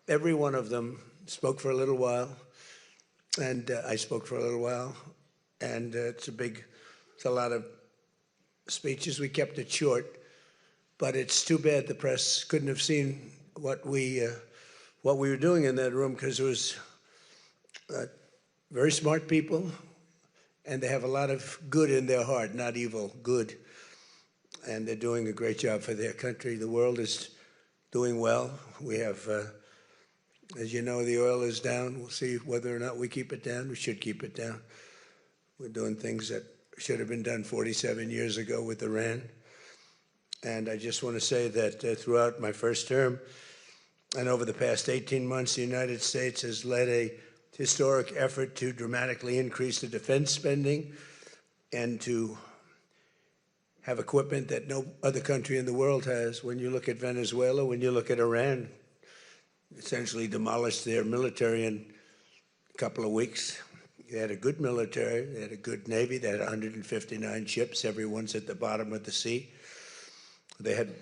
every one of them spoke for a little while, and I spoke for a little while. And it's a lot of speeches. We kept it short, but it's too bad the press couldn't have seen what we were doing in that room, because it was very smart people, and they have a lot of good in their heart, not evil, good. And they're doing a great job for their country. The world is doing well. We have, as you know, the oil is down. We'll see whether or not we keep it down. We should keep it down. We're doing things that should have been done 47 years ago with Iran. And I just want to say that throughout my first term and over the past 18 months, the United States has led a historic effort to dramatically increase the defense spending and to have equipment that no other country in the world has. When you look at Venezuela, when you look at Iran, essentially demolished their military in a couple of weeks. They had a good military, they had a good Navy, they had 159 ships, everyone's at the bottom of the sea. They had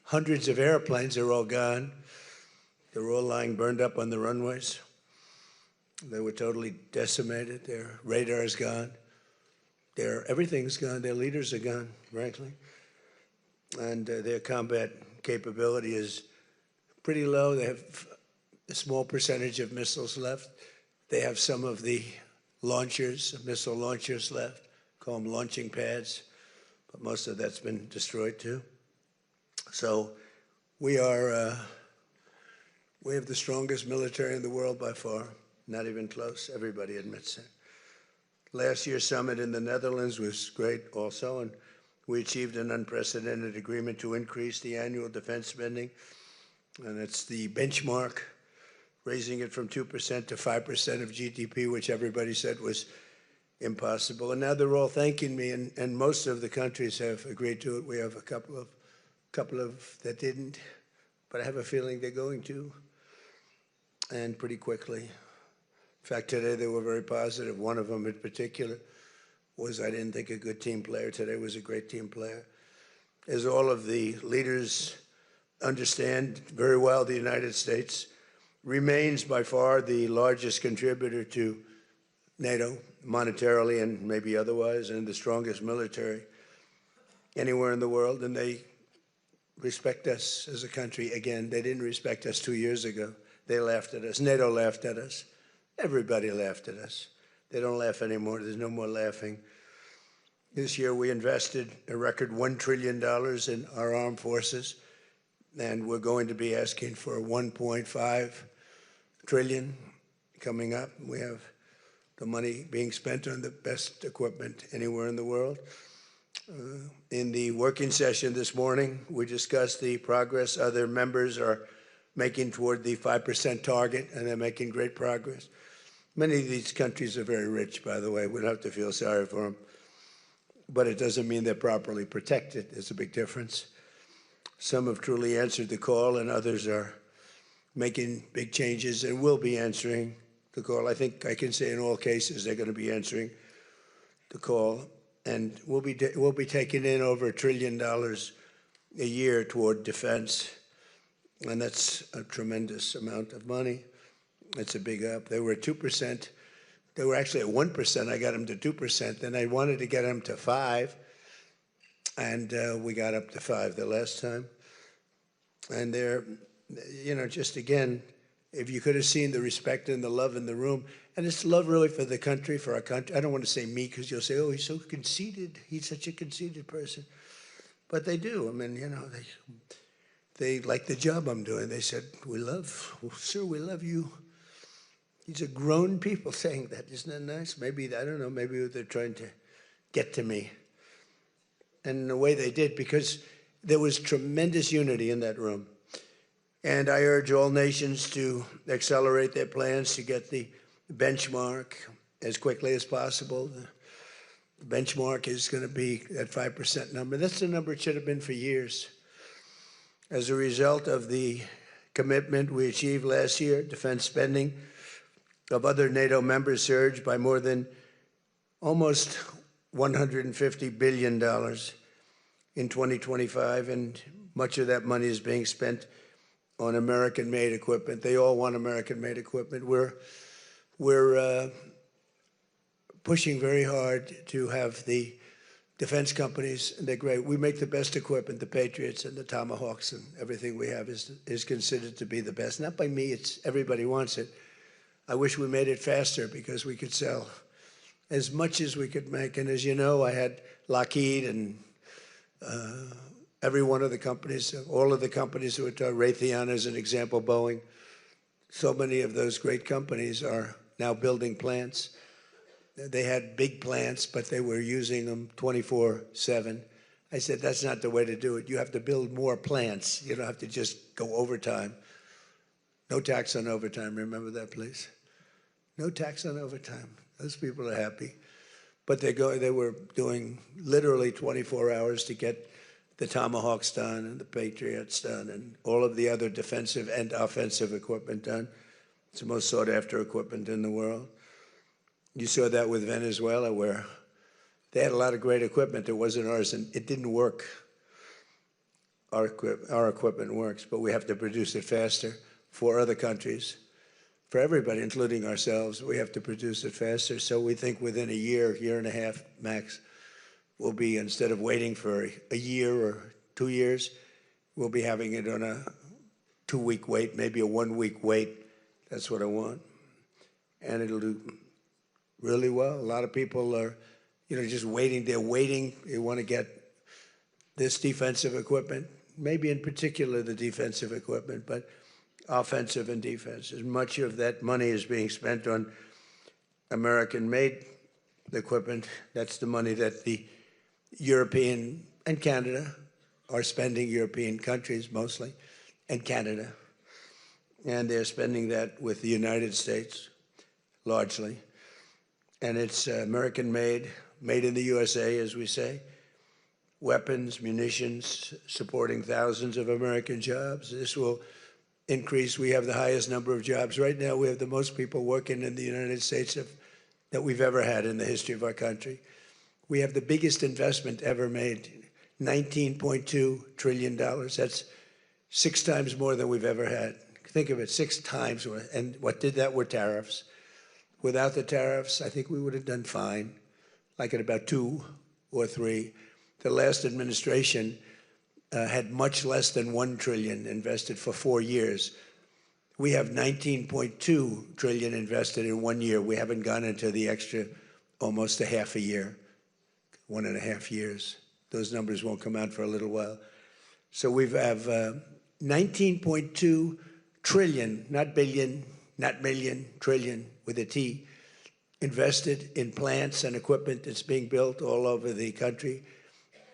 hundreds of airplanes, they're all gone. They were all lying burned up on the runways. They were totally decimated, their radar's gone. Everything's gone, their leaders are gone, frankly. And their combat capability is pretty low. They have a small percentage of missiles left. They have some of the launchers, missile launchers left, call them launching pads, but most of that's been destroyed too. So we have the strongest military in the world by far, not even close, everybody admits it. Last year's summit in the Netherlands was great also, and we achieved an unprecedented agreement to increase the annual defense spending, and it's the benchmark, raising it from 2% to 5% of GDP, which everybody said was impossible. And now they're all thanking me, and most of the countries have agreed to it. We have a couple of that didn't, but I have a feeling they're going to, and pretty quickly. In fact, today they were very positive. One of them in particular was, I didn't think a good team player. Today was a great team player. As all of the leaders understand very well, the United States remains by far the largest contributor to NATO, monetarily and maybe otherwise, and the strongest military anywhere in the world. And they respect us as a country. Again, they didn't respect us 2 years ago. They laughed at us. NATO laughed at us. Everybody laughed at us. They don't laugh anymore. There's no more laughing. This year we invested a record $1 trillion in our armed forces, and we're going to be asking for $1.5 trillion coming up. We have the money being spent on the best equipment anywhere in the world. In the working session this morning, we discussed the progress other members are making toward the 5% target, and they're making great progress. Many of these countries are very rich, by the way. We don't have to feel sorry for them. But it doesn't mean they're properly protected. There's a big difference. Some have truly answered the call, and others are making big changes and will be answering the call. I think I can say in all cases they're going to be answering the call. And we'll be taking in over $1 trillion a year toward defense. And that's a tremendous amount of money. It's a big up. They were at 2%. They were actually at 1%. I got them to 2%. Then I wanted to get them to 5%. And we got up to 5% the last time. And they're, you know, just again, if you could have seen the respect and the love in the room, and it's love really for the country, for our country. I don't want to say me because you'll say, oh, he's so conceited. He's such a conceited person. But they do. I mean, you know, they like the job I'm doing. They said, sir, we love you. These are grown people saying that. Isn't that nice? Maybe, I don't know, maybe they're trying to get to me. And in the way they did, because there was tremendous unity in that room. And I urge all nations to accelerate their plans to get the benchmark as quickly as possible. The benchmark is going to be that 5% number. That's the number it should have been for years. As a result of the commitment we achieved last year, defense spending of other NATO members surged by more than almost $150 billion in 2025, and much of that money is being spent on American-made equipment. They all want American-made equipment. We're pushing very hard to have the defense companies, and they're great. We make the best equipment, the Patriots and the Tomahawks, and everything we have is considered to be the best. Not by me, it's everybody wants it. I wish we made it faster because we could sell as much as we could make. And as you know, I had Lockheed and every one of the companies, all of the companies who are Raytheon as an example, Boeing. So many of those great companies are now building plants. They had big plants, but they were using them 24/7. I said, that's not the way to do it. You have to build more plants. You don't have to just go overtime. No tax on overtime, remember that, please? No tax on overtime. Those people are happy. But they were doing literally 24 hours to get the Tomahawks done and the Patriots done and all of the other defensive and offensive equipment done. It's the most sought after equipment in the world. You saw that with Venezuela, where they had a lot of great equipment. It wasn't ours, and it didn't work. Our equipment works, but we have to produce it faster for other countries. For everybody, including ourselves, we have to produce it faster. So we think within a year, year and a half max, we'll be, instead of waiting for a year or 2 years, we'll be having it on a 2-week wait, maybe a 1-week wait. That's what I want. And it'll do really well. A lot of people are, you know, just waiting. They're waiting. They want to get this defensive equipment, maybe in particular the defensive equipment, but offensive and defense. As much of that money is being spent on American-made equipment. That's the money that the European and Canada are spending, European countries mostly, and Canada. And they're spending that with the United States, largely. And it's American-made, made in the USA, as we say. Weapons, munitions, supporting thousands of American jobs. This will increase. We have the highest number of jobs. Right now, we have the most people working in the United States that we've ever had in the history of our country. We have the biggest investment ever made, $19.2 trillion. That's 6 times more than we've ever had. Think of it, 6 times more. And what did that were tariffs. Without the tariffs, I think we would have done fine, like at about 2 or 3. The last administration had much less than $1 trillion invested for 4 years. We have 19.2 trillion invested in 1 year. We haven't gone into the extra almost a half a year, 1.5 years. Those numbers won't come out for a little while. So we have 19.2 trillion, not billion, not million, trillion with a T, invested in plants and equipment that's being built all over the country.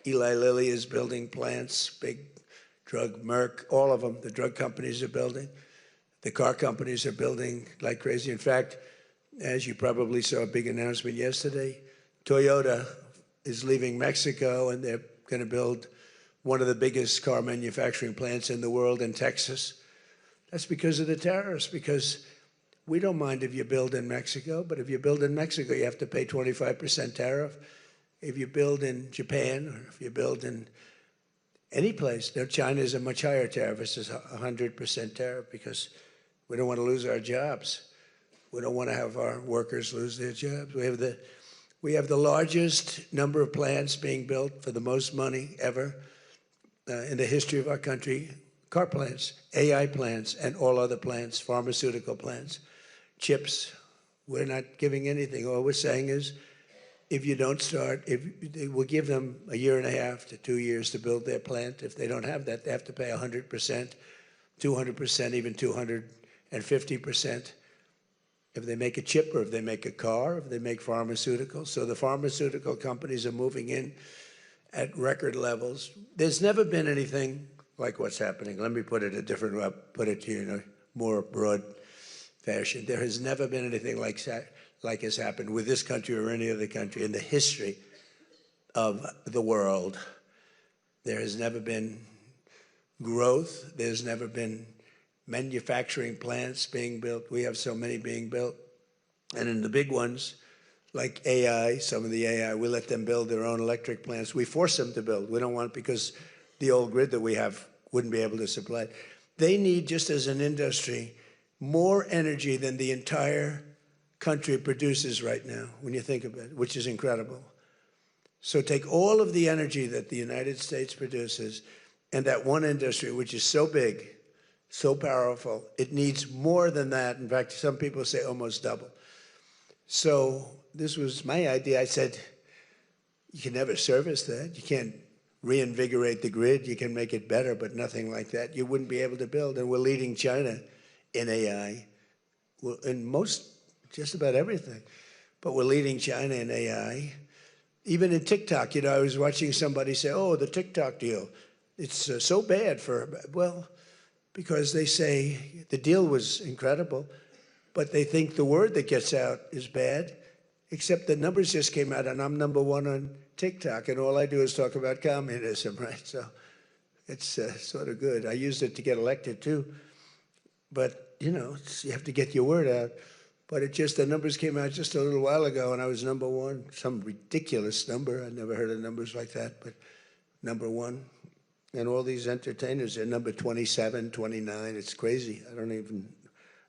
Eli Lilly is building plants, big drug, Merck, all of them, the drug companies are building. The car companies are building like crazy. In fact, as you probably saw a big announcement yesterday, Toyota is leaving Mexico and they're going to build one of the biggest car manufacturing plants in the world in Texas. That's because of the tariffs, because we don't mind if you build in Mexico, but if you build in Mexico, you have to pay 25% tariff. If you build in Japan or if you build in any place, now China is a much higher tariff. It's just 100% tariff because we don't want to lose our jobs. We don't want to have our workers lose their jobs. We have the largest number of plants being built for the most money ever in the history of our country. Car plants, AI plants, and all other plants, pharmaceutical plants, chips. We're not giving anything. All we're saying is, if you don't start, we'll give them 1.5 to 2 years to build their plant. If they don't have that, they have to pay 100%, 200%, even 250%. If they make a chip or if they make a car, if they make pharmaceuticals. So the pharmaceutical companies are moving in at record levels. There's never been anything like what's happening. Let me put it a different way, put it to you in a more broad fashion. There has never been anything like has happened with this country or any other country in the history of the world. There has never been growth. There's never been manufacturing plants being built. We have so many being built. And in the big ones, like AI, some of the AI, we let them build their own electric plants. We force them to build. We don't want it because the old grid that we have wouldn't be able to supply it. They need, just as an industry, more energy than the entire country produces right now, when you think about it, which is incredible. So take all of the energy that the United States produces and that one industry, which is so big, so powerful, it needs more than that. In fact, some people say almost double. So this was my idea. I said, you can never service that. You can't reinvigorate the grid. You can make it better, but nothing like that. You wouldn't be able to build. And we're leading China in AI, in just about everything. But we're leading China in AI. Even in TikTok, I was watching somebody say, oh, the TikTok deal, it's so bad well, because they say the deal was incredible, but they think the word that gets out is bad, except the numbers just came out, and I'm #1 on TikTok, and all I do is talk about communism, right? So it's sort of good. I used it to get elected, too. But, you have to get your word out. But the numbers came out just a little while ago, and I was #1, some ridiculous number. I never heard of numbers like that, but #1. And all these entertainers are number 27, 29. It's crazy. I don't even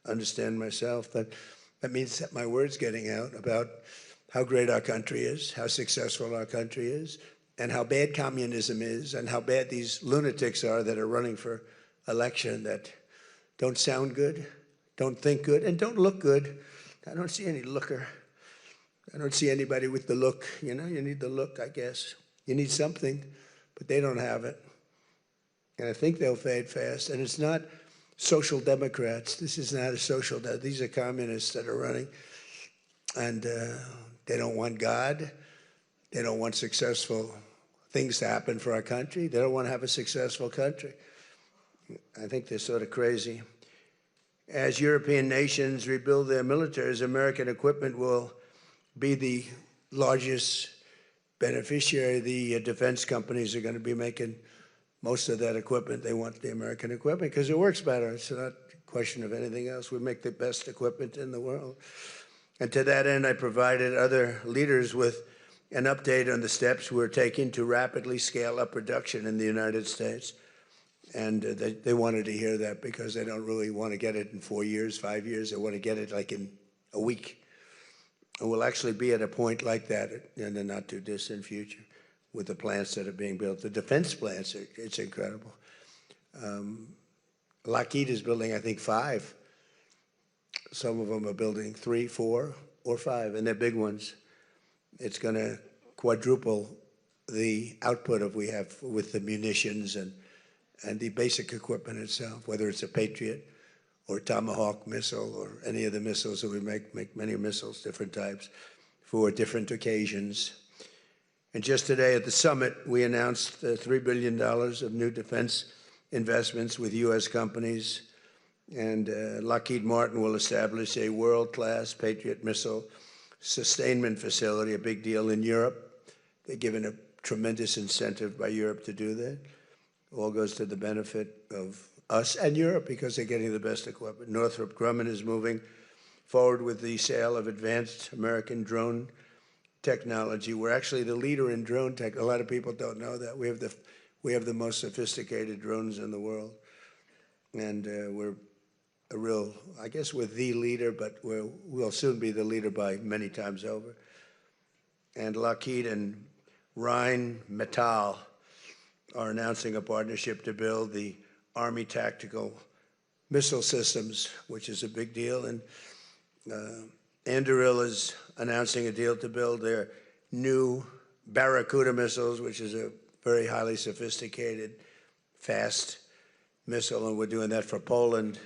understand myself. But that means that my word's getting out about how great our country is, how successful our country is, and how bad communism is, and how bad these lunatics are that are running for election that don't sound good, don't think good, and don't look good. I don't see any looker. I don't see anybody with the look. You need the look, I guess. You need something, but they don't have it. And I think they'll fade fast. And it's not social democrats. This is not a social democrat. These are communists that are running. And they don't want God. They don't want successful things to happen for our country. They don't want to have a successful country. I think they're sort of crazy. As European nations rebuild their militaries, American equipment will be the largest beneficiary. The defense companies are going to be making most of that equipment. They want the American equipment because it works better. It's not a question of anything else. We make the best equipment in the world. And to that end, I provided other leaders with an update on the steps we're taking to rapidly scale up production in the United States. And they wanted to hear that because they don't really want to get it in 4 years, 5 years. They want to get it like in a week. And we'll actually be at a point like that in the not too distant future with the plants that are being built. The defense plants, it's incredible. Lockheed is building, I think, 5 Some of them are building 3, 4, or 5, and they're big ones. It's going to quadruple the output of we have with the munitions and the basic equipment itself, whether it's a Patriot or Tomahawk missile or any of the missiles that we make many missiles, different types, for different occasions. And just today at the summit, we announced $3 billion of new defense investments with U.S. companies. And Lockheed Martin will establish a world-class Patriot missile sustainment facility, a big deal in Europe. They're given a tremendous incentive by Europe to do that. All goes to the benefit of us and Europe because they're getting the best equipment. Northrop Grumman is moving forward with the sale of advanced American drone technology. We're actually the leader in drone tech. A lot of people don't know that. We have the most sophisticated drones in the world. And we're a real, I guess we're the leader, but we'll soon be the leader by many times over. And Lockheed and Rheinmetall are announcing a partnership to build the Army Tactical Missile Systems, which is a big deal. And Anduril is announcing a deal to build their new Barracuda missiles, which is a very highly sophisticated, fast missile, and we're doing that for Poland.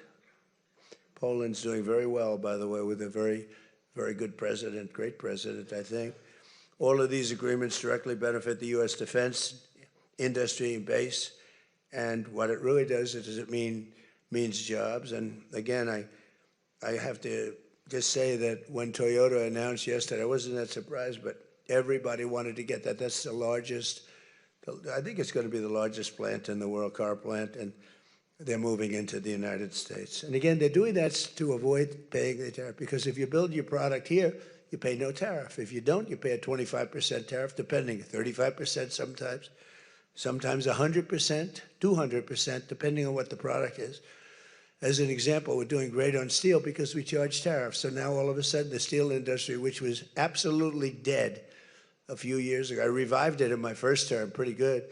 Poland's doing very well, by the way, with a very, very good president, great president, I think. All of these agreements directly benefit the U.S. defense industry and base, and what it really does is it means jobs. And again, I have to just say that when Toyota announced yesterday, I wasn't that surprised, but everybody wanted to get that. That's the largest, I think it's going to be the largest plant in the world, car plant, and they're moving into the United States. And again, they're doing that to avoid paying the tariff, because if you build your product here, you pay no tariff. If you don't, you pay a 25% tariff, depending, 35% sometimes 100%, 200%, depending on what the product is. As an example, we're doing great on steel because we charge tariffs. So now all of a sudden the steel industry, which was absolutely dead a few years ago, I revived it in my first term, pretty good.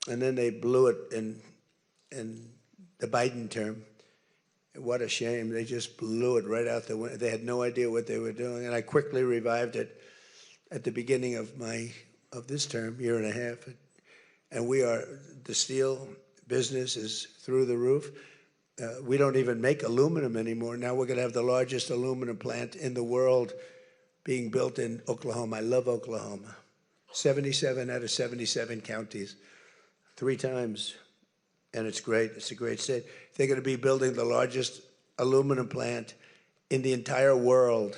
And then they blew it in the Biden term. What a shame. They just blew it right out the window. They had no idea what they were doing. And I quickly revived it at the beginning of this term, year and a half. And the steel business is through the roof. We don't even make aluminum anymore. Now we're going to have the largest aluminum plant in the world being built in Oklahoma. I love Oklahoma. 77 out of 77 counties, 3 times. And it's great. It's a great state. They're going to be building the largest aluminum plant in the entire world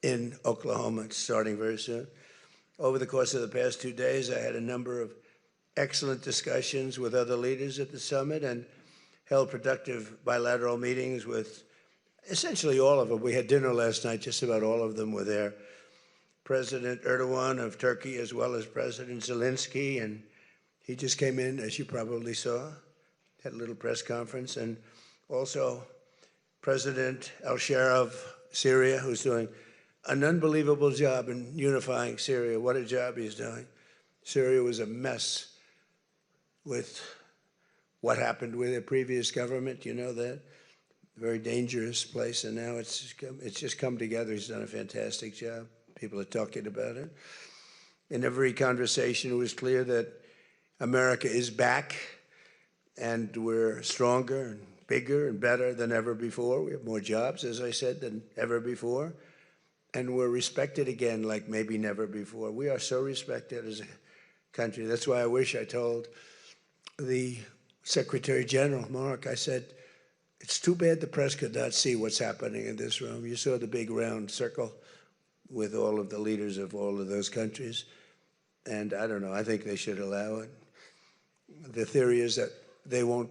in Oklahoma. It's starting very soon. Over the course of the past 2 days, I had a number of excellent discussions with other leaders at the summit and held productive bilateral meetings with essentially all of them. We had dinner last night. Just about all of them were there. President Erdogan of Turkey, as well as President Zelensky, and he just came in, as you probably saw, had a little press conference, and also President al-Shara of Syria, who's doing an unbelievable job in unifying Syria. What a job he's doing. Syria was a mess with what happened with the previous government, you know that. Very dangerous place, and now it's just come together. He's done a fantastic job. People are talking about it. In every conversation, it was clear that America is back, and we're stronger and bigger and better than ever before. We have more jobs, as I said, than ever before. And we're respected again like maybe never before. We are so respected as a country. That's why I wish I told the Secretary General, Mark, I said, it's too bad the press could not see what's happening in this room. You saw the big round circle with all of the leaders of all of those countries. And I don't know, I think they should allow it. The theory is that they won't be